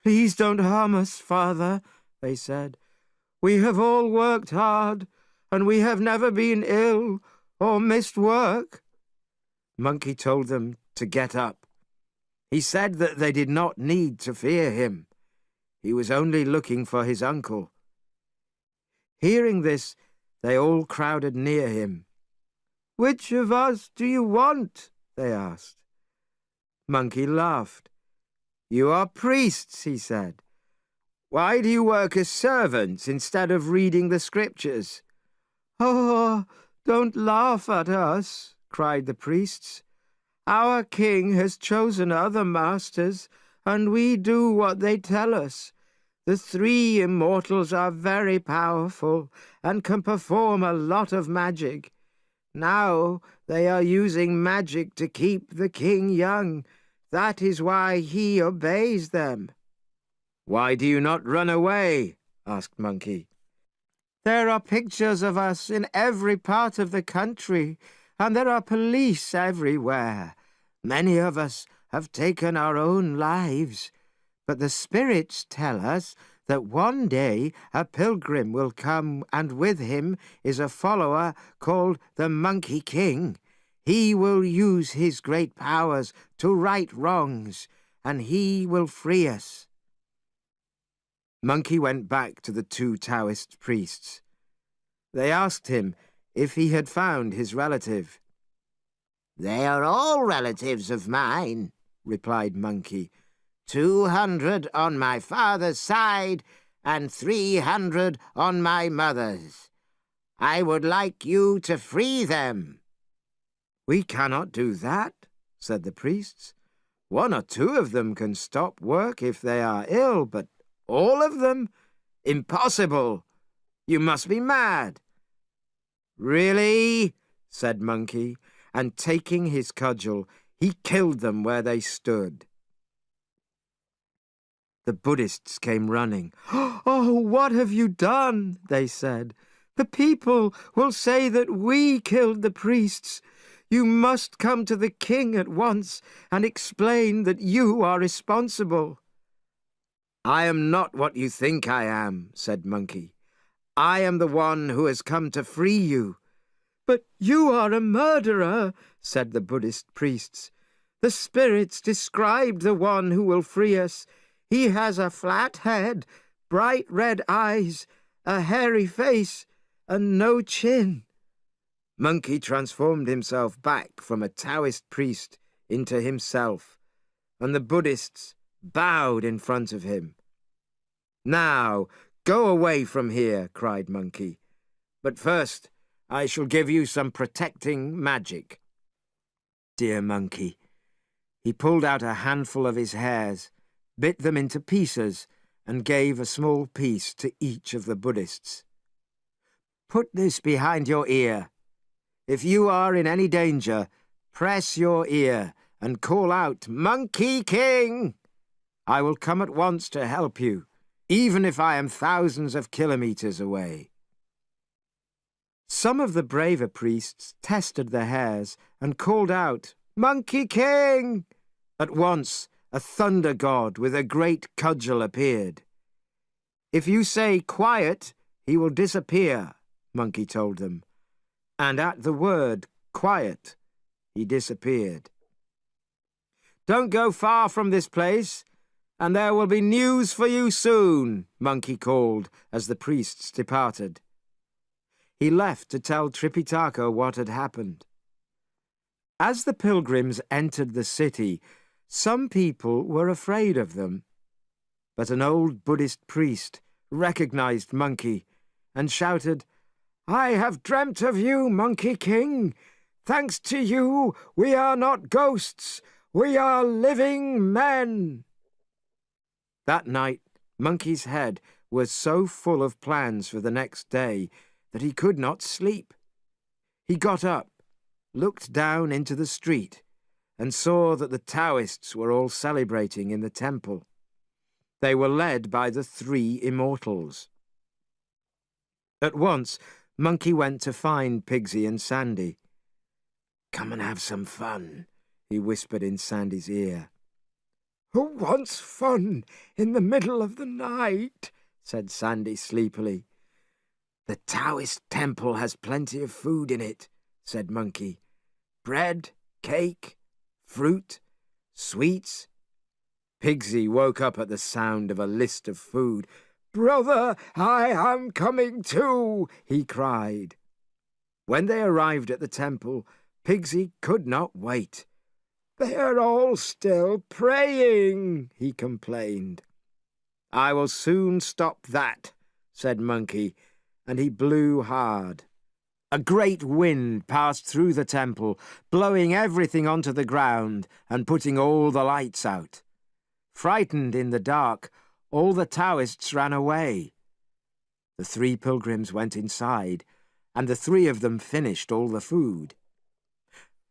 [SPEAKER 1] "Please don't harm us, Father," they said. "We have all worked hard, and we have never been ill or missed work." Monkey told them to get up. He said that they did not need to fear him. He was only looking for his uncle. Hearing this, they all crowded near him. "Which of us do you want?" they asked. Monkey laughed. "You are priests," he said. "Why do you work as servants instead of reading the scriptures?" "Oh, don't laugh at us," cried the priests. "Our king has chosen other masters, and we do what they tell us. The three immortals are very powerful and can perform a lot of magic. Now they are using magic to keep the king young. That is why he obeys them." "Why do you not run away?" asked Monkey. "There are pictures of us in every part of the country, and there are police everywhere. Many of us have taken our own lives, but the spirits tell us that one day a pilgrim will come, and with him is a follower called the Monkey King. He will use his great powers to right wrongs, and he will free us." Monkey went back to the two Taoist priests. They asked him if he had found his relative.
[SPEAKER 2] "They are all relatives of mine," replied Monkey. 200 on my father's side and 300 on my mother's. I would like you to free them."
[SPEAKER 1] "We cannot do that," said the priests. "1 or 2 of them can stop work if they are ill, but all of them? Impossible! You must be mad." "Really?" said Monkey, and taking his cudgel, he killed them where they stood. The Buddhists came running. "Oh, what have you done?" they said. "The people will say that we killed the priests. You must come to the king at once and explain that you are responsible." "I am not what you think I am," said Monkey. "I am the one who has come to free you." "But you are a murderer," said the Buddhist priests. "The spirits described the one who will free us. He has a flat head, bright red eyes, a hairy face, and no chin." Monkey transformed himself back from a Taoist priest into himself, and the Buddhists bowed in front of him. "Now, go away from here," cried Monkey. "But first, I shall give you some protecting magic." Dear Monkey. He pulled out a handful of his hairs, bit them into pieces, and gave a small piece to each of the Buddhists. "Put this behind your ear. If you are in any danger, press your ear and call out, 'Monkey King!' I will come at once to help you, even if I am thousands of kilometers away." Some of the braver priests tested the hairs and called out, "Monkey King!" At once, a thunder god with a great cudgel appeared. "If you say 'quiet,' he will disappear," Monkey told them. And at the word "quiet," he disappeared. "Don't go far from this place, and there will be news for you soon," Monkey called as the priests departed. He left to tell Tripitaka what had happened. As the pilgrims entered the city, some people were afraid of them. But an old Buddhist priest recognized Monkey and shouted,
[SPEAKER 3] I have dreamt of you, Monkey King. Thanks to you, we are not ghosts. We are living men."
[SPEAKER 1] That night, Monkey's head was so full of plans for the next day that he could not sleep. He got up, looked down into the street, and saw that the Taoists were all celebrating in the temple. They were led by the three immortals. At once, Monkey went to find Pigsy and Sandy. "Come and have some fun," he whispered in Sandy's ear.
[SPEAKER 3] "Who wants fun in the middle of the night?" said Sandy sleepily.
[SPEAKER 1] "The Taoist temple has plenty of food in it," said Monkey. "Bread, cake, fruit, sweets." Pigsy woke up at the sound of a list of food.
[SPEAKER 3] "Brother, I am coming too," he cried.
[SPEAKER 1] When they arrived at the temple, Pigsy could not wait.
[SPEAKER 3] "They're all still praying," he complained.
[SPEAKER 1] "I will soon stop that," said Monkey, and he blew hard. A great wind passed through the temple, blowing everything onto the ground and putting all the lights out. Frightened in the dark, all the Taoists ran away. The three pilgrims went inside, and the three of them finished all the food.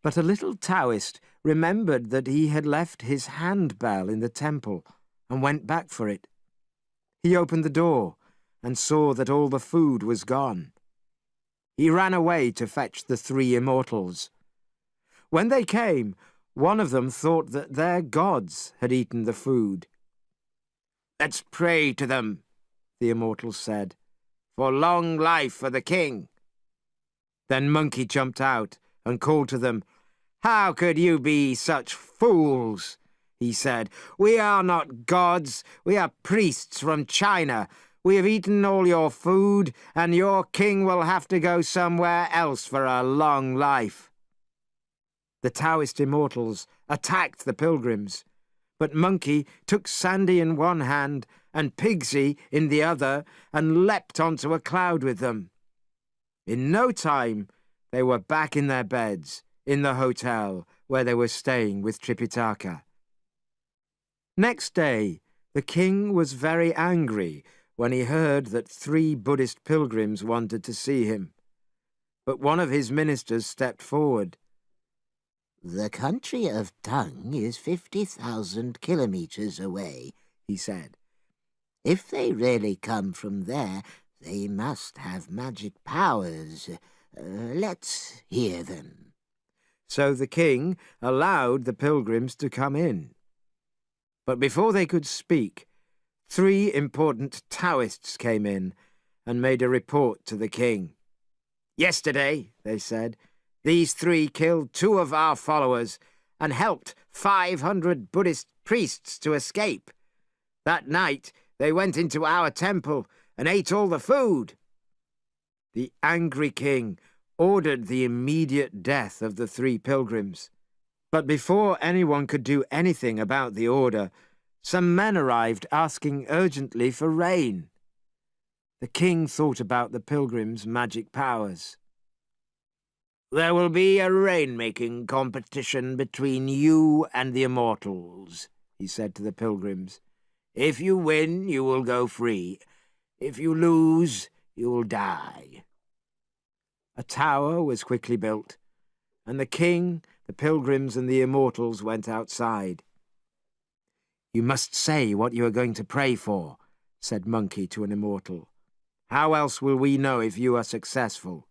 [SPEAKER 1] But a little Taoist remembered that he had left his handbell in the temple and went back for it. He opened the door and saw that all the food was gone. He ran away to fetch the three immortals. When they came, one of them thought that their gods had eaten the food. "Let's pray to them," the immortals said, "for long life for the king." Then Monkey jumped out and called to them. "How could you be such fools?" he said. "We are not gods. We are priests from China. We have eaten all your food, and your king will have to go somewhere else for a long life." The Taoist immortals attacked the pilgrims, but Monkey took Sandy in one hand and Pigsy in the other and leapt onto a cloud with them. In no time, they were back in their beds in the hotel where they were staying with Tripitaka. Next day, the king was very angry when he heard that 3 Buddhist pilgrims wanted to see him. But one of his ministers stepped forward.
[SPEAKER 2] "The country of Tung is 50,000 kilometers away," he said. "If they really come from there, they must have magic powers. Let's hear them."
[SPEAKER 1] So the king allowed the pilgrims to come in. But before they could speak, 3 important Taoists came in and made a report to the king. "Yesterday," they said, "these 3 killed 2 of our followers and helped 500 Buddhist priests to escape. That night, they went into our temple and ate all the food." The angry king ordered the immediate death of the 3 pilgrims. But before anyone could do anything about the order, some men arrived asking urgently for rain. The king thought about the pilgrims' magic powers. "There will be a rain-making competition between you and the immortals," he said to the pilgrims. "If you win, you will go free. If you lose, you will die." A tower was quickly built, and the king, the pilgrims, and the immortals went outside. "You must say what you are going to pray for," said Monkey to an immortal. "How else will we know if you are successful?"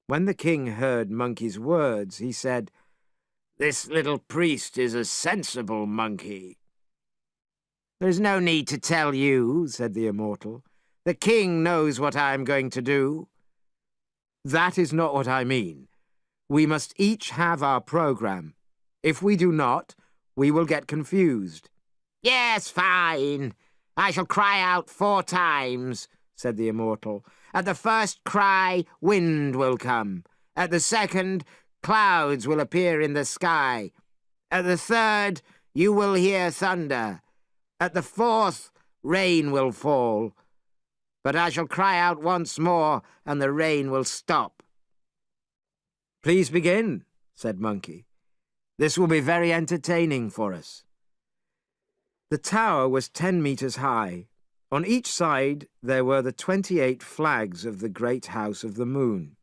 [SPEAKER 1] When the king heard Monkey's words, he said, "This little priest is a sensible monkey." "There's no need to tell you," said the immortal. "The king knows what I am going to do." "That is not what I mean. We must each have our program. If we do not, we will get confused." "Yes, fine. I shall cry out 4 times, said the immortal. "At the first cry, wind will come. At the second, clouds will appear in the sky. At the third, you will hear thunder. At the 4th, rain will fall. but I shall cry out once more, and the rain will stop." "Please begin," said Monkey. "This will be very entertaining for us." The tower was 10 meters high. On each side there were the 28 flags of the great house of the moon.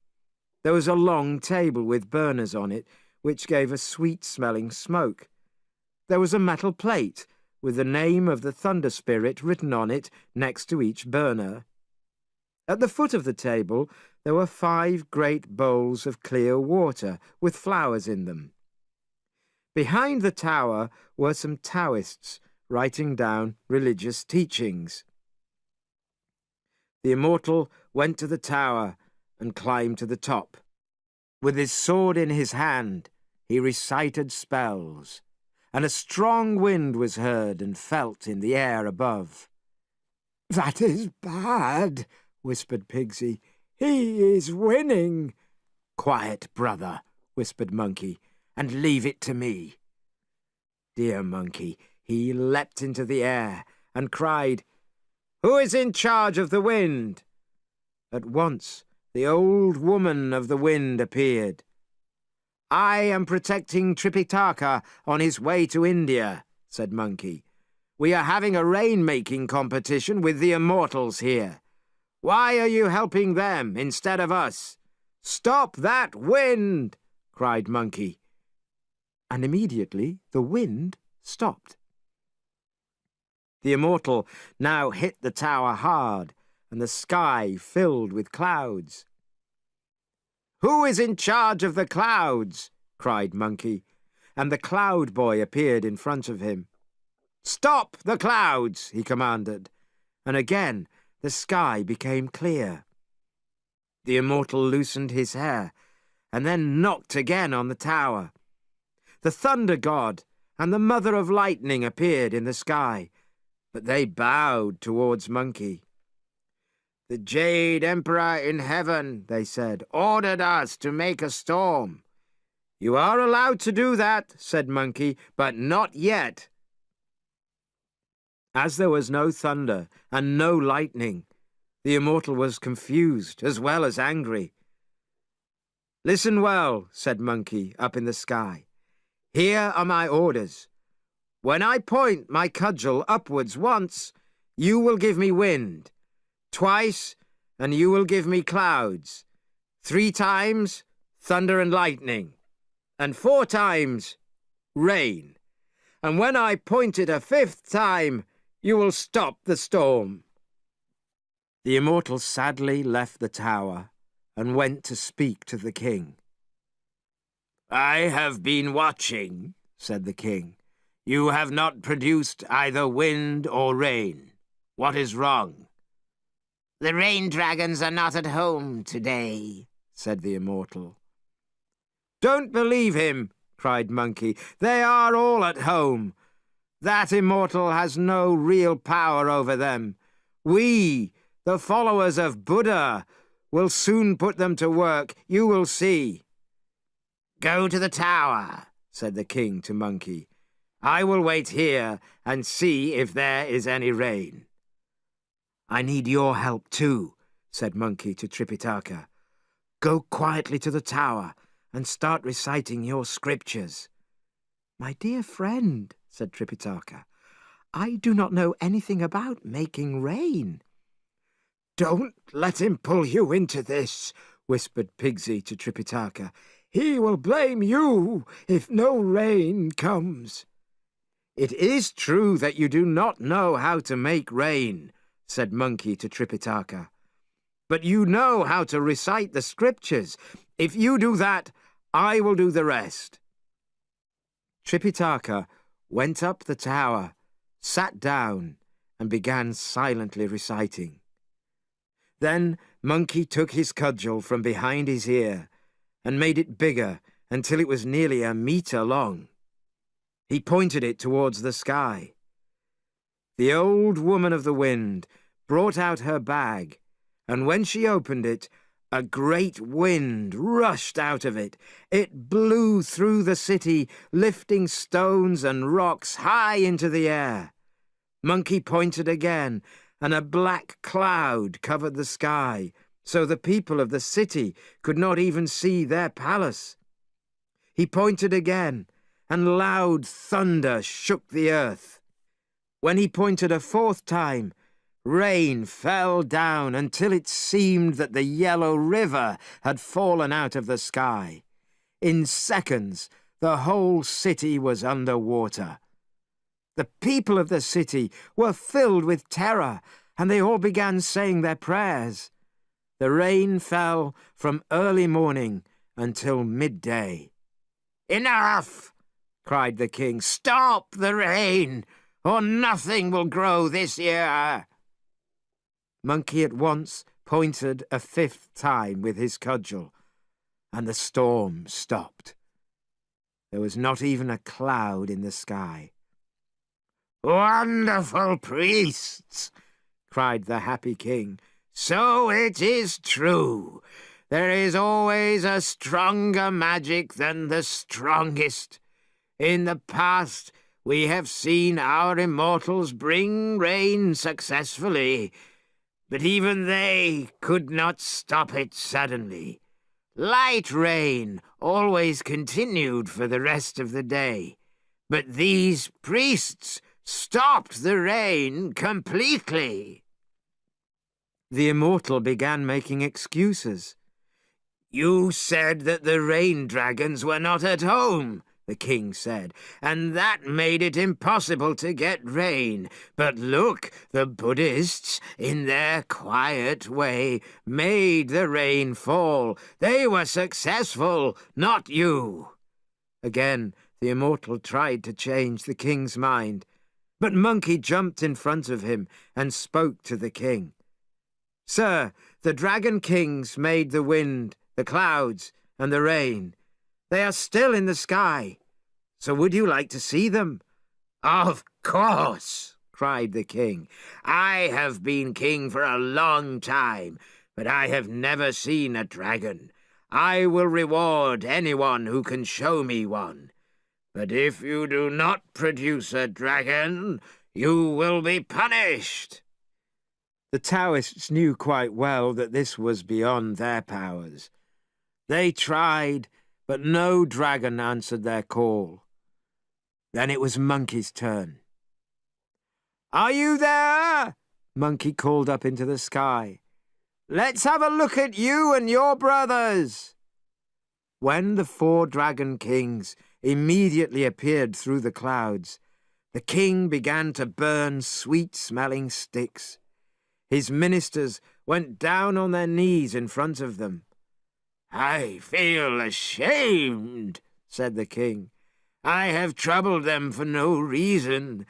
[SPEAKER 1] There was a long table with burners on it, which gave a sweet-smelling smoke. There was a metal plate with the name of the Thunder Spirit written on it next to each burner. At the foot of the table there were 5 great bowls of clear water with flowers in them. Behind the tower were some Taoists writing down religious teachings. The immortal went to the tower and climbed to the top. With his sword in his hand, he recited spells, and a strong wind was heard and felt in the air above.
[SPEAKER 3] "That is bad," whispered Pigsy. "He is winning."
[SPEAKER 1] "Quiet, brother," whispered Monkey, "and leave it to me." Dear Monkey, he leapt into the air and cried, "Who is in charge of the wind?" At once the old woman of the wind appeared. "I am protecting Tripitaka on his way to India," said Monkey. "We are having a rain-making competition with the immortals here. Why are you helping them instead of us? Stop that wind!" cried Monkey. And immediately the wind stopped. The immortal now hit the tower hard, and the sky filled with clouds. "Who is in charge of the clouds?" cried Monkey, and the cloud boy appeared in front of him. "Stop the clouds!" he commanded, and again the sky became clear. The immortal loosened his hair, and then knocked again on the tower. The thunder god and the mother of lightning appeared in the sky, but they bowed towards Monkey. "The Jade Emperor in heaven," they said, "ordered us to make a storm." "You are allowed to do that," said Monkey, "but not yet." As there was no thunder and no lightning, the immortal was confused as well as angry. "Listen well," said Monkey up in the sky. "Here are my orders. When I point my cudgel upwards once, you will give me wind. Twice, and you will give me clouds. 3 times, thunder and lightning. And 4 times, rain. And when I point it a 5th time, you will stop the storm." The immortal sadly left the tower and went to speak to the king. "I have been watching," said the king. "You have not produced either wind or rain. What is wrong?"
[SPEAKER 2] "The rain dragons are not at home today,"
[SPEAKER 1] said the immortal. "Don't believe him," cried Monkey. "They are all at home. That immortal has no real power over them. We, the followers of Buddha, will soon put them to work. You will see." "Go to the tower," said the king to Monkey. "I will wait here and see if there is any rain." "I need your help too," said Monkey to Tripitaka. "Go quietly to the tower and start reciting your scriptures." "My dear friend," said Tripitaka, "I do not know anything about making rain."
[SPEAKER 3] "Don't let him pull you into this," whispered Pigsy to Tripitaka. "He will blame you if no rain comes."
[SPEAKER 1] "It is true that you do not know how to make rain," said Monkey to Tripitaka. "But you know how to recite the scriptures. If you do that, I will do the rest." Tripitaka went up the tower, sat down, and began silently reciting. Then Monkey took his cudgel from behind his ear and made it bigger until it was nearly 1 meter long. He pointed it towards the sky. The old woman of the wind brought out her bag, and when she opened it, a great wind rushed out of it. It blew through the city, lifting stones and rocks high into the air. Monkey pointed again, and a black cloud covered the sky, so the people of the city could not even see their palace. He pointed again, and loud thunder shook the earth. When he pointed a fourth time, rain fell down until it seemed that the yellow river had fallen out of the sky. In seconds, the whole city was under water. The people of the city were filled with terror, and they all began saying their prayers. The rain fell from early morning until midday. "Enough!" cried the king. "Stop the rain, or nothing will grow this year." Monkey at once pointed a fifth time with his cudgel, and the storm stopped. There was not even a cloud in the sky. "Wonderful priests!" cried the happy king. "So it is true. There is always a stronger magic than the strongest. In the past, we have seen our immortals bring rain successfully, but even they could not stop it suddenly. Light rain always continued for the rest of the day, but these priests stopped the rain completely." The immortal began making excuses. "You said that the rain dragons were not at home," the king said, "and that made it impossible to get rain. But look, the Buddhists, in their quiet way, made the rain fall. They were successful, not you." Again, the immortal tried to change the king's mind, but Monkey jumped in front of him and spoke to the king. "Sir, the dragon kings made the wind, the clouds, and the rain. They are still in the sky. So would you like to see them?" "Of course," cried the king. "I have been king for a long time, but I have never seen a dragon. I will reward anyone who can show me one. But if you do not produce a dragon, you will be punished." The Taoists knew quite well that this was beyond their powers. They tried, but no dragon answered their call. Then it was Monkey's turn. "Are you there?" Monkey called up into the sky. "Let's have a look at you and your brothers." When the 4 dragon kings immediately appeared through the clouds, the king began to burn sweet-smelling sticks. His ministers went down on their knees in front of them. "I feel ashamed," said the king. "I have troubled them for no reason.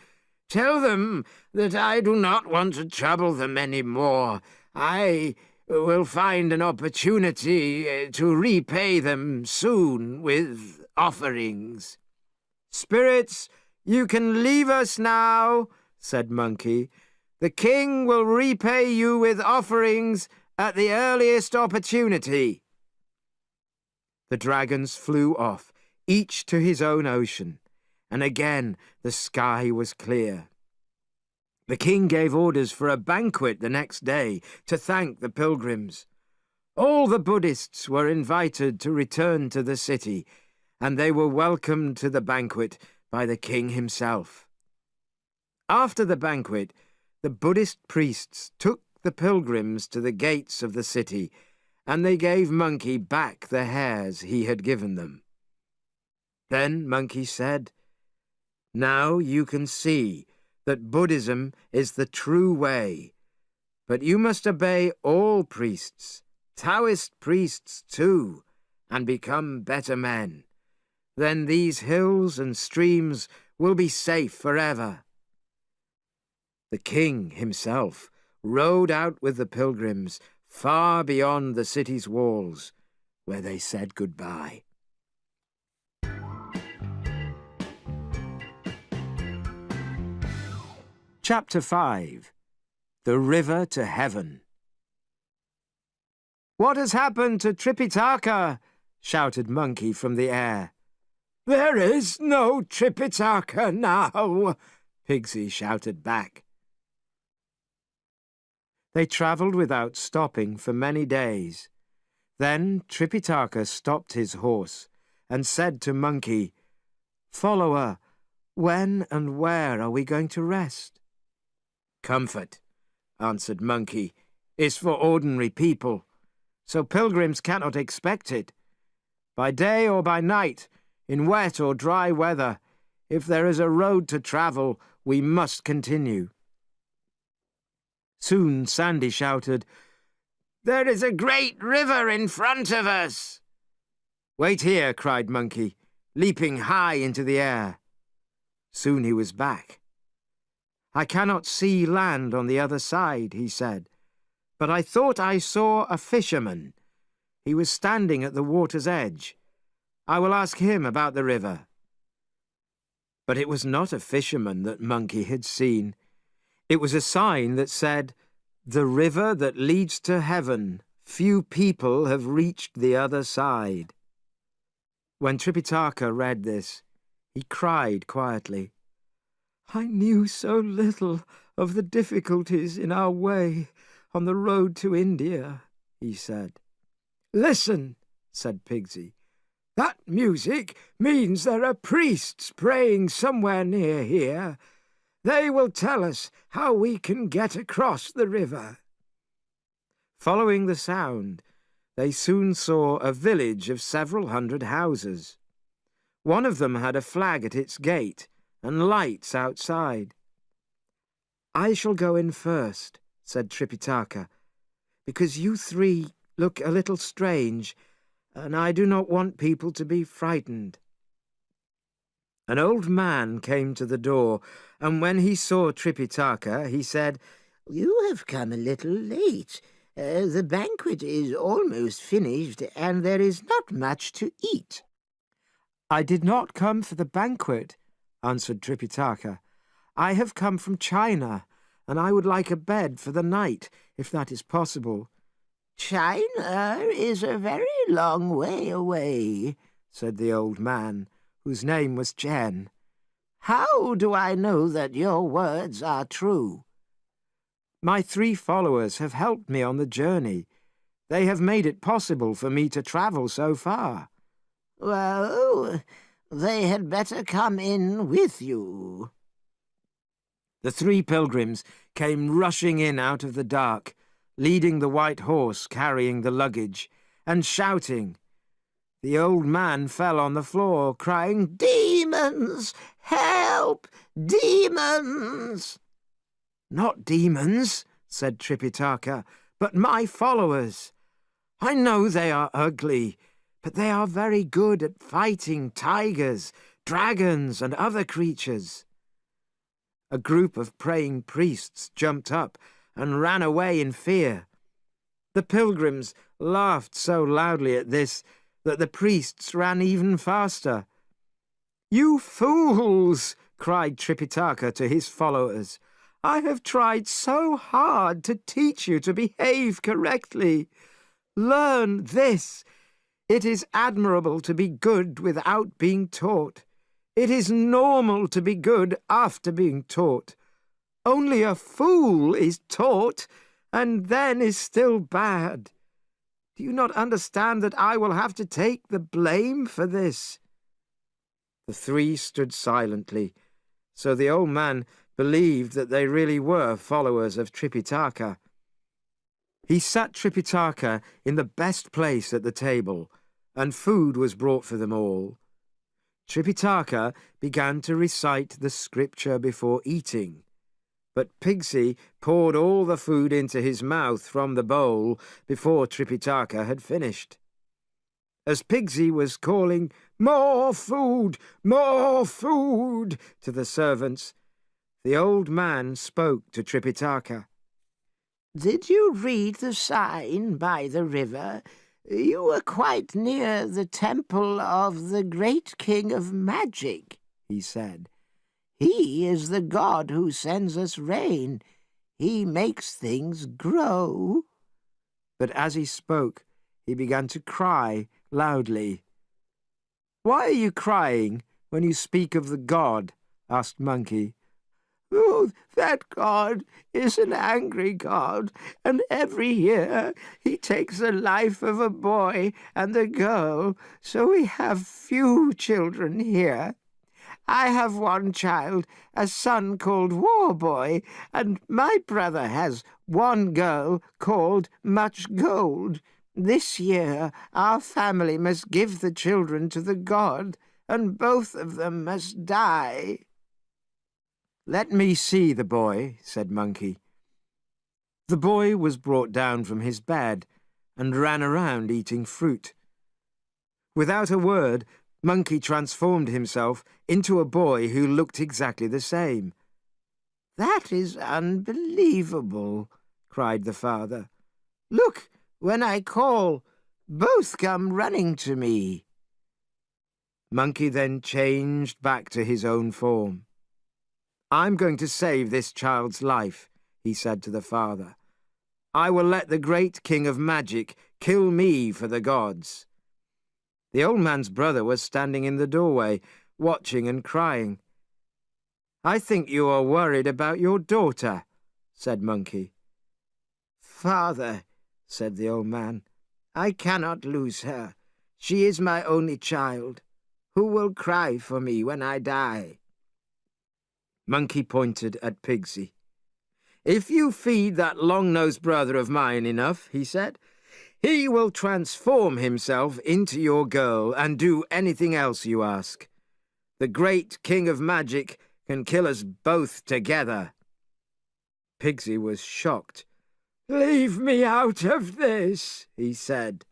[SPEAKER 1] Tell them that I do not want to trouble them any more. I will find an opportunity to repay them soon with offerings." "Spirits, you can leave us now," said Monkey. "The king will repay you with offerings at the earliest opportunity." The dragons flew off, each to his own ocean, and again the sky was clear. The king gave orders for a banquet the next day to thank the pilgrims. All the Buddhists were invited to return to the city, and they were welcomed to the banquet by the king himself. After the banquet, the Buddhist priests took the pilgrims to the gates of the city, and they gave Monkey back the hairs he had given them. Then Monkey said, "Now you can see that Buddhism is the true way, but you must obey all priests, Taoist priests too, and become better men. Then these hills and streams will be safe forever." The king himself rode out with the pilgrims far beyond the city's walls, where they said goodbye. Chapter 5. The River to Heaven. "What has happened to Tripitaka?" shouted Monkey from the air.
[SPEAKER 3] "There is no Tripitaka now," Pigsy shouted back.
[SPEAKER 1] They travelled without stopping for many days. Then Tripitaka stopped his horse and said to Monkey, "Follower, when and where are we going to rest?" "Comfort," answered Monkey, "is for ordinary people, so pilgrims cannot expect it. By day or by night, in wet or dry weather, if there is a road to travel, we must continue." Soon Sandy shouted, "There is a great river in front of us!" "Wait here," cried Monkey, leaping high into the air. Soon he was back. "I cannot see land on the other side," he said, "but I thought I saw a fisherman. He was standing at the water's edge. I will ask him about the river." But it was not a fisherman that Monkey had seen. It was a sign that said, "The river that leads to heaven. Few people have reached the other side." When Tripitaka read this, he cried quietly. "I knew so little of the difficulties in our way on the road to India," he said.
[SPEAKER 3] "Listen," said Pigsy. "That music means there are priests praying somewhere near here. They will tell us how we can get across the river."
[SPEAKER 1] Following the sound, they soon saw a village of several hundred houses. One of them had a flag at its gate and lights outside. "I shall go in first," said Tripitaka, "because you three look a little strange, and I do not want people to be frightened." An old man came to the door, and when he saw Tripitaka, he said,
[SPEAKER 2] "You have come a little late. The banquet is almost finished, and there is not much to eat."
[SPEAKER 1] "I did not come for the banquet," answered Tripitaka. "I have come from China, and I would like a bed for the night, if that is possible."
[SPEAKER 2] "China is a very long way away,"
[SPEAKER 1] said the old man, whose name was Chen.
[SPEAKER 2] "How do I know that your words are true?"
[SPEAKER 1] "My 3 followers have helped me on the journey. They have made it possible for me to travel so far."
[SPEAKER 2] "Well, they had better come in with you."
[SPEAKER 1] The 3 pilgrims came rushing in out of the dark, leading the white horse carrying the luggage, and shouting. The old man fell on the floor, crying,
[SPEAKER 2] "Demons! Help! Demons!"
[SPEAKER 1] "Not demons," said Tripitaka, "but my followers. I know they are ugly, but they are very good at fighting tigers, dragons, and other creatures." A group of praying priests jumped up and ran away in fear. The pilgrims laughed so loudly at this that the priests ran even faster. "You fools!" cried Tripitaka to his followers. "I have tried so hard to teach you to behave correctly. Learn this. It is admirable to be good without being taught. It is normal to be good after being taught. Only a fool is taught, and then is still bad. Do you not understand that I will have to take the blame for this?" The 3 stood silently, so the old man believed that they really were followers of Tripitaka. He sat Tripitaka in the best place at the table, and food was brought for them all. Tripitaka began to recite the scripture before eating, but Pigsy poured all the food into his mouth from the bowl before Tripitaka had finished. As Pigsy was calling, more food, to the servants, the old man spoke to Tripitaka.
[SPEAKER 2] "Did you read the sign by the river? You were quite near the temple of the great king of magic," he said. "He is the god who sends us rain. He makes things grow."
[SPEAKER 1] But as he spoke, he began to cry loudly. "Why are you crying when you speak of the god?" asked Monkey.
[SPEAKER 2] Oh, that God is an angry God, and every year he takes the life of a boy and a girl, so we have few children here. I have one child, a son called Warboy, and my brother has one girl called Much Gold. This year our family must give the children to the god, and both of them must die."
[SPEAKER 1] "Let me see the boy," said Monkey. The boy was brought down from his bed and ran around eating fruit. Without a word, Monkey transformed himself into a boy who looked exactly the same.
[SPEAKER 2] "That is unbelievable," cried the father. "Look, when I call, both come running to me."
[SPEAKER 1] Monkey then changed back to his own form. "I'm going to save this child's life," he said to the father. "I will let the great king of magic kill me for the gods." The old man's brother was standing in the doorway, watching and crying. "I think you are worried about your daughter," said Monkey.
[SPEAKER 2] "Father," said the old man, "I cannot lose her. She is my only child. Who will cry for me when I die?"
[SPEAKER 1] Monkey pointed at Pigsy. "If you feed that long-nosed brother of mine enough," he said, "he will transform himself into your girl and do anything else you ask. The great king of magic can kill us both together." Pigsy was shocked.
[SPEAKER 3] "Leave me out of this," he said.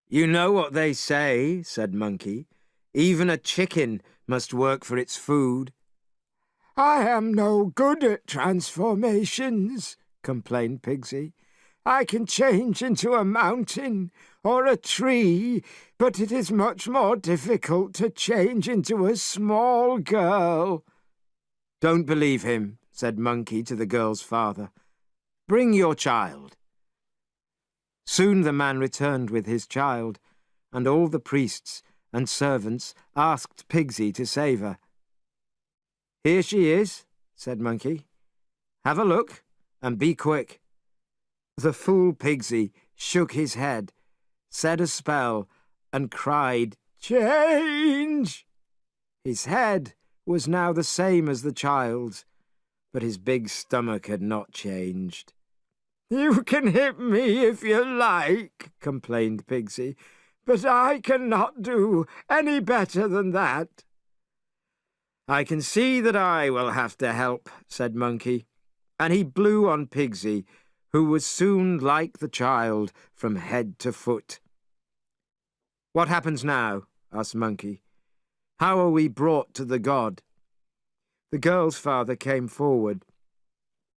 [SPEAKER 1] "You know what they say," said Monkey. "Even a chicken must work for its food."
[SPEAKER 3] "I am no good at transformations," complained Pigsy. "I can change into a mountain or a tree, but it is much more difficult to change into a small girl."
[SPEAKER 1] "Don't believe him," said Monkey to the girl's father. "Bring your child." Soon the man returned with his child, and all the priests and servants asked Pigsy to save her. "Here she is," said Monkey. "Have a look, and be quick." The fool Pigsy shook his head, said a spell, and cried,
[SPEAKER 3] "Change!"
[SPEAKER 1] His head was now the same as the child's, but his big stomach had not changed.
[SPEAKER 3] "You can hit me if you like," complained Pigsy, "but I cannot do any better than that."
[SPEAKER 1] "I can see that I will have to help," said Monkey, and he blew on Pigsy, who was soon like the child from head to foot. "What happens now?" asked Monkey. "How are we brought to the god?" The girl's father came forward.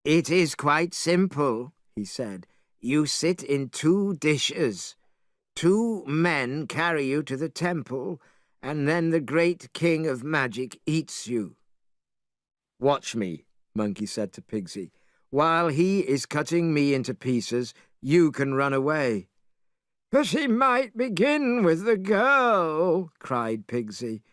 [SPEAKER 2] "It is quite simple," he said. "You sit in 2 dishes. 2 men carry you to the temple, and then the great king of magic eats you."
[SPEAKER 1] "Watch me," Monkey said to Pigsy. "While he is cutting me into pieces, you can run away."
[SPEAKER 3] "But he might begin with the girl," cried Pigsy.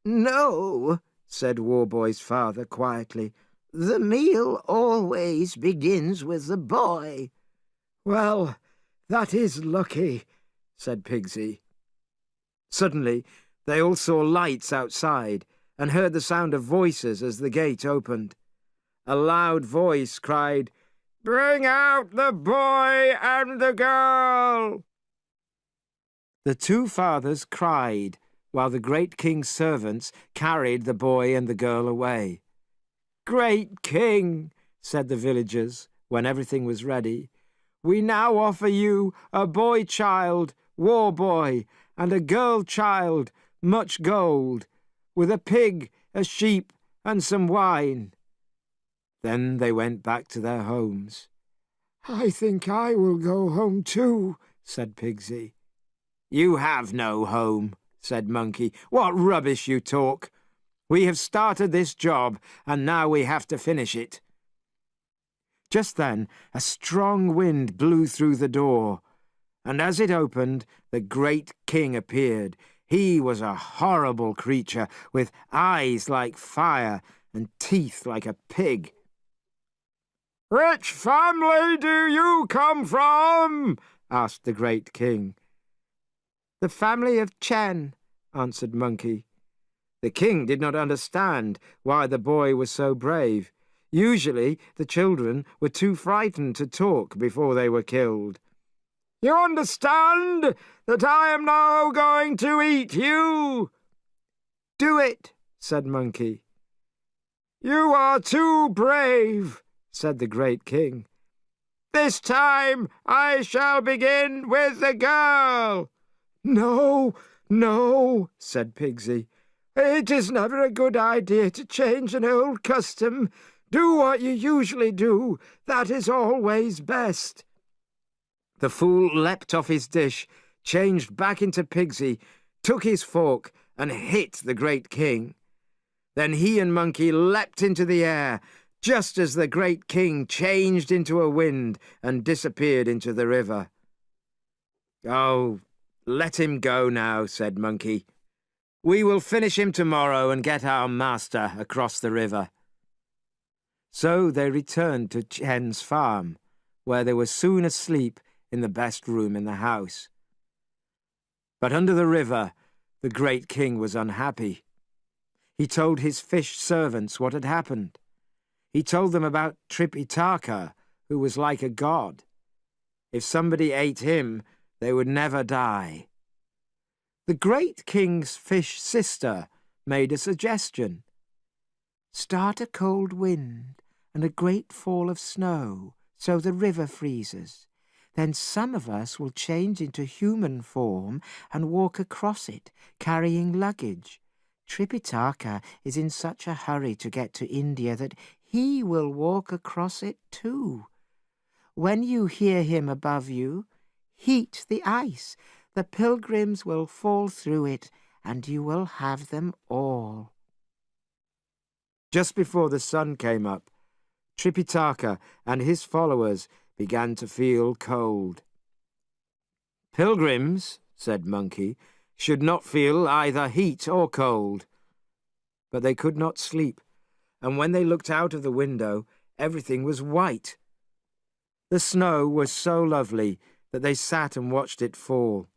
[SPEAKER 2] "No," said Warboy's father quietly. "The meal always begins with the boy."
[SPEAKER 3] "Well, that is lucky," said Pigsy.
[SPEAKER 1] Suddenly, they all saw lights outside and heard the sound of voices as the gate opened. A loud voice cried,
[SPEAKER 3] "Bring out the boy and the girl!"
[SPEAKER 1] The 2 fathers cried, while the great king's servants carried the boy and the girl away.
[SPEAKER 3] "Great king," said the villagers when everything was ready, "we now offer you a boy child, Warboy, and a girl child, Much Gold, with a pig, a sheep, and some wine."
[SPEAKER 1] Then they went back to their homes.
[SPEAKER 3] "I think I will go home too," said Pigsy.
[SPEAKER 1] "You have no home," said Monkey. "What rubbish you talk! We have started this job, and now we have to finish it." Just then, a strong wind blew through the door, and as it opened, the great king appeared. He was a horrible creature, with eyes like fire and teeth like a pig.
[SPEAKER 3] "Which family do you come from?" asked the great king.
[SPEAKER 1] "The family of Chen," answered Monkey. The king did not understand why the boy was so brave. Usually the children were too frightened to talk before they were killed.
[SPEAKER 3] "You understand that I am now going to eat you?"
[SPEAKER 1] "Do it," said Monkey.
[SPEAKER 3] "You are too brave," said the great king. "This time I shall begin with the girl." "No, no," said Pigsy. "It is never a good idea to change an old custom. Do what you usually do. That is always best."
[SPEAKER 1] The fool leapt off his dish, changed back into Pigsy, took his fork, and hit the great king. Then he and Monkey leapt into the air, just as the great king changed into a wind and disappeared into the river. "Oh, let him go now," said Monkey. "We will finish him tomorrow and get our master across the river." So they returned to Chen's farm, where they were soon asleep in the best room in the house. But under the river, the great king was unhappy. He told his fish servants what had happened. He told them about Tripitaka, who was like a god. If somebody ate him, they would never die. The great king's fish sister made a suggestion. "Start a cold wind and a great fall of snow, so the river freezes. Then some of us will change into human form and walk across it, carrying luggage. Tripitaka is in such a hurry to get to India that he will walk across it too. When you hear him above you, heat the ice. The pilgrims will fall through it, and you will have them all." Just before the sun came up, Tripitaka and his followers began to feel cold. "Pilgrims," said Monkey, "should not feel either heat or cold." But they could not sleep, and when they looked out of the window, everything was white. The snow was so lovely that they sat and watched it fall.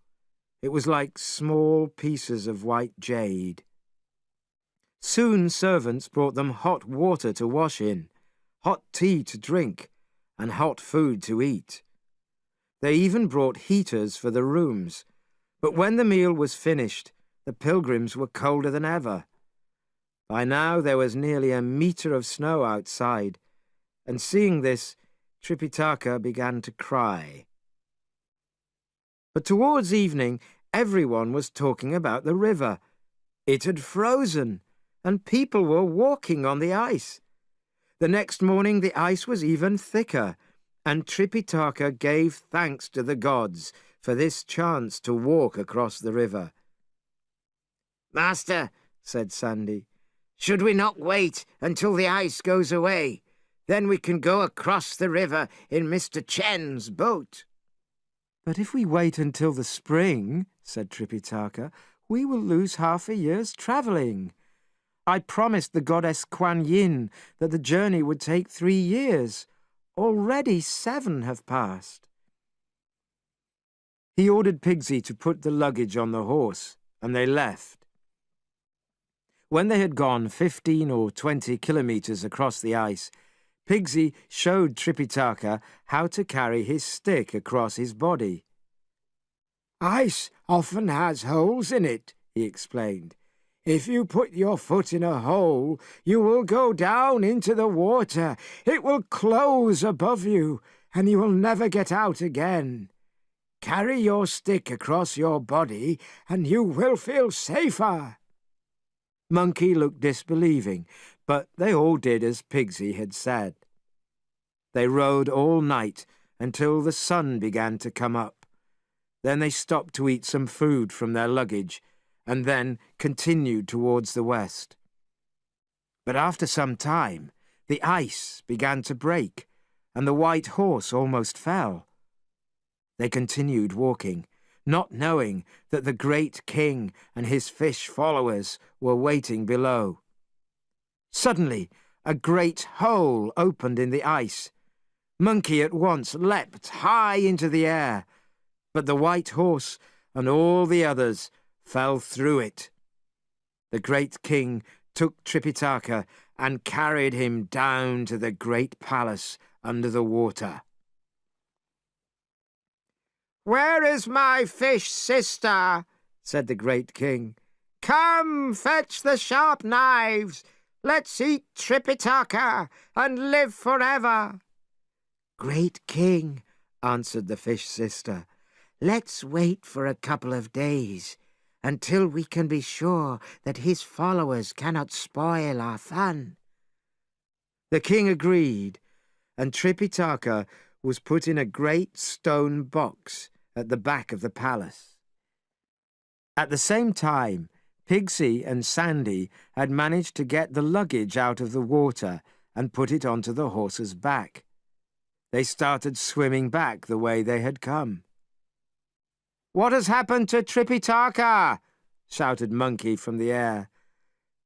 [SPEAKER 1] It was like small pieces of white jade. Soon servants brought them hot water to wash in, hot tea to drink, and hot food to eat. They even brought heaters for the rooms, but when the meal was finished, the pilgrims were colder than ever. By now there was nearly a meter of snow outside, and seeing this, Tripitaka began to cry. But towards evening, everyone was talking about the river. It had frozen, and people were walking on the ice. The next morning the ice was even thicker, and Tripitaka gave thanks to the gods for this chance to walk across the river.
[SPEAKER 2] "Master," said Sandy, "should we not wait until the ice goes away? Then we can go across the river in Mr. Chen's boat."
[SPEAKER 1] "But if we wait until the spring," said Tripitaka, "we will lose half a year's travelling. I promised the goddess Kuan Yin that the journey would take 3 years. Already 7 have passed." He ordered Pigsy to put the luggage on the horse, and they left. When they had gone 15 or 20 kilometres across the ice, Pigsy showed Tripitaka how to carry his stick across his body.
[SPEAKER 3] "Ice often has holes in it," he explained. "If you put your foot in a hole, you will go down into the water. It will close above you, and you will never get out again. Carry your stick across your body, and you will feel safer."
[SPEAKER 1] Monkey looked disbelieving, but they all did as Pigsy had said. They rode all night until the sun began to come up. Then they stopped to eat some food from their luggage, and then continued towards the west. But after some time, the ice began to break, and the white horse almost fell. They continued walking, not knowing that the great king and his fish followers were waiting below. Suddenly, a great hole opened in the ice. Monkey at once leapt high into the air, but the white horse and all the others fell through it. The great king took Tripitaka and carried him down to the great palace under the water.
[SPEAKER 3] "Where is my fish sister?" said the great king. "Come, fetch the sharp knives. Let's eat Tripitaka and live forever."
[SPEAKER 2] "Great king," answered the fish sister, "let's wait for a couple of days until we can be sure that his followers cannot spoil our fun."
[SPEAKER 1] The king agreed, and Tripitaka was put in a great stone box at the back of the palace. At the same time, Pigsy and Sandy had managed to get the luggage out of the water and put it onto the horse's back. They started swimming back the way they had come. "What has happened to Tripitaka?" shouted Monkey from the air.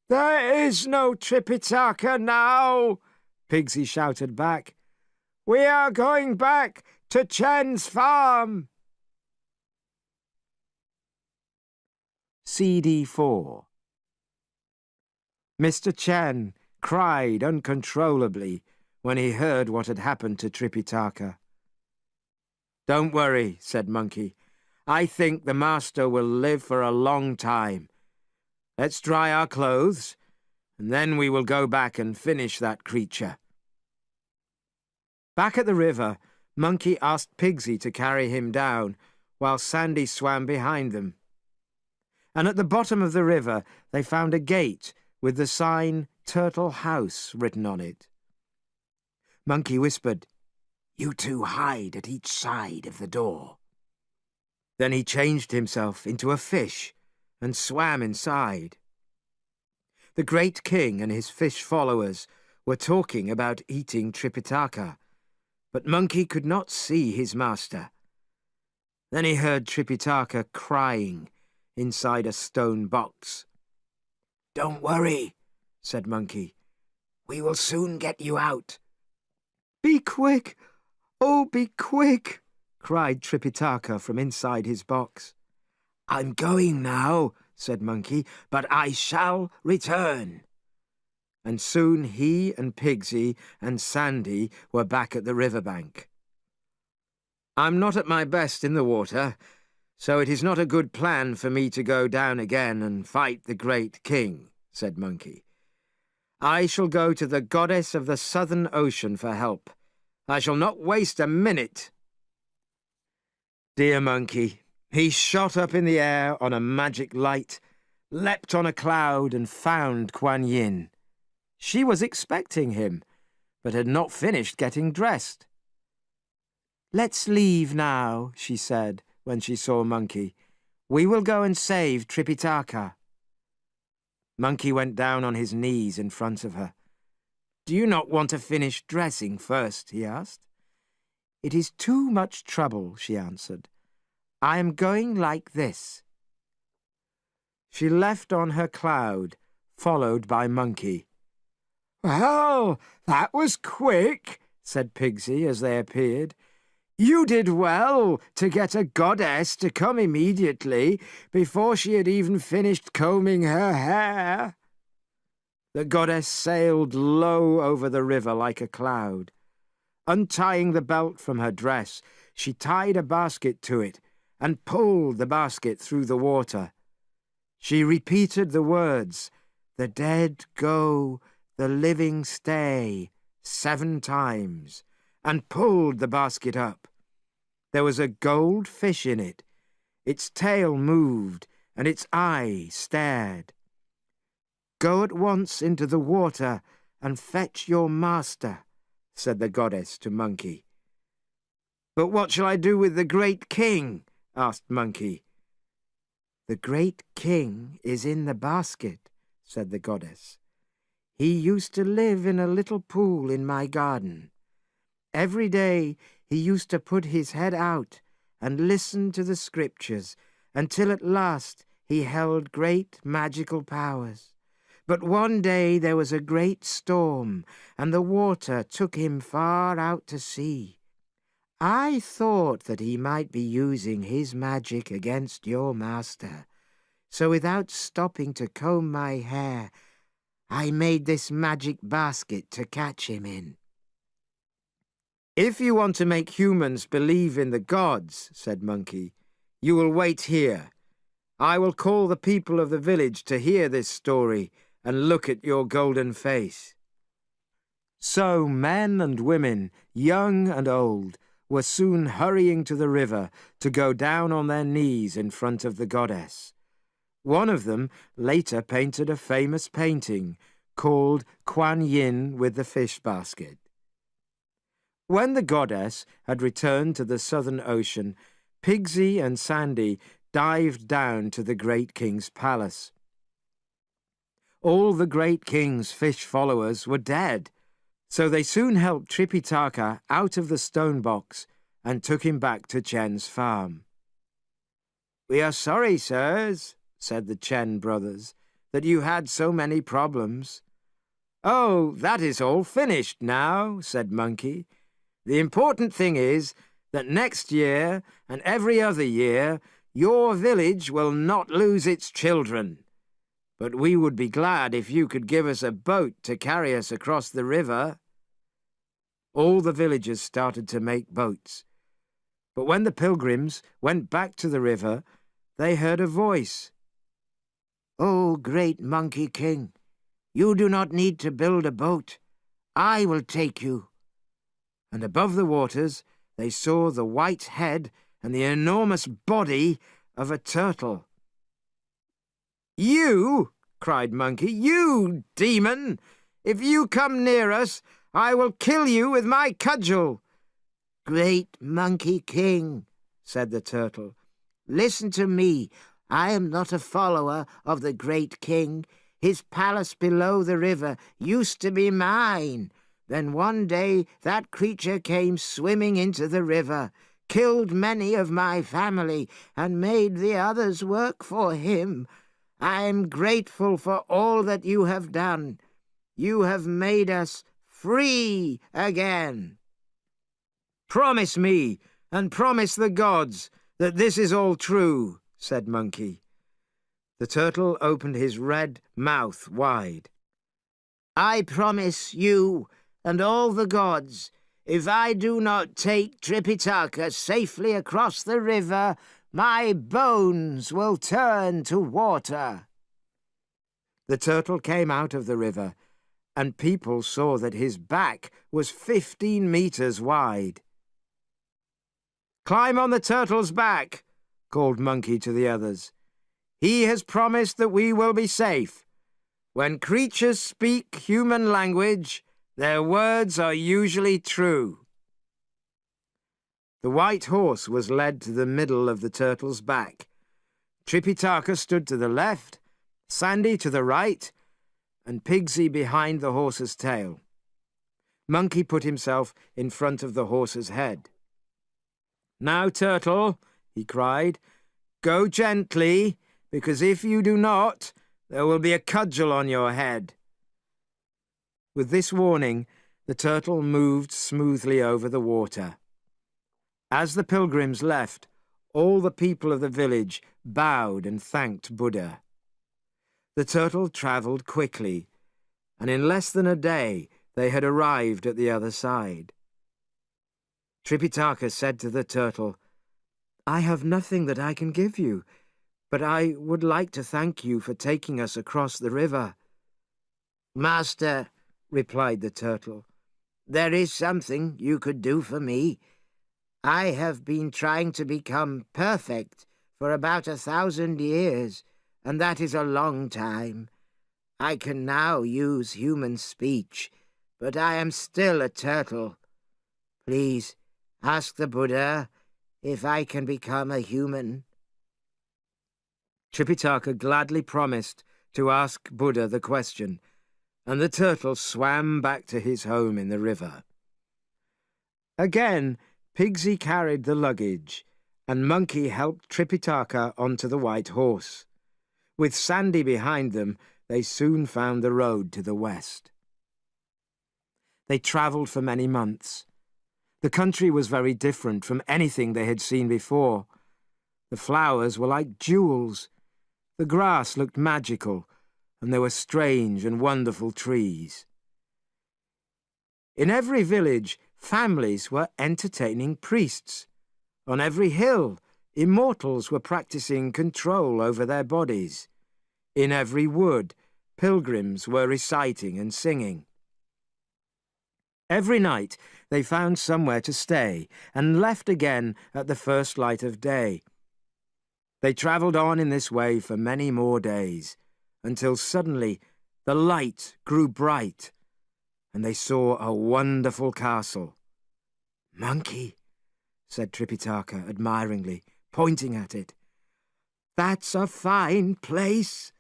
[SPEAKER 3] "There is no Tripitaka now," Pigsy shouted back. "We are going back to Chen's farm."
[SPEAKER 1] CD4. Mr. Chen cried uncontrollably when he heard what had happened to Tripitaka. "Don't worry," said Monkey. "I think the master will live for a long time. Let's dry our clothes, and then we will go back and finish that creature." Back at the river, Monkey asked Pigsy to carry him down, while Sandy swam behind them. And at the bottom of the river they found a gate with the sign Turtle House written on it. Monkey whispered, "You two hide at each side of the door." Then he changed himself into a fish and swam inside. The great king and his fish followers were talking about eating Tripitaka, but Monkey could not see his master. Then he heard Tripitaka crying inside a stone box. "Don't worry," said Monkey. "We will soon get you out." "Be quick! Oh, be quick!" cried Tripitaka from inside his box. "I'm going now," said Monkey, "but I shall return." And soon he and Pigsy and Sandy were back at the riverbank. "I'm not at my best in the water, so it is not a good plan for me to go down again and fight the great king," said Monkey. "I shall go to the goddess of the Southern Ocean for help. I shall not waste a minute." Dear Monkey, he shot up in the air on a magic light, leapt on a cloud and found Kuan Yin. She was expecting him, but had not finished getting dressed. "Let's leave now," she said when she saw Monkey. "We will go and save Tripitaka." Monkey went down on his knees in front of her. "Do you not want to finish dressing first?" he asked. "It is too much trouble," she answered. "I am going like this." She left on her cloud, followed by Monkey.
[SPEAKER 3] "Well, that was quick," said Pigsy as they appeared. "You did well to get a goddess to come immediately before she had even finished combing her hair." The goddess sailed low over the river like a cloud. Untying the belt from her dress, she tied a basket to it and pulled the basket through the water. She repeated the words, "The dead go, the living stay," 7 times, and pulled the basket up. There was a gold fish in it. Its tail moved, and its eye stared. "Go at once into the water and fetch your master," said the goddess to Monkey. "But what shall I do with the great king?" asked Monkey. "The great king is in the basket," said the goddess. "He used to live in a little pool in my garden. Every day he used to put his head out and listen to the scriptures until at last he held great magical powers.
[SPEAKER 1] But one day there was a great storm, and the water took him far out to sea. I thought that he might be using his magic against your master, so without stopping to comb my hair, I made this magic basket to catch him in." "If you want to make humans believe in the gods," said Monkey, "you will wait here. I will call the people of the village to hear this story and look at your golden face." So men and women, young and old, were soon hurrying to the river to go down on their knees in front of the goddess. One of them later painted a famous painting called Kuan Yin with the fish basket. When the goddess had returned to the southern ocean, Pigsy and Sandy dived down to the great king's palace. All the great king's fish followers were dead, so they soon helped Tripitaka out of the stone box and took him back to Chen's farm. "We are sorry, sirs," said the Chen brothers, "that you had so many problems." "Oh, that is all finished now," said Monkey. "The important thing is that next year and every other year your village will not lose its children. But we would be glad if you could give us a boat to carry us across the river." All the villagers started to make boats. But when the pilgrims went back to the river, they heard a voice.
[SPEAKER 2] "O great Monkey King, you do not need to build a boat. I will take you."
[SPEAKER 1] And above the waters they saw the white head and the enormous body of a turtle. "You!" cried Monkey. "You, demon! If you come near us, I will kill you with my cudgel."
[SPEAKER 2] "Great Monkey King," said the turtle, "listen to me. I am not a follower of the great king. His palace below the river used to be mine. Then one day that creature came swimming into the river, killed many of my family, and made the others work for him. I am grateful for all that you have done. You have made us free again."
[SPEAKER 1] "Promise me, and promise the gods, that this is all true," said Monkey. The turtle opened his red mouth wide.
[SPEAKER 2] "I promise you and all the gods, if I do not take Tripitaka safely across the river, my bones will turn to water."
[SPEAKER 1] The turtle came out of the river, and people saw that his back was 15 meters wide. "Climb on the turtle's back," called Monkey to the others. "He has promised that we will be safe. When creatures speak human language, their words are usually true." The white horse was led to the middle of the turtle's back. Tripitaka stood to the left, Sandy to the right, and Pigsy behind the horse's tail. Monkey put himself in front of the horse's head. "Now, Turtle," he cried, "go gently, because if you do not, there will be a cudgel on your head." With this warning, the turtle moved smoothly over the water. As the pilgrims left, all the people of the village bowed and thanked Buddha. The turtle travelled quickly, and in less than a day they had arrived at the other side. Tripitaka said to the turtle, "I have nothing that I can give you, but I would like to thank you for taking us across the river."
[SPEAKER 2] "Master," replied the turtle, "there is something you could do for me. I have been trying to become perfect for about 1,000 years, and that is a long time. I can now use human speech, but I am still a turtle. Please ask the Buddha if I can become a human."
[SPEAKER 1] Tripitaka gladly promised to ask Buddha the question, and the turtle swam back to his home in the river. Again, Pigsy carried the luggage, and Monkey helped Tripitaka onto the white horse. With Sandy behind them, they soon found the road to the west. They travelled for many months. The country was very different from anything they had seen before. The flowers were like jewels. The grass looked magical, and there were strange and wonderful trees. In every village, families were entertaining priests. On every hill, immortals were practicing control over their bodies. In every wood, pilgrims were reciting and singing. Every night they found somewhere to stay and left again at the first light of day. They travelled on in this way for many more days, until suddenly the light grew bright, and they saw a wonderful castle. "Monkey," said Tripitaka admiringly, pointing at it. "That's a fine place."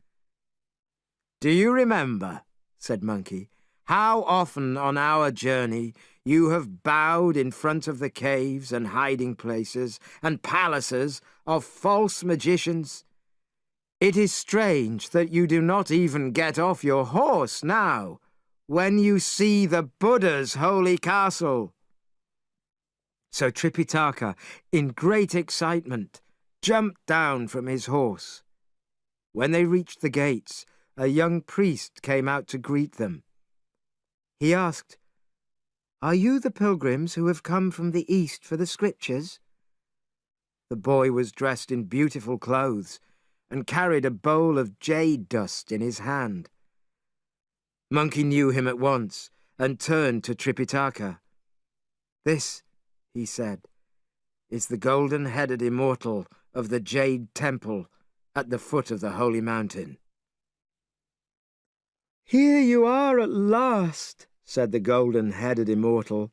[SPEAKER 1] "Do you remember," said Monkey, "how often on our journey you have bowed in front of the caves and hiding places and palaces of false magicians? It is strange that you do not even get off your horse now, when you see the Buddha's holy castle." So Tripitaka, in great excitement, jumped down from his horse. When they reached the gates, a young priest came out to greet them. He asked, "Are you the pilgrims who have come from the east for the scriptures?" The boy was dressed in beautiful clothes and carried a bowl of jade dust in his hand. Monkey knew him at once and turned to Tripitaka. "This," he said, "is the golden-headed immortal of the Jade Temple at the foot of the holy mountain." "Here you are at last," said the golden-headed immortal.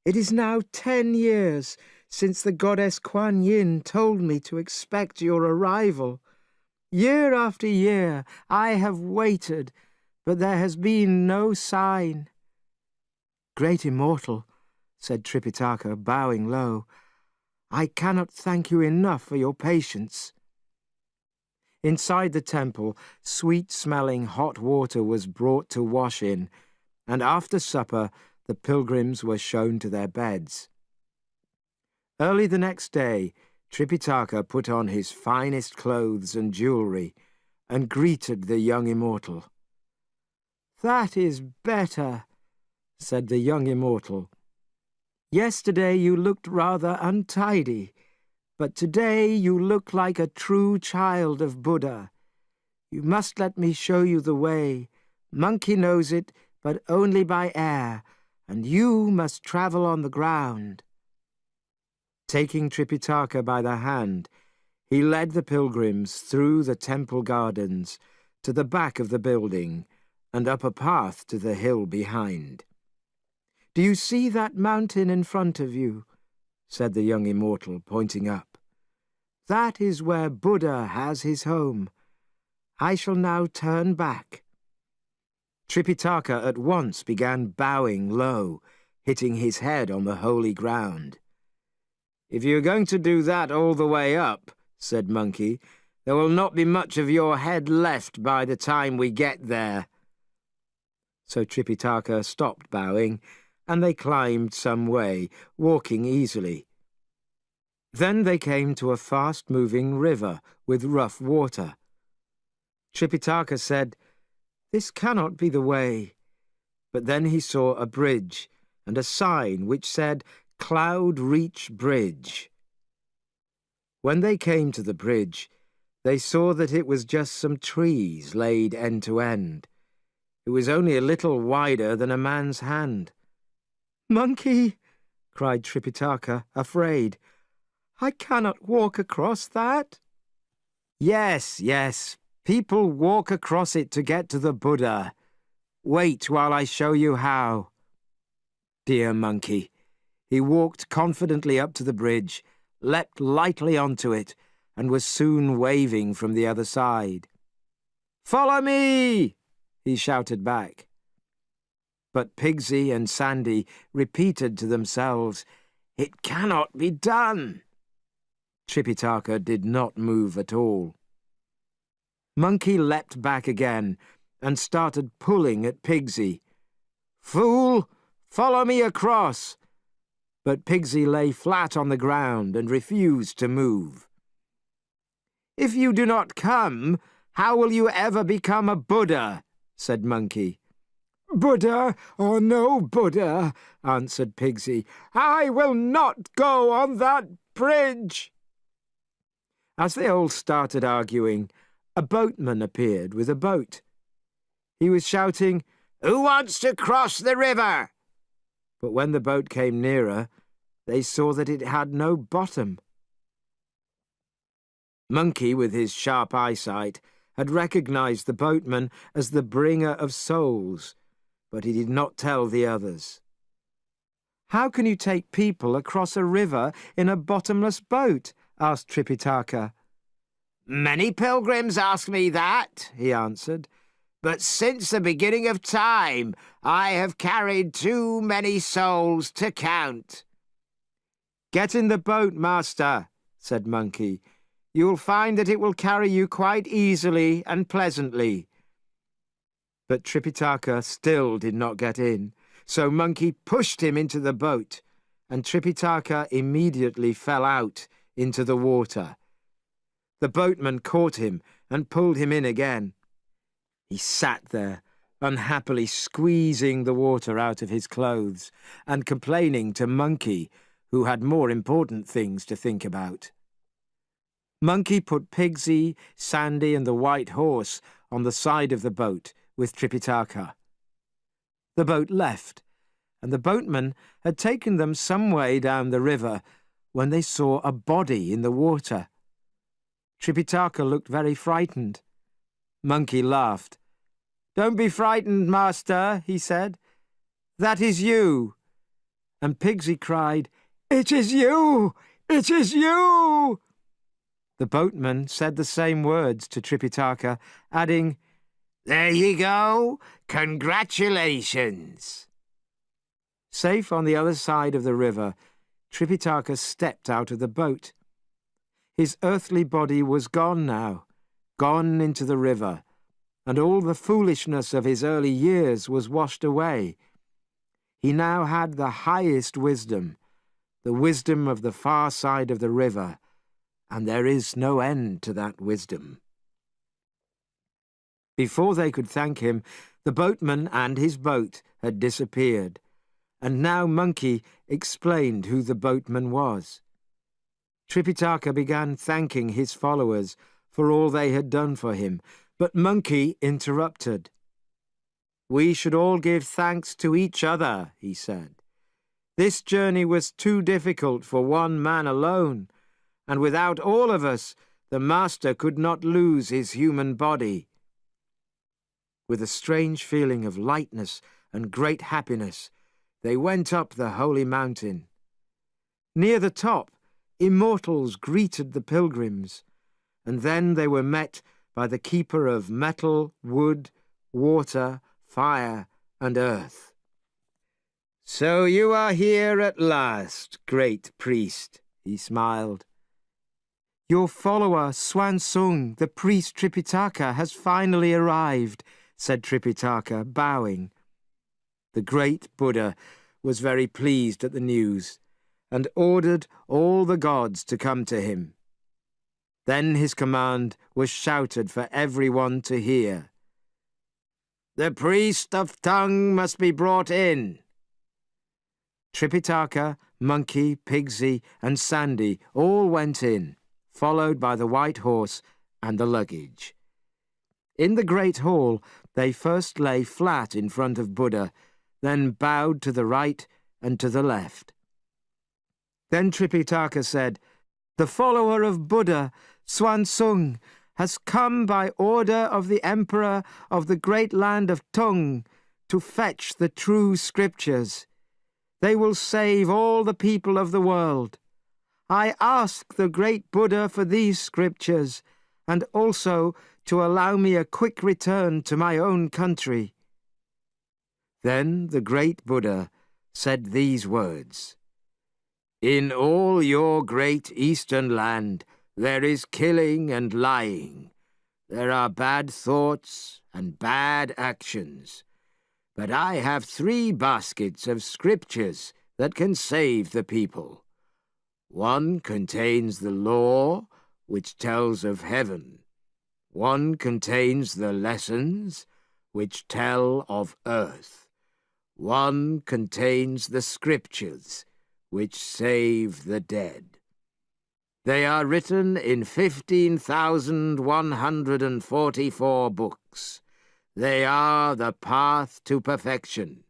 [SPEAKER 1] "It is now 10 years since the goddess Kuan Yin told me to expect your arrival. Year after year I have waited, but there has been no sign." "Great immortal," said Tripitaka, bowing low, "I cannot thank you enough for your patience." Inside the temple, sweet-smelling hot water was brought to wash in, and after supper the pilgrims were shown to their beds. Early the next day, Tripitaka put on his finest clothes and jewellery and greeted the young immortal. "That is better," said the young immortal. "Yesterday you looked rather untidy, but today you look like a true child of Buddha. You must let me show you the way. Monkey knows it, but only by air, and you must travel on the ground." Taking Tripitaka by the hand, he led the pilgrims through the temple gardens to the back of the building and up a path to the hill behind. "Do you see that mountain in front of you?" said the young immortal, pointing up. "That is where Buddha has his home. I shall now turn back." Tripitaka at once began bowing low, hitting his head on the holy ground. "If you are going to do that all the way up," said Monkey, "there will not be much of your head left by the time we get there." So Tripitaka stopped bowing, and they climbed some way, walking easily. Then they came to a fast-moving river with rough water. Tripitaka said, "This cannot be the way." But then he saw a bridge and a sign which said, "Cloud Reach Bridge." When they came to the bridge, they saw that it was just some trees laid end to end. It was only a little wider than a man's hand. "Monkey!" cried Tripitaka, afraid. "I cannot walk across that." "Yes, yes, people walk across it to get to the Buddha. Wait while I show you how." Dear Monkey! He walked confidently up to the bridge, leapt lightly onto it, and was soon waving from the other side. "Follow me!" he shouted back. But Pigsy and Sandy repeated to themselves, "It cannot be done." Tripitaka did not move at all. Monkey leapt back again and started pulling at Pigsy. "Fool, follow me across!" But Pigsy lay flat on the ground and refused to move. "If you do not come, how will you ever become a Buddha?" said Monkey.
[SPEAKER 3] "Buddha or no Buddha," answered Pigsy, "I will not go on that bridge."
[SPEAKER 1] As they all started arguing, a boatman appeared with a boat. He was shouting, "Who wants to cross the river?" But when the boat came nearer, they saw that it had no bottom. Monkey, with his sharp eyesight, had recognized the boatman as the bringer of souls, but he did not tell the others. "How can you take people across a river in a bottomless boat?" asked Tripitaka. "Many pilgrims ask me that," he answered, "but since the beginning of time I have carried too many souls to count." "Get in the boat, master," said Monkey. "You'll find that it will carry you quite easily and pleasantly." But Tripitaka still did not get in, so Monkey pushed him into the boat, and Tripitaka immediately fell out into the water. The boatman caught him and pulled him in again. He sat there, unhappily squeezing the water out of his clothes and complaining to Monkey, who had more important things to think about. Monkey put Pigsy, Sandy, and the white horse on the side of the boat with Tripitaka. The boat left, and the boatman had taken them some way down the river when they saw a body in the water. Tripitaka looked very frightened. Monkey laughed. "Don't be frightened, master," he said. "That is you." And Pigsy cried, "It is you! It is you!" The boatman said the same words to Tripitaka, adding, "There you go! Congratulations!" Safe on the other side of the river, Tripitaka stepped out of the boat. His earthly body was gone now, gone into the river, and all the foolishness of his early years was washed away. He now had the highest wisdom, the wisdom of the far side of the river, and there is no end to that wisdom. Before they could thank him, the boatman and his boat had disappeared, and now Monkey explained who the boatman was. Tripitaka began thanking his followers for all they had done for him, but Monkey interrupted. "We should all give thanks to each other," he said. "This journey was too difficult for one man alone, and without all of us, the master could not lose his human body." With a strange feeling of lightness and great happiness, they went up the holy mountain. Near the top, immortals greeted the pilgrims, and then they were met by the keeper of metal, wood, water, fire, and earth. "So you are here at last, great priest," he smiled. "Your follower, Swansung, the priest Tripitaka, has finally arrived," said Tripitaka, bowing. The great Buddha was very pleased at the news, and ordered all the gods to come to him. Then his command was shouted for everyone to hear. "The priest of Tongue must be brought in." Tripitaka, Monkey, Pigsy, and Sandy all went in, followed by the white horse and the luggage. In the great hall, they first lay flat in front of Buddha, then bowed to the right and to the left. Then Tripitaka said, "The follower of Buddha, Swansung, has come by order of the Emperor of the great land of Tung to fetch the true scriptures. They will save all the people of the world. I ask the great Buddha for these scriptures, and also to allow me a quick return to my own country." Then the great Buddha said these words, "In all your great eastern land there is killing and lying.
[SPEAKER 3] There are bad thoughts and bad actions, but I have 3 baskets of scriptures that can save the people. One contains the law, which tells of heaven. One contains the lessons, which tell of earth. One contains the scriptures, which save the dead. They are written in 15,144 books. They are the path to perfection,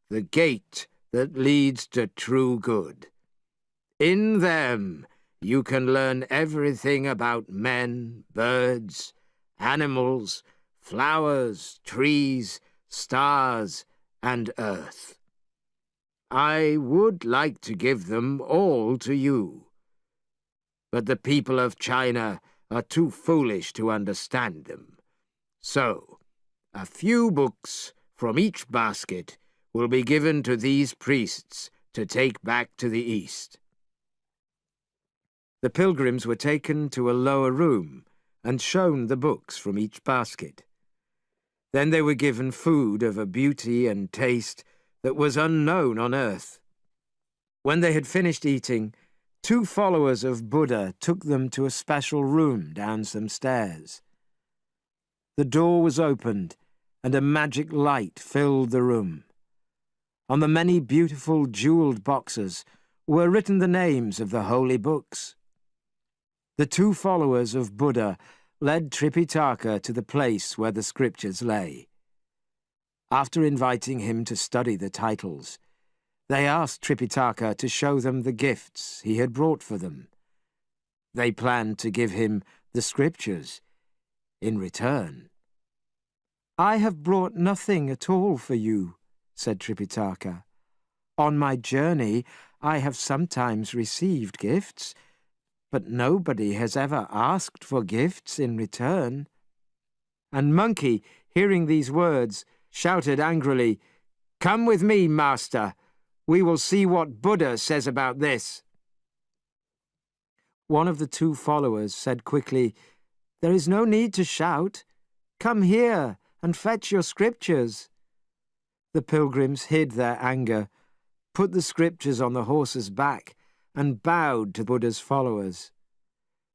[SPEAKER 3] the gate that leads to true good. In them you can learn everything about men, birds, animals, flowers, trees, stars, and earth. I would like to give them all to you, but the people of China are too foolish to understand them. So, a few books from each basket will be given to these priests to take back to the east. The pilgrims were taken to a lower room and shown the books from each basket. Then they were given food of a beauty and taste that was unknown on earth. When they had finished eating, 2 followers of Buddha took them to a special room down some stairs. The door was opened, and a magic light filled the room. On the many beautiful jeweled boxes were written the names of the holy books. The 2 followers of Buddha led Tripitaka to the place where the scriptures lay. After inviting him to study the titles, they asked Tripitaka to show them the gifts he had brought for them. They planned to give him the scriptures in return. "I have brought nothing at all for you," said Tripitaka. "On my journey I have sometimes received gifts, but nobody has ever asked for gifts in return." And Monkey, hearing these words, shouted angrily, "Come with me, master. We will see what Buddha says about this." One of the 2 followers said quickly, "There is no need to shout. Come here and fetch your scriptures." The pilgrims hid their anger, put the scriptures on the horse's back, and bowed to Buddha's followers.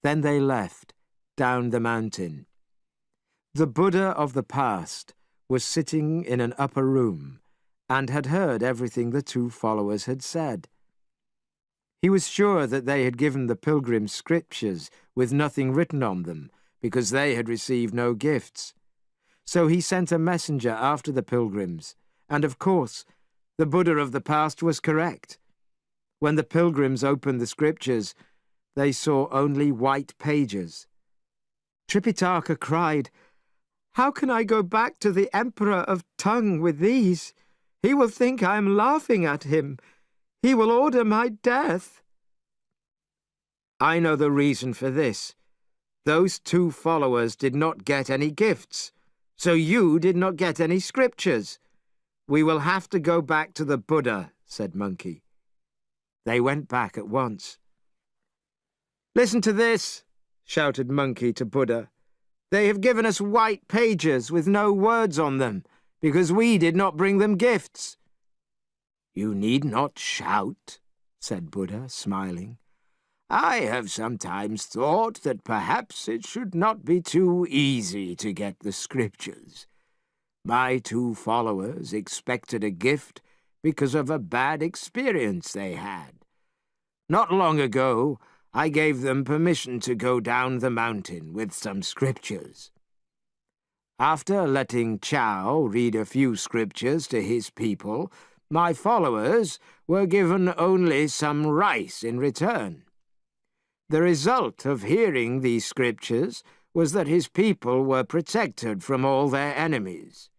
[SPEAKER 3] Then they left, down the mountain. The Buddha of the past was sitting in an upper room and had heard everything the 2 followers had said. He was sure that they had given the pilgrims scriptures with nothing written on them, because they had received no gifts. So he sent a messenger after the pilgrims, and of course, the Buddha of the past was correct. When the pilgrims opened the scriptures, they saw only white pages. Tripitaka cried, "How can I go back to the Emperor of Tung with these? He will think I am laughing at him. He will order my death." "I know the reason for this. Those 2 followers did not get any gifts, so you did not get any scriptures. We will have to go back to the Buddha," said Monkey. They went back at once. "Listen to this," shouted Monkey to Buddha. "They have given us white pages with no words on them, because we did not bring them gifts." "You need not shout," said Buddha, smiling. "I have sometimes thought that perhaps it should not be too easy to get the scriptures. My 2 followers expected a gift because of a bad experience they had. Not long ago, I gave them permission to go down the mountain with some scriptures. After letting Chow read a few scriptures to his people, my followers were given only some rice in return. The result of hearing these scriptures was that his people were protected from all their enemies.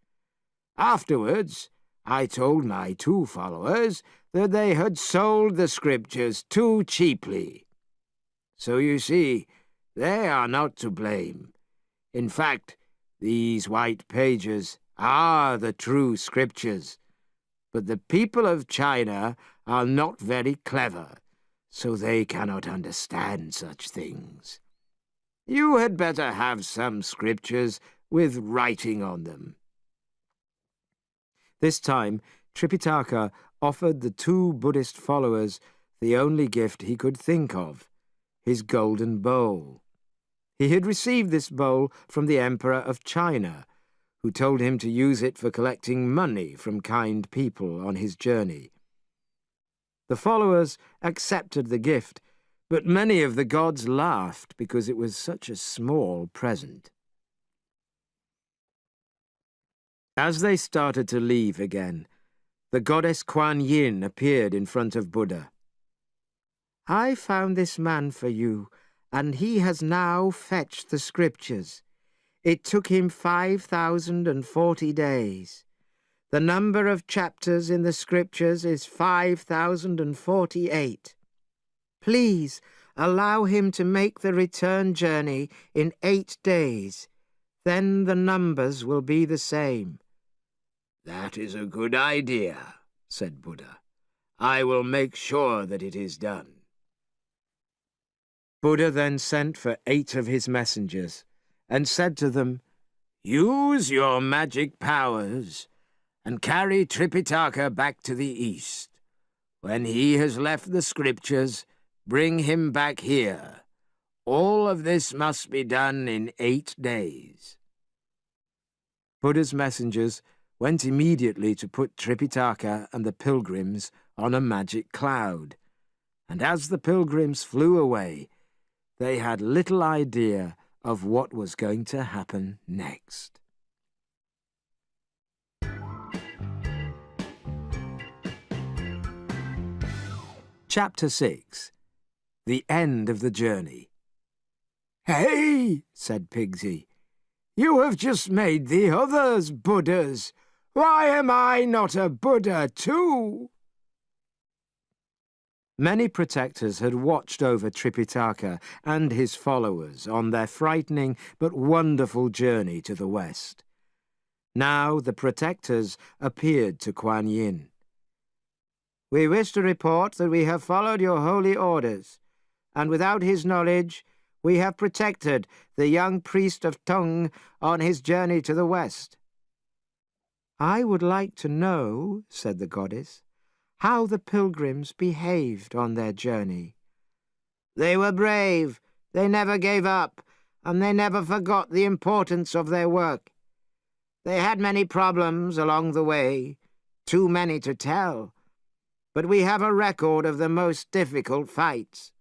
[SPEAKER 3] Afterwards, I told my 2 followers that they had sold the scriptures too cheaply. So you see, they are not to blame. In fact, these white pages are the true scriptures, but the people of China are not very clever, so they cannot understand such things. You had better have some scriptures with writing on them.
[SPEAKER 1] This time, Tripitaka offered the two Buddhist followers the only gift he could think of, his golden bowl. He had received this bowl from the Emperor of China, who told him to use it for collecting money from kind people on his journey. The followers accepted the gift, but many of the gods laughed because it was such a small present. As they started to leave again, the goddess Kuan Yin appeared in front of Buddha. "I found this man for you, and he has now fetched the scriptures. It took him 5,040 days. The number of chapters in the scriptures is 5,048. Please allow him to make the return journey in 8 days. Then the numbers will be the same."
[SPEAKER 3] "That is a good idea," said Buddha. "I will make sure that it is done."
[SPEAKER 1] Buddha then sent for 8 of his messengers and said to them,
[SPEAKER 3] "Use your magic powers and carry Tripitaka back to the east. When he has left the scriptures, bring him back here. All of this must be done in 8 days."
[SPEAKER 1] Buddha's messengers went immediately to put Tripitaka and the pilgrims on a magic cloud, and as the pilgrims flew away, they had little idea of what was going to happen next. Chapter 6. The End of the Journey.
[SPEAKER 3] "Hey," said Pigsy, "you have just made the others Buddhas. Why am I not a Buddha too?"
[SPEAKER 1] Many protectors had watched over Tripitaka and his followers on their frightening but wonderful journey to the west. Now the protectors appeared to Kuan Yin. "We wish to report that we have followed your holy orders, and without his knowledge we have protected the young priest of Tung on his journey to the west." "I would like to know," said the goddess, "how the pilgrims behaved on their journey."
[SPEAKER 2] "They were brave, they never gave up, and they never forgot the importance of their work. They had many problems along the way, too many to tell, but we have a record of the most difficult fights."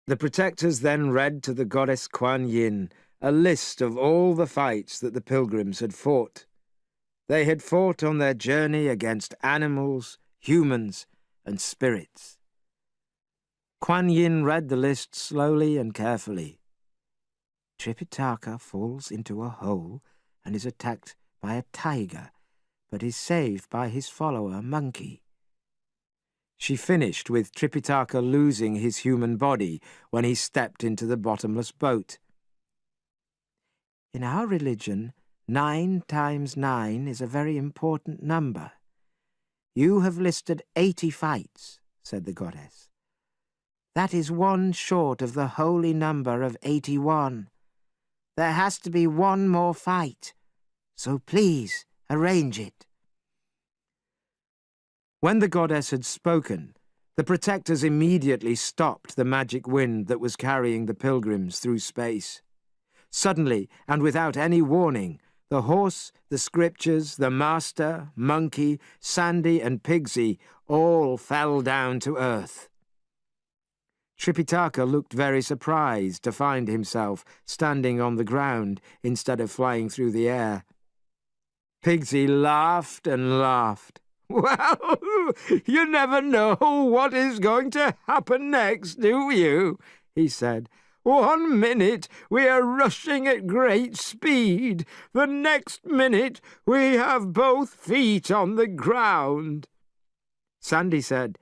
[SPEAKER 1] The protectors then read to the goddess Kuan Yin a list of all the fights that the pilgrims had fought. They had fought on their journey against animals, humans, and spirits. Kuan Yin read the list slowly and carefully. "Tripitaka falls into a hole and is attacked by a tiger, but is saved by his follower Monkey." She finished with Tripitaka losing his human body when he stepped into the bottomless boat. "In our religion, 9 times 9 is a very important number. You have listed 80 fights," said the goddess. "That is 1 short of the holy number of 81. There has to be 1 more fight, so please arrange it." When the goddess had spoken, the protectors immediately stopped the magic wind that was carrying the pilgrims through space. Suddenly, and without any warning, the horse, the scriptures, the master, Monkey, Sandy, and Pigsy all fell down to earth. Tripitaka looked very surprised to find himself standing on the ground instead of flying through the air. Pigsy laughed and laughed.
[SPEAKER 3] "Well, you never know what is going to happen next, do you?" he said. "One minute we are rushing at great speed. The next minute we have both feet on the ground."
[SPEAKER 1] Sandy said,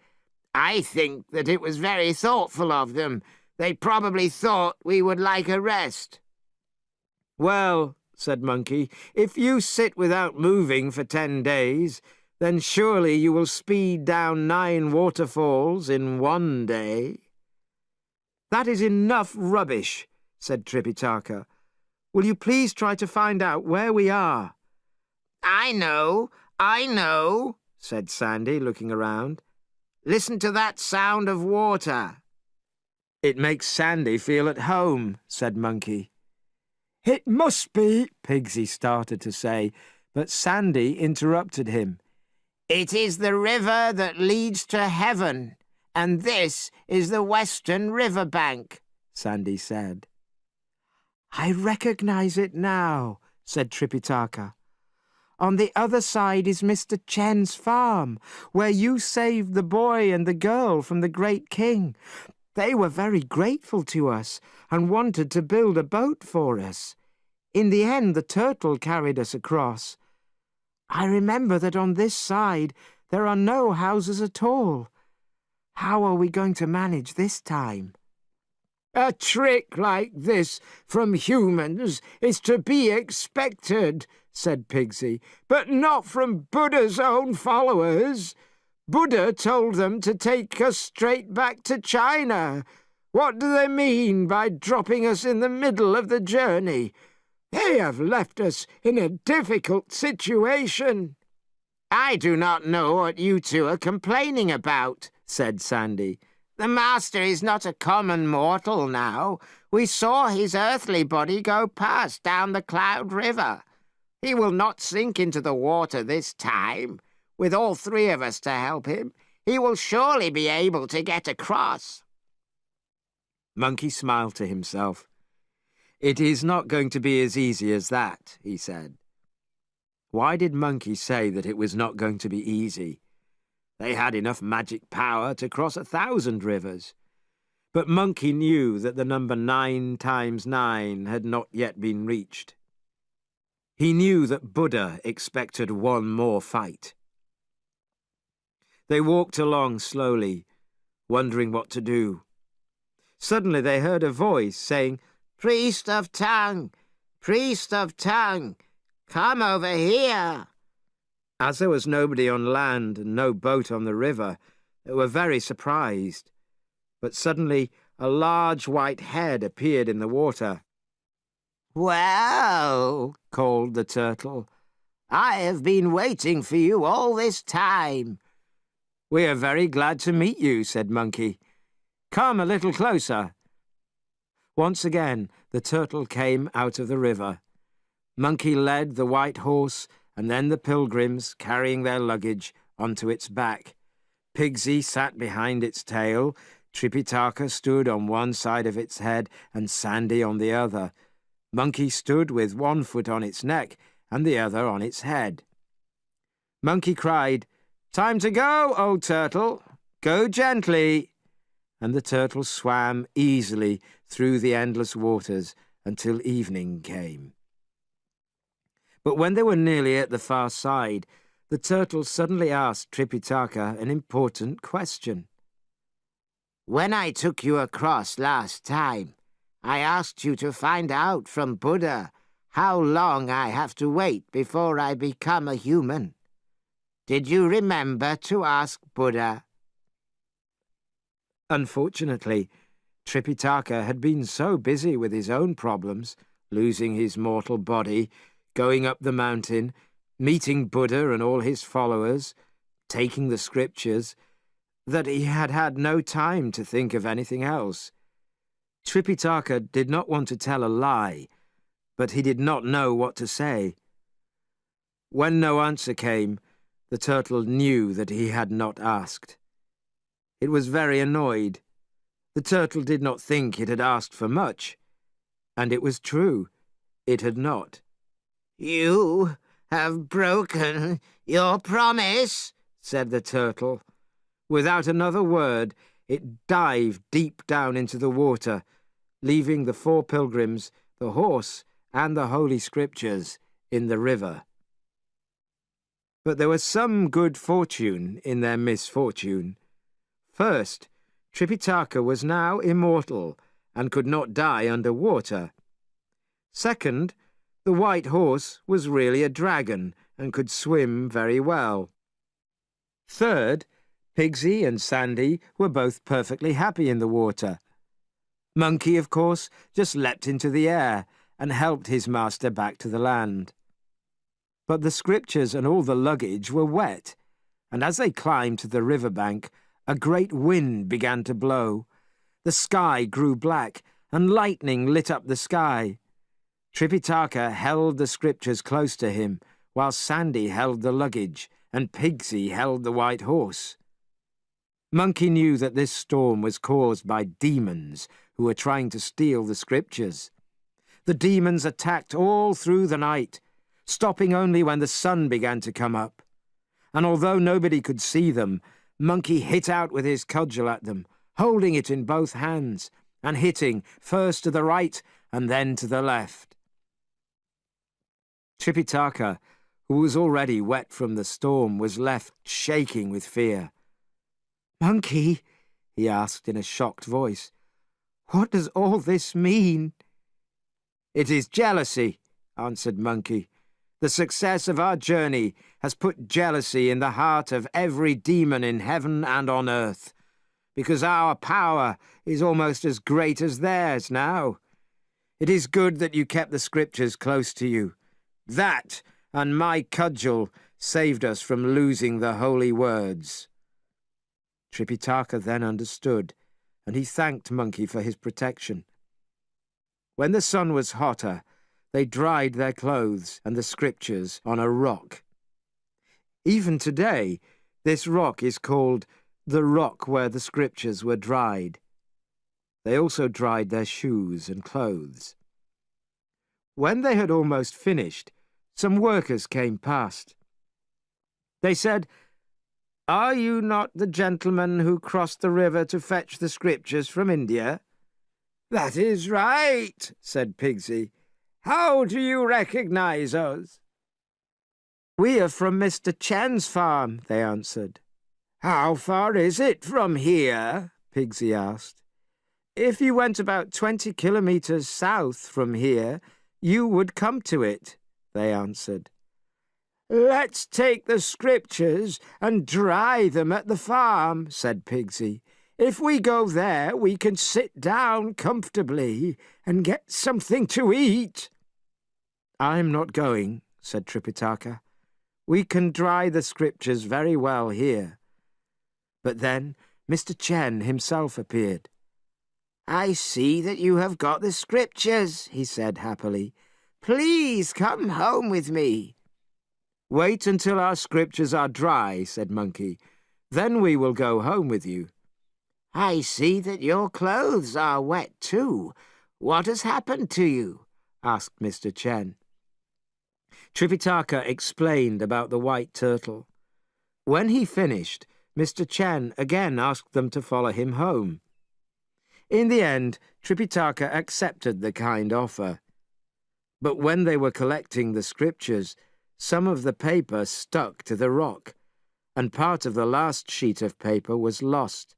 [SPEAKER 2] "I think that it was very thoughtful of them. They probably thought we would like a rest."
[SPEAKER 1] "Well," said Monkey, "if you sit without moving for 10 days, then surely you will speed down 9 waterfalls in 1 day." "That is enough rubbish," said Tripitaka. "Will you please try to find out where we are?"
[SPEAKER 2] I know, said Sandy, looking around. Listen to that sound of water.
[SPEAKER 1] "It makes Sandy feel at home," said Monkey.
[SPEAKER 3] "It must be,"
[SPEAKER 1] Pigsy started to say, but Sandy interrupted him.
[SPEAKER 2] It is the river that leads to heaven, and this is the western river bank,
[SPEAKER 1] Sandy said. "I recognize it now," said Tripitaka. "On the other side is Mr. Chen's farm, where you saved the boy and the girl from the great king. They were very grateful to us and wanted to build a boat for us. In the end, the turtle carried us across. I remember that on this side there are no houses at all. How are we going to manage this time?"
[SPEAKER 3] "A trick like this from humans is to be expected," said Pigsy, "but not from Buddha's own followers. Buddha told them to take us straight back to China. What do they mean by dropping us in the middle of the journey? They have left us in a difficult situation."
[SPEAKER 2] I do not know what you two are complaining about, said Sandy. The master is not a common mortal now. We saw his earthly body go past down the Cloud River. He will not sink into the water this time. With all three of us to help him, he will surely be able to get across.
[SPEAKER 1] Monkey smiled to himself. "It is not going to be as easy as that," he said. Why did Monkey say that it was not going to be easy? They had enough magic power to cross 1,000 rivers. But Monkey knew that the number 9 times 9 had not yet been reached. He knew that Buddha expected one more fight. They walked along slowly, wondering what to do. Suddenly they heard a voice saying,
[SPEAKER 2] Priest of Tongue! Priest of Tongue! Come over here!
[SPEAKER 1] As there was nobody on land and no boat on the river, they were very surprised. But suddenly a large white head appeared in the water.
[SPEAKER 2] Well, called the turtle, I have been waiting for you all this time.
[SPEAKER 1] We are very glad to meet you, said Monkey. Come a little closer. Once again, the turtle came out of the river. Monkey led the white horse and then the pilgrims, carrying their luggage, onto its back. Pigsy sat behind its tail, Tripitaka stood on one side of its head and Sandy on the other. Monkey stood with one foot on its neck and the other on its head. Monkey cried, Time to go, old turtle. Go gently. And the turtle swam easily through the endless waters until evening came. But when they were nearly at the far side, the turtle suddenly asked Tripitaka an important question.
[SPEAKER 2] When I took you across last time, I asked you to find out from Buddha how long I have to wait before I become a human. Did you remember to ask Buddha?
[SPEAKER 1] Unfortunately, Tripitaka had been so busy with his own problems, losing his mortal body, going up the mountain, meeting Buddha and all his followers, taking the scriptures, that he had had no time to think of anything else. Tripitaka did not want to tell a lie, but he did not know what to say. When no answer came, the turtle knew that he had not asked. It was very annoyed. The turtle did not think it had asked for much, and it was true, it had not.
[SPEAKER 2] You have broken your promise, said the turtle.
[SPEAKER 1] Without another word, it dived deep down into the water, leaving the 4 pilgrims, the horse, and the Holy Scriptures in the river. But there was some good fortune in their misfortune. First, Tripitaka was now immortal and could not die under water. Second, the white horse was really a dragon and could swim very well. Third, Pigsy and Sandy were both perfectly happy in the water. Monkey, of course, just leapt into the air and helped his master back to the land. But the scriptures and all the luggage were wet, and as they climbed to the river bank, a great wind began to blow. The sky grew black, and lightning lit up the sky. Tripitaka held the scriptures close to him, while Sandy held the luggage, and Pigsy held the white horse. Monkey knew that this storm was caused by demons who were trying to steal the scriptures. The demons attacked all through the night, stopping only when the sun began to come up. And although nobody could see them, Monkey hit out with his cudgel at them, holding it in both hands, and hitting first to the right and then to the left. Tripitaka, who was already wet from the storm, was left shaking with fear. "Monkey," he asked in a shocked voice, "what does all this mean?" "It is jealousy," answered Monkey. "The success of our journey has put jealousy in the heart of every demon in heaven and on earth, because our power is almost as great as theirs now. It is good that you kept the scriptures close to you. That and my cudgel saved us from losing the holy words." Tripitaka then understood, and he thanked Monkey for his protection. When the sun was hotter, they dried their clothes and the scriptures on a rock. Even today, this rock is called the rock where the scriptures were dried. They also dried their shoes and clothes. When they had almost finished, some workers came past. They said, "Are you not the gentleman who crossed the river to fetch the scriptures from India?" "That is right," said Pigsy. "How do you recognize us?" "We are from Mr. Chen's farm," they answered. "How far is it from here?" Pigsy asked. "If you went about 20 kilometers south from here, you would come to it," they answered. "Let's take the scriptures and dry them at the farm," said Pigsy. "If we go there, we can sit down comfortably and get something to eat." "I'm not going," said Tripitaka. "We can dry the scriptures very well here." But then Mr. Chen himself appeared. "I see that you have got the scriptures," he said happily. "Please come home with me." "Wait until our scriptures are dry," said Monkey. "Then we will go home with you." "I see that your clothes are wet too. What has happened to you?" asked Mr. Chen. Tripitaka explained about the white turtle. When he finished, Mr. Chen again asked them to follow him home. In the end, Tripitaka accepted the kind offer. But when they were collecting the scriptures, some of the paper stuck to the rock, and part of the last sheet of paper was lost.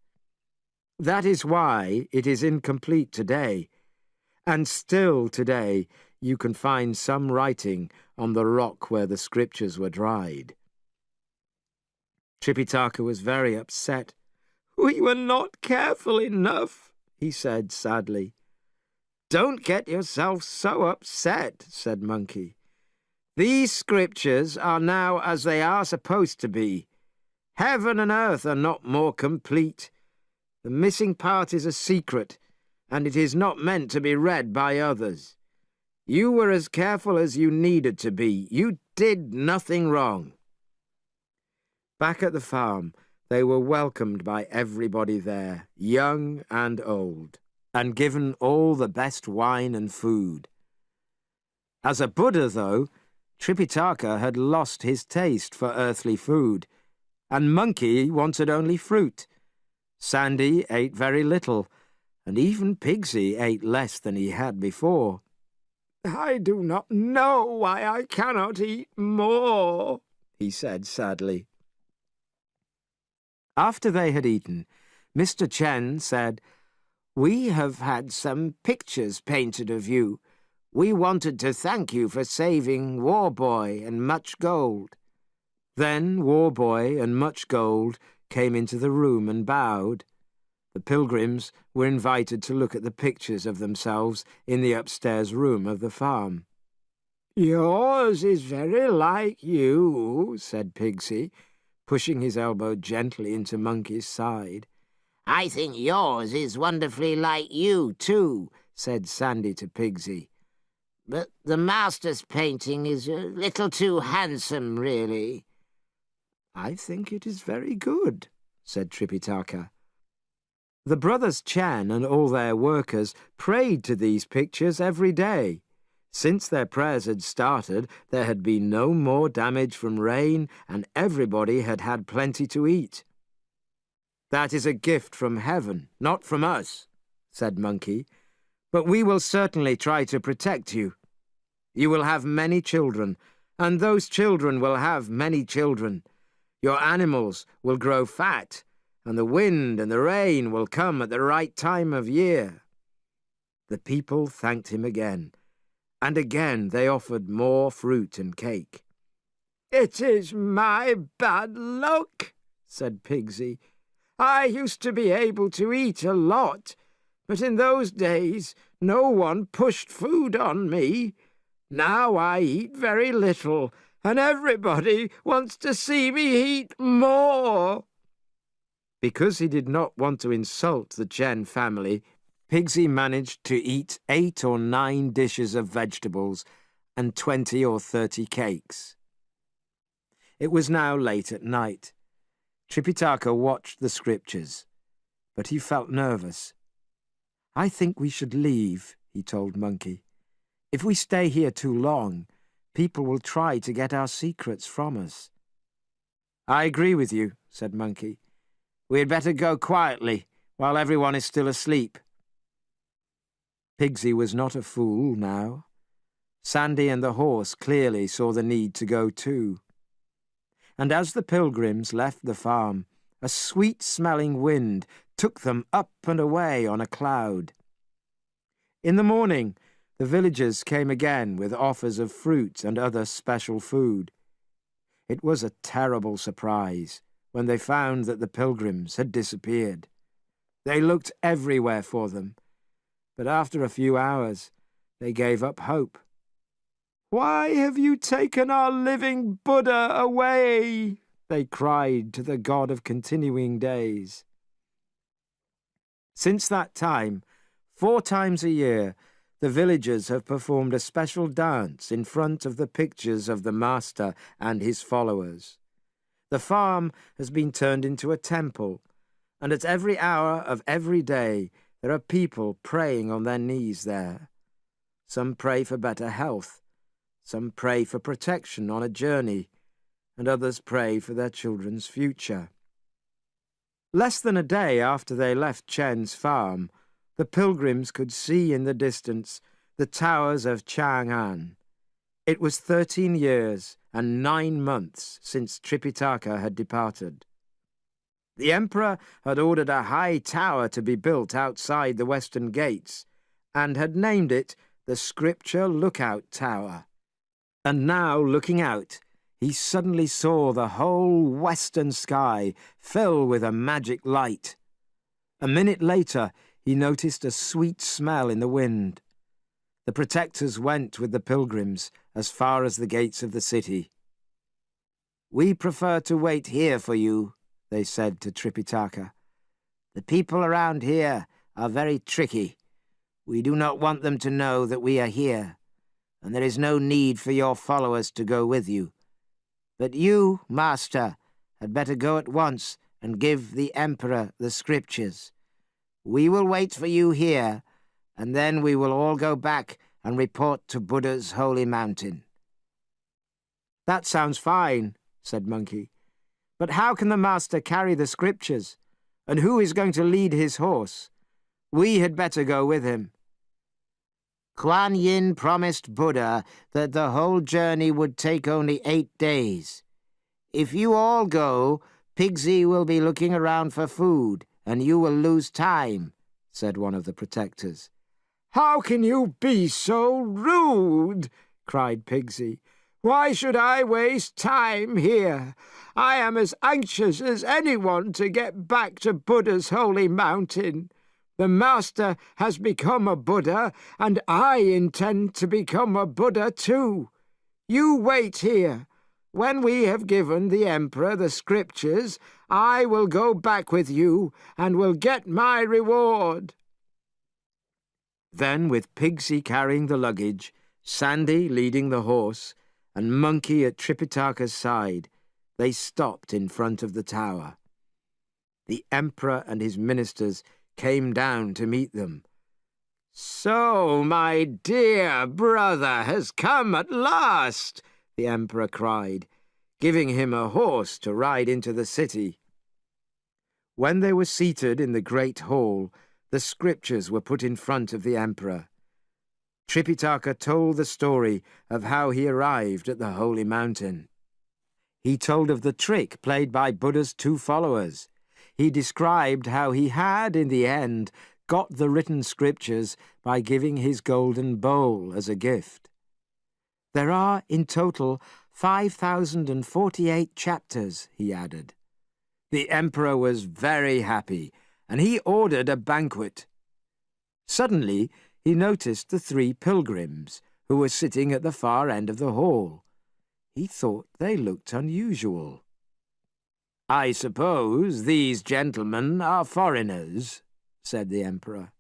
[SPEAKER 1] That is why it is incomplete today, and still today you can find some writing on the rock where the scriptures were dried. Tripitaka was very upset. "We were not careful enough," he said sadly. "Don't get yourself so upset," said Monkey. "These scriptures are now as they are supposed to be. Heaven and earth are not more complete. The missing part is a secret, and it is not meant to be read by others. You were as careful as you needed to be. You did nothing wrong." Back at the farm, they were welcomed by everybody there, young and old, and given all the best wine and food. As a Buddha, though, Tripitaka had lost his taste for earthly food, and Monkey wanted only fruit. Sandy ate very little, and even Pigsy ate less than he had before. "I do not know why I cannot eat more," he said sadly. After they had eaten, Mr. Chen said, "We have had some pictures painted of you. We wanted to thank you for saving Warboy and Much Gold." Then Warboy and Much Gold came into the room and bowed. The pilgrims were invited to look at the pictures of themselves in the upstairs room of the farm.
[SPEAKER 3] "Yours is very like you," said Pigsy, pushing his elbow gently into Monkey's side.
[SPEAKER 2] "I think yours is wonderfully like you, too," said Sandy to Pigsy. "But the master's painting is a little too handsome, really."
[SPEAKER 1] "I think it is very good," said Tripitaka. The brothers Chen and all their workers prayed to these pictures every day. Since their prayers had started, there had been no more damage from rain, and everybody had had plenty to eat. "That is a gift from heaven, not from us," said Monkey. "But we will certainly try to protect you. You will have many children, and those children will have many children. Your animals will grow fat, and the wind and the rain will come at the right time of year." The people thanked him again, and again they offered more fruit and cake.
[SPEAKER 3] "It is my bad luck," said Pigsy. "I used to be able to eat a lot, but in those days no one pushed food on me. Now I eat very little, and everybody wants to see me eat more."
[SPEAKER 1] Because he did not want to insult the Chen family, Pigsy managed to eat 8 or 9 dishes of vegetables and 20 or 30 cakes. It was now late at night. Tripitaka watched the scriptures, but he felt nervous. "I think we should leave," he told Monkey. "If we stay here too long, people will try to get our secrets from us." "I agree with you," said Monkey. "We had better go quietly while everyone is still asleep." Pigsy was not a fool now. Sandy and the horse clearly saw the need to go too. And as the pilgrims left the farm, a sweet-smelling wind took them up and away on a cloud. In the morning, the villagers came again with offers of fruit and other special food. It was a terrible surprise when they found that the pilgrims had disappeared. They looked everywhere for them, but after a few hours they gave up hope. "Why have you taken our living Buddha away?" they cried to the God of continuing days. Since that time, 4 times a year, the villagers have performed a special dance in front of the pictures of the Master and his followers. The farm has been turned into a temple, and at every hour of every day there are people praying on their knees there. Some pray for better health, some pray for protection on a journey, and others pray for their children's future. Less than a day after they left Chen's farm, the pilgrims could see in the distance the towers of Chang'an. It was 13 years and 9 months since Tripitaka had departed. The emperor had ordered a high tower to be built outside the western gates, and had named it the Scripture Lookout Tower. And now, looking out, he suddenly saw the whole western sky fill with a magic light. A minute later, he noticed a sweet smell in the wind. The protectors went with the pilgrims as far as the gates of the city. "We prefer to wait here for you," they said to Tripitaka. "The people around here are very tricky. We do not want them to know that we are here, and there is no need for your followers to go with you. But you, Master, had better go at once and give the Emperor the scriptures. We will wait for you here, and then we will all go back and report to Buddha's holy mountain." "That sounds fine," said Monkey. "But how can the Master carry the scriptures? And who is going to lead his horse? We had better go with him."
[SPEAKER 2] Kuan Yin promised Buddha that the whole journey would take only 8 days. If you all go, Pigsy will be looking around for food, and you will lose time," said one of the protectors.
[SPEAKER 3] "How can you be so rude?" cried Pigsy. Why should I waste time here? I am as anxious as anyone to get back to Buddha's holy mountain. The Master has become a Buddha, and I intend to become a Buddha too. You wait here. When we have given the Emperor the scriptures, I will go back with you and will get my reward."
[SPEAKER 1] Then, with Pigsy carrying the luggage, Sandy leading the horse, and Monkey at Tripitaka's side, they stopped in front of the tower. The Emperor and his ministers came down to meet them.
[SPEAKER 3] "So my dear brother has come at last," the Emperor cried, giving him a horse to ride into the city.
[SPEAKER 1] When they were seated in the great hall, the scriptures were put in front of the Emperor. Tripitaka told the story of how he arrived at the holy mountain. He told of the trick played by Buddha's 2 followers. He described how he had, in the end, got the written scriptures by giving his golden bowl as a gift. There are, in total, 5,048 chapters, he added. The Emperor was very happy, and he ordered a banquet. Suddenly, he noticed the 3 pilgrims, who were sitting at the far end of the hall. He thought they looked unusual. "I suppose these gentlemen are foreigners," said the Emperor.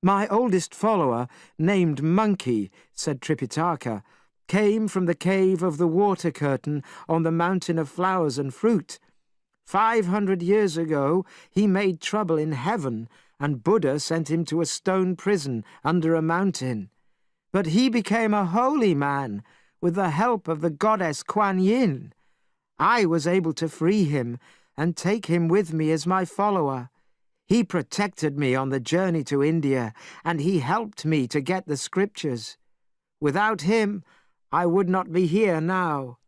[SPEAKER 1] "My oldest follower, named Monkey," said Tripitaka, "came from the cave of the water curtain on the mountain of flowers and fruit. 500 years ago, he made trouble in heaven, and Buddha sent him to a stone prison under a mountain. But he became a holy man with the help of the goddess Kuan Yin. I was able to free him and take him with me as my follower. He protected me on the journey to India, and he helped me to get the scriptures. Without him, I would not be here now.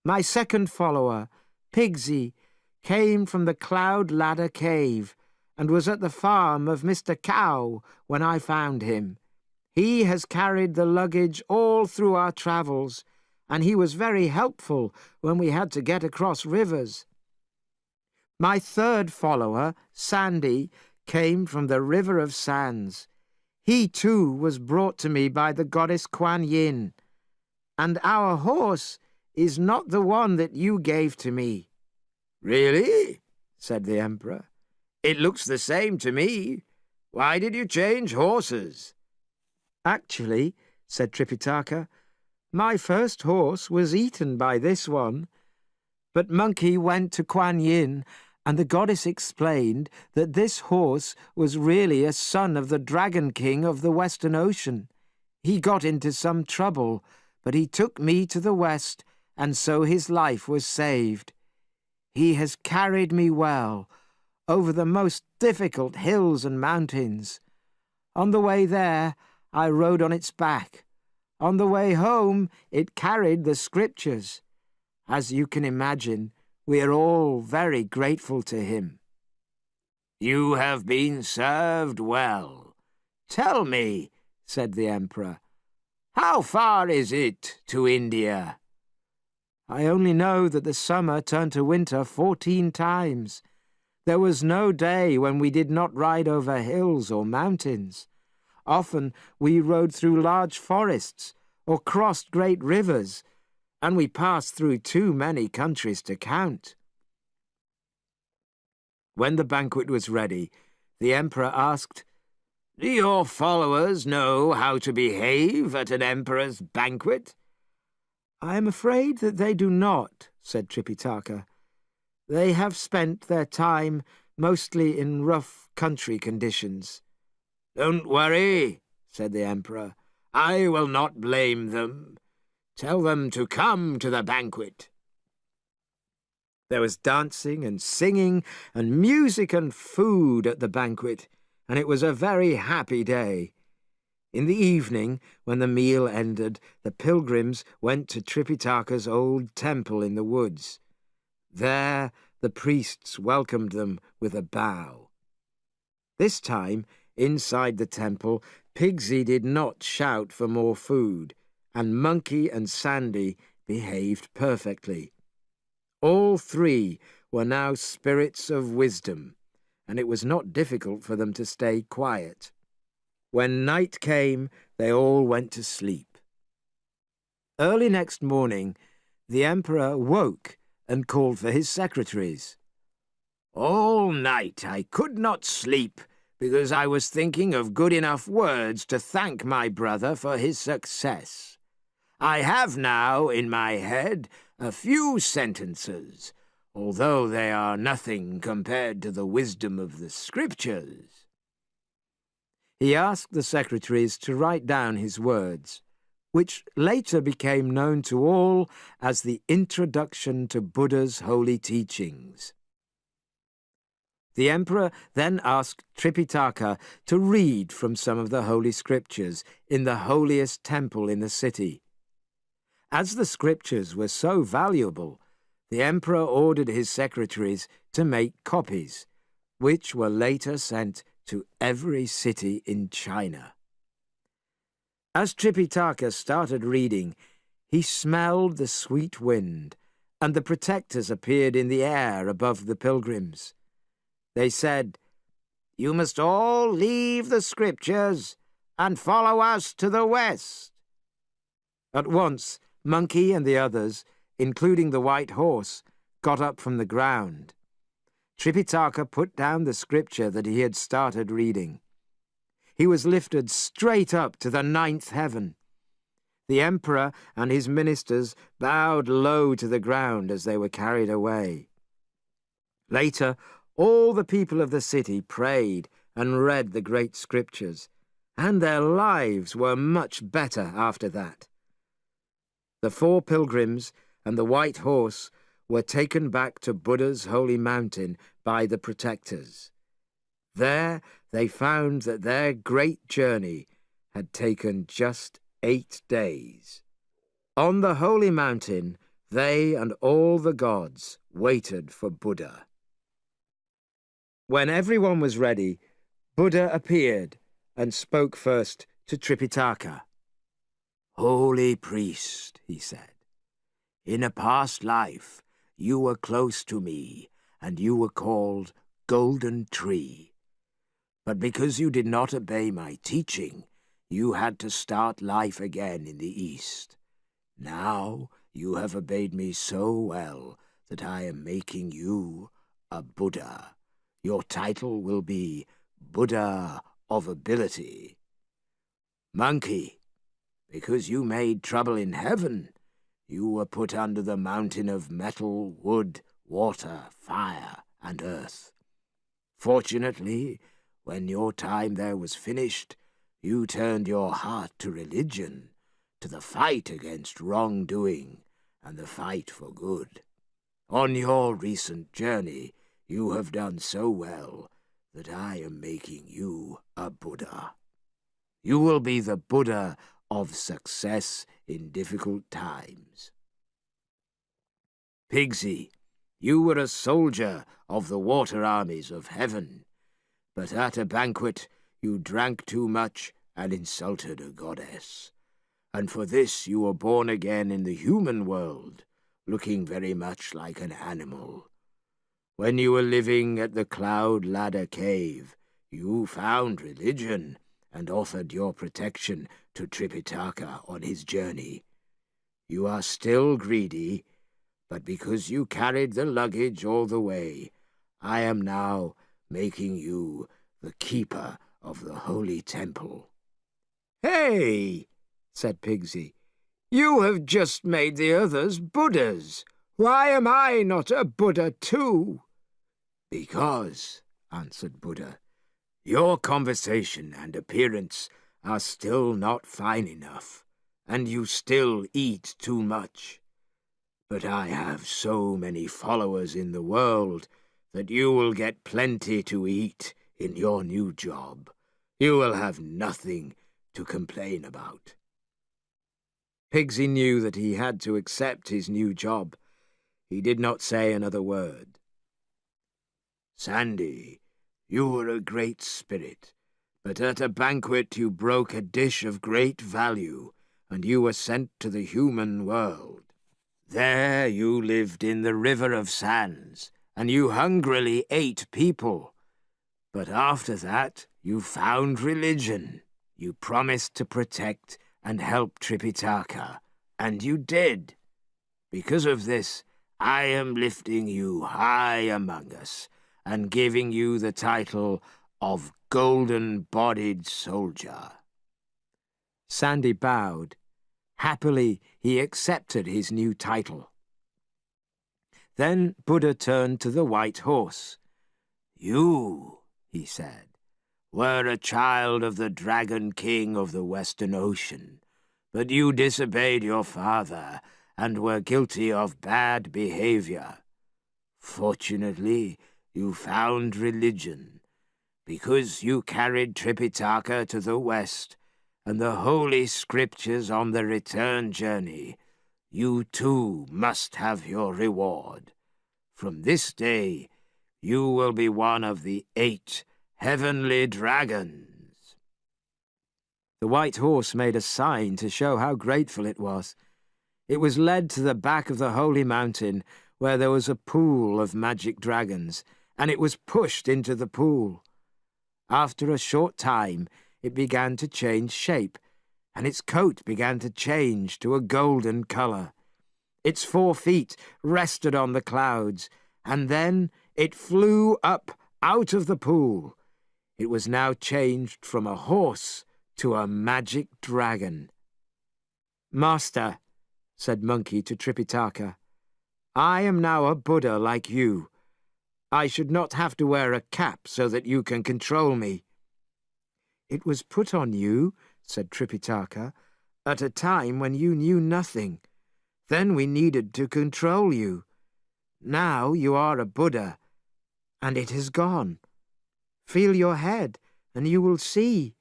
[SPEAKER 1] My second follower, Pigsy, came from the Cloud Ladder Cave and was at the farm of Mr. Cow when I found him. He has carried the luggage all through our travels, and he was very helpful when we had to get across rivers. My third follower, Sandy, came from the River of Sands. He too was brought to me by the goddess Kuan Yin. And our horse is not the one that you gave to me." "Really?" said the Emperor. "It looks the same to me. Why did you change horses?"
[SPEAKER 3] "Actually," said Tripitaka, "my first horse was eaten by this one. But Monkey went to Kuan Yin, and the goddess explained that this horse was really a son of the Dragon King of the Western Ocean. He got into some trouble, but he took me to the west, and so his life was saved. He has carried me well over the most difficult hills and mountains. On the way there, I rode on its back. On the way home, it carried the scriptures. As you can imagine, we are all very grateful to him."
[SPEAKER 1] "You have been served well. Tell me," said the Emperor, "how far is it to India?"
[SPEAKER 3] "I only know that the summer turned to winter 14 times. There was no day when we did not ride over hills or mountains. Often we rode through large forests or crossed great rivers, and we passed through too many countries to count."
[SPEAKER 1] When the banquet was ready, the Emperor asked, "Do your followers know how to behave at an emperor's banquet?"
[SPEAKER 3] "I am afraid that they do not," said Tripitaka. "They have spent their time mostly in rough country conditions."
[SPEAKER 1] "Don't worry," said the Emperor. "I will not blame them. Tell them to come to the banquet."
[SPEAKER 3] There was dancing and singing and music and food at the banquet, and it was a very happy day. In the evening, when the meal ended, the pilgrims went to Tripitaka's old temple in the woods. There the priests welcomed them with a bow. This time, inside the temple, Pigsy did not shout for more food,
[SPEAKER 1] and Monkey and Sandy behaved perfectly. All three were now spirits of wisdom, and it was not difficult for them to stay quiet. When night came, they all went to sleep. Early next morning, the Emperor woke and called for his secretaries. "All night I could not sleep, because I was thinking of good enough words to thank my brother for his success. I have now in my head a few sentences, although they are nothing compared to the wisdom of the Scriptures." He asked the secretaries to write down his words, which later became known to all as the Introduction to Buddha's Holy Teachings. The Emperor then asked Tripitaka to read from some of the Holy Scriptures in the holiest temple in the city. As the Scriptures were so valuable, the Emperor ordered his secretaries to make copies, which were later sent to every city in China. As Tripitaka started reading, he smelled the sweet wind, and the protectors appeared in the air above the pilgrims. They said, "You must all leave the Scriptures and follow us to the west." At once, Monkey and the others, including the white horse, got up from the ground. Tripitaka put down the scripture that he had started reading. He was lifted straight up to the 9th heaven. The Emperor and his ministers bowed low to the ground as they were carried away. Later, all the people of the city prayed and read the great Scriptures, and their lives were much better after that. The 4 pilgrims and the white horse were taken back to Buddha's holy mountain by the protectors. There they found that their great journey had taken just 8 days. On the holy mountain, they and all the gods waited for Buddha. When everyone was ready, Buddha appeared and spoke first to Tripitaka. "Holy priest," he said, "in a past life you were close to me, and you were called Golden Tree. But because you did not obey my teaching, you had to start life again in the East. Now you have obeyed me so well that I am making you a Buddha. Your title will be Buddha of Ability. Monkey, because you made trouble in heaven, you were put under the mountain of metal, wood, water, fire, and earth. Fortunately, when your time there was finished, you turned your heart to religion, to the fight against wrongdoing and the fight for good. On your recent journey, you have done so well that I am making you a Buddha. You will be the Buddha of success in difficult times. Pigsy, you were a soldier of the water armies of heaven, but at a banquet you drank too much and insulted a goddess, and for this you were born again in the human world, looking very much like an animal. When you were living at the Cloud Ladder Cave, you found religion and offered your protection to Tripitaka on his journey. You are still greedy, but because you carried the luggage all the way, I am now making you the keeper of the holy temple." "Hey," said Pigsy, "you have just made the others Buddhas. Why am I not a Buddha too?" "Because," answered Buddha, "your conversation and appearance are still not fine enough, and you still eat too much. But I have so many followers in the world that you will get plenty to eat in your new job. You will have nothing to complain about." Pigsy knew that he had to accept his new job. He did not say another word. "Sandy, you were a great spirit, but at a banquet you broke a dish of great value, and you were sent to the human world. There you lived in the River of Sands, and you hungrily ate people. But after that, you found religion. You promised to protect and help Tripitaka, and you did. Because of this, I am lifting you high among us and giving you the title of Golden-Bodied Soldier. Sandy bowed. Happily, he accepted his new title. Then Buddha turned to the white horse. You, he said, were a child of the Dragon King of the Western Ocean, but you disobeyed your father and were guilty of bad behavior. Fortunately, you found religion, because you carried Tripitaka to the west and the holy scriptures on the return journey. You too must have your reward. From this day, you will be one of the 8 heavenly dragons. The white horse made a sign to show how grateful it was. It was led to the back of the holy mountain, where there was a pool of magic dragons, and it was pushed into the pool. After a short time, it began to change shape, and its coat began to change to a golden color. Its 4 feet rested on the clouds, and then it flew up out of the pool. It was now changed from a horse to a magic dragon. "Master," said Monkey to Tripitaka, "I am now a Buddha like you. I should not have to wear a cap so that you can control me." "It was put on you," said Tripitaka, "at a time when you knew nothing. Then we needed to control you. Now you are a Buddha, and it has gone. Feel your head, and you will see.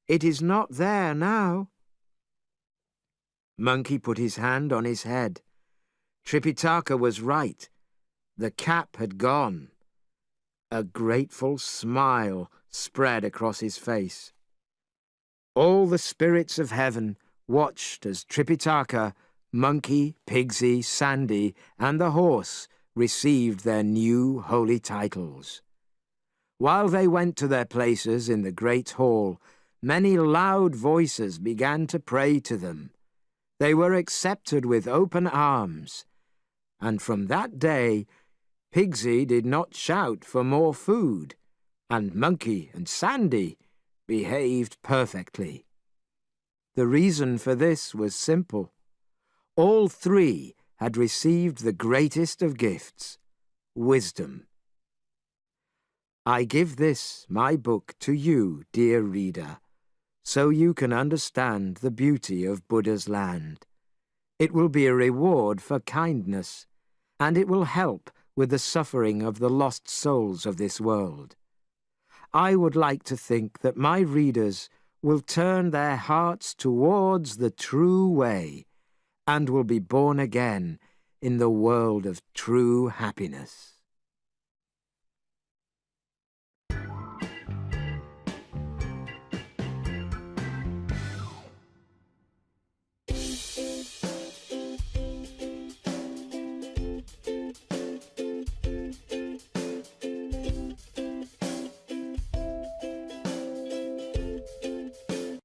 [SPEAKER 1] It is not there now." Monkey put his hand on his head. Tripitaka was right. The cap had gone. A grateful smile spread across his face. All the spirits of heaven watched as Tripitaka, Monkey, Pigsy, Sandy, and the horse received their new holy titles. While they went to their places in the great hall, many loud voices began to pray to them. They were accepted with open arms, and from that day, Pigsy did not shout for more food, and Monkey and Sandy behaved perfectly. The reason for this was simple. All 3 had received the greatest of gifts, wisdom. I give this, my book, to you, dear reader, so you can understand the beauty of Buddha's land. It will be a reward for kindness, and it will help with the suffering of the lost souls of this world. I would like to think that my readers will turn their hearts towards the true way and will be born again in the world of true happiness.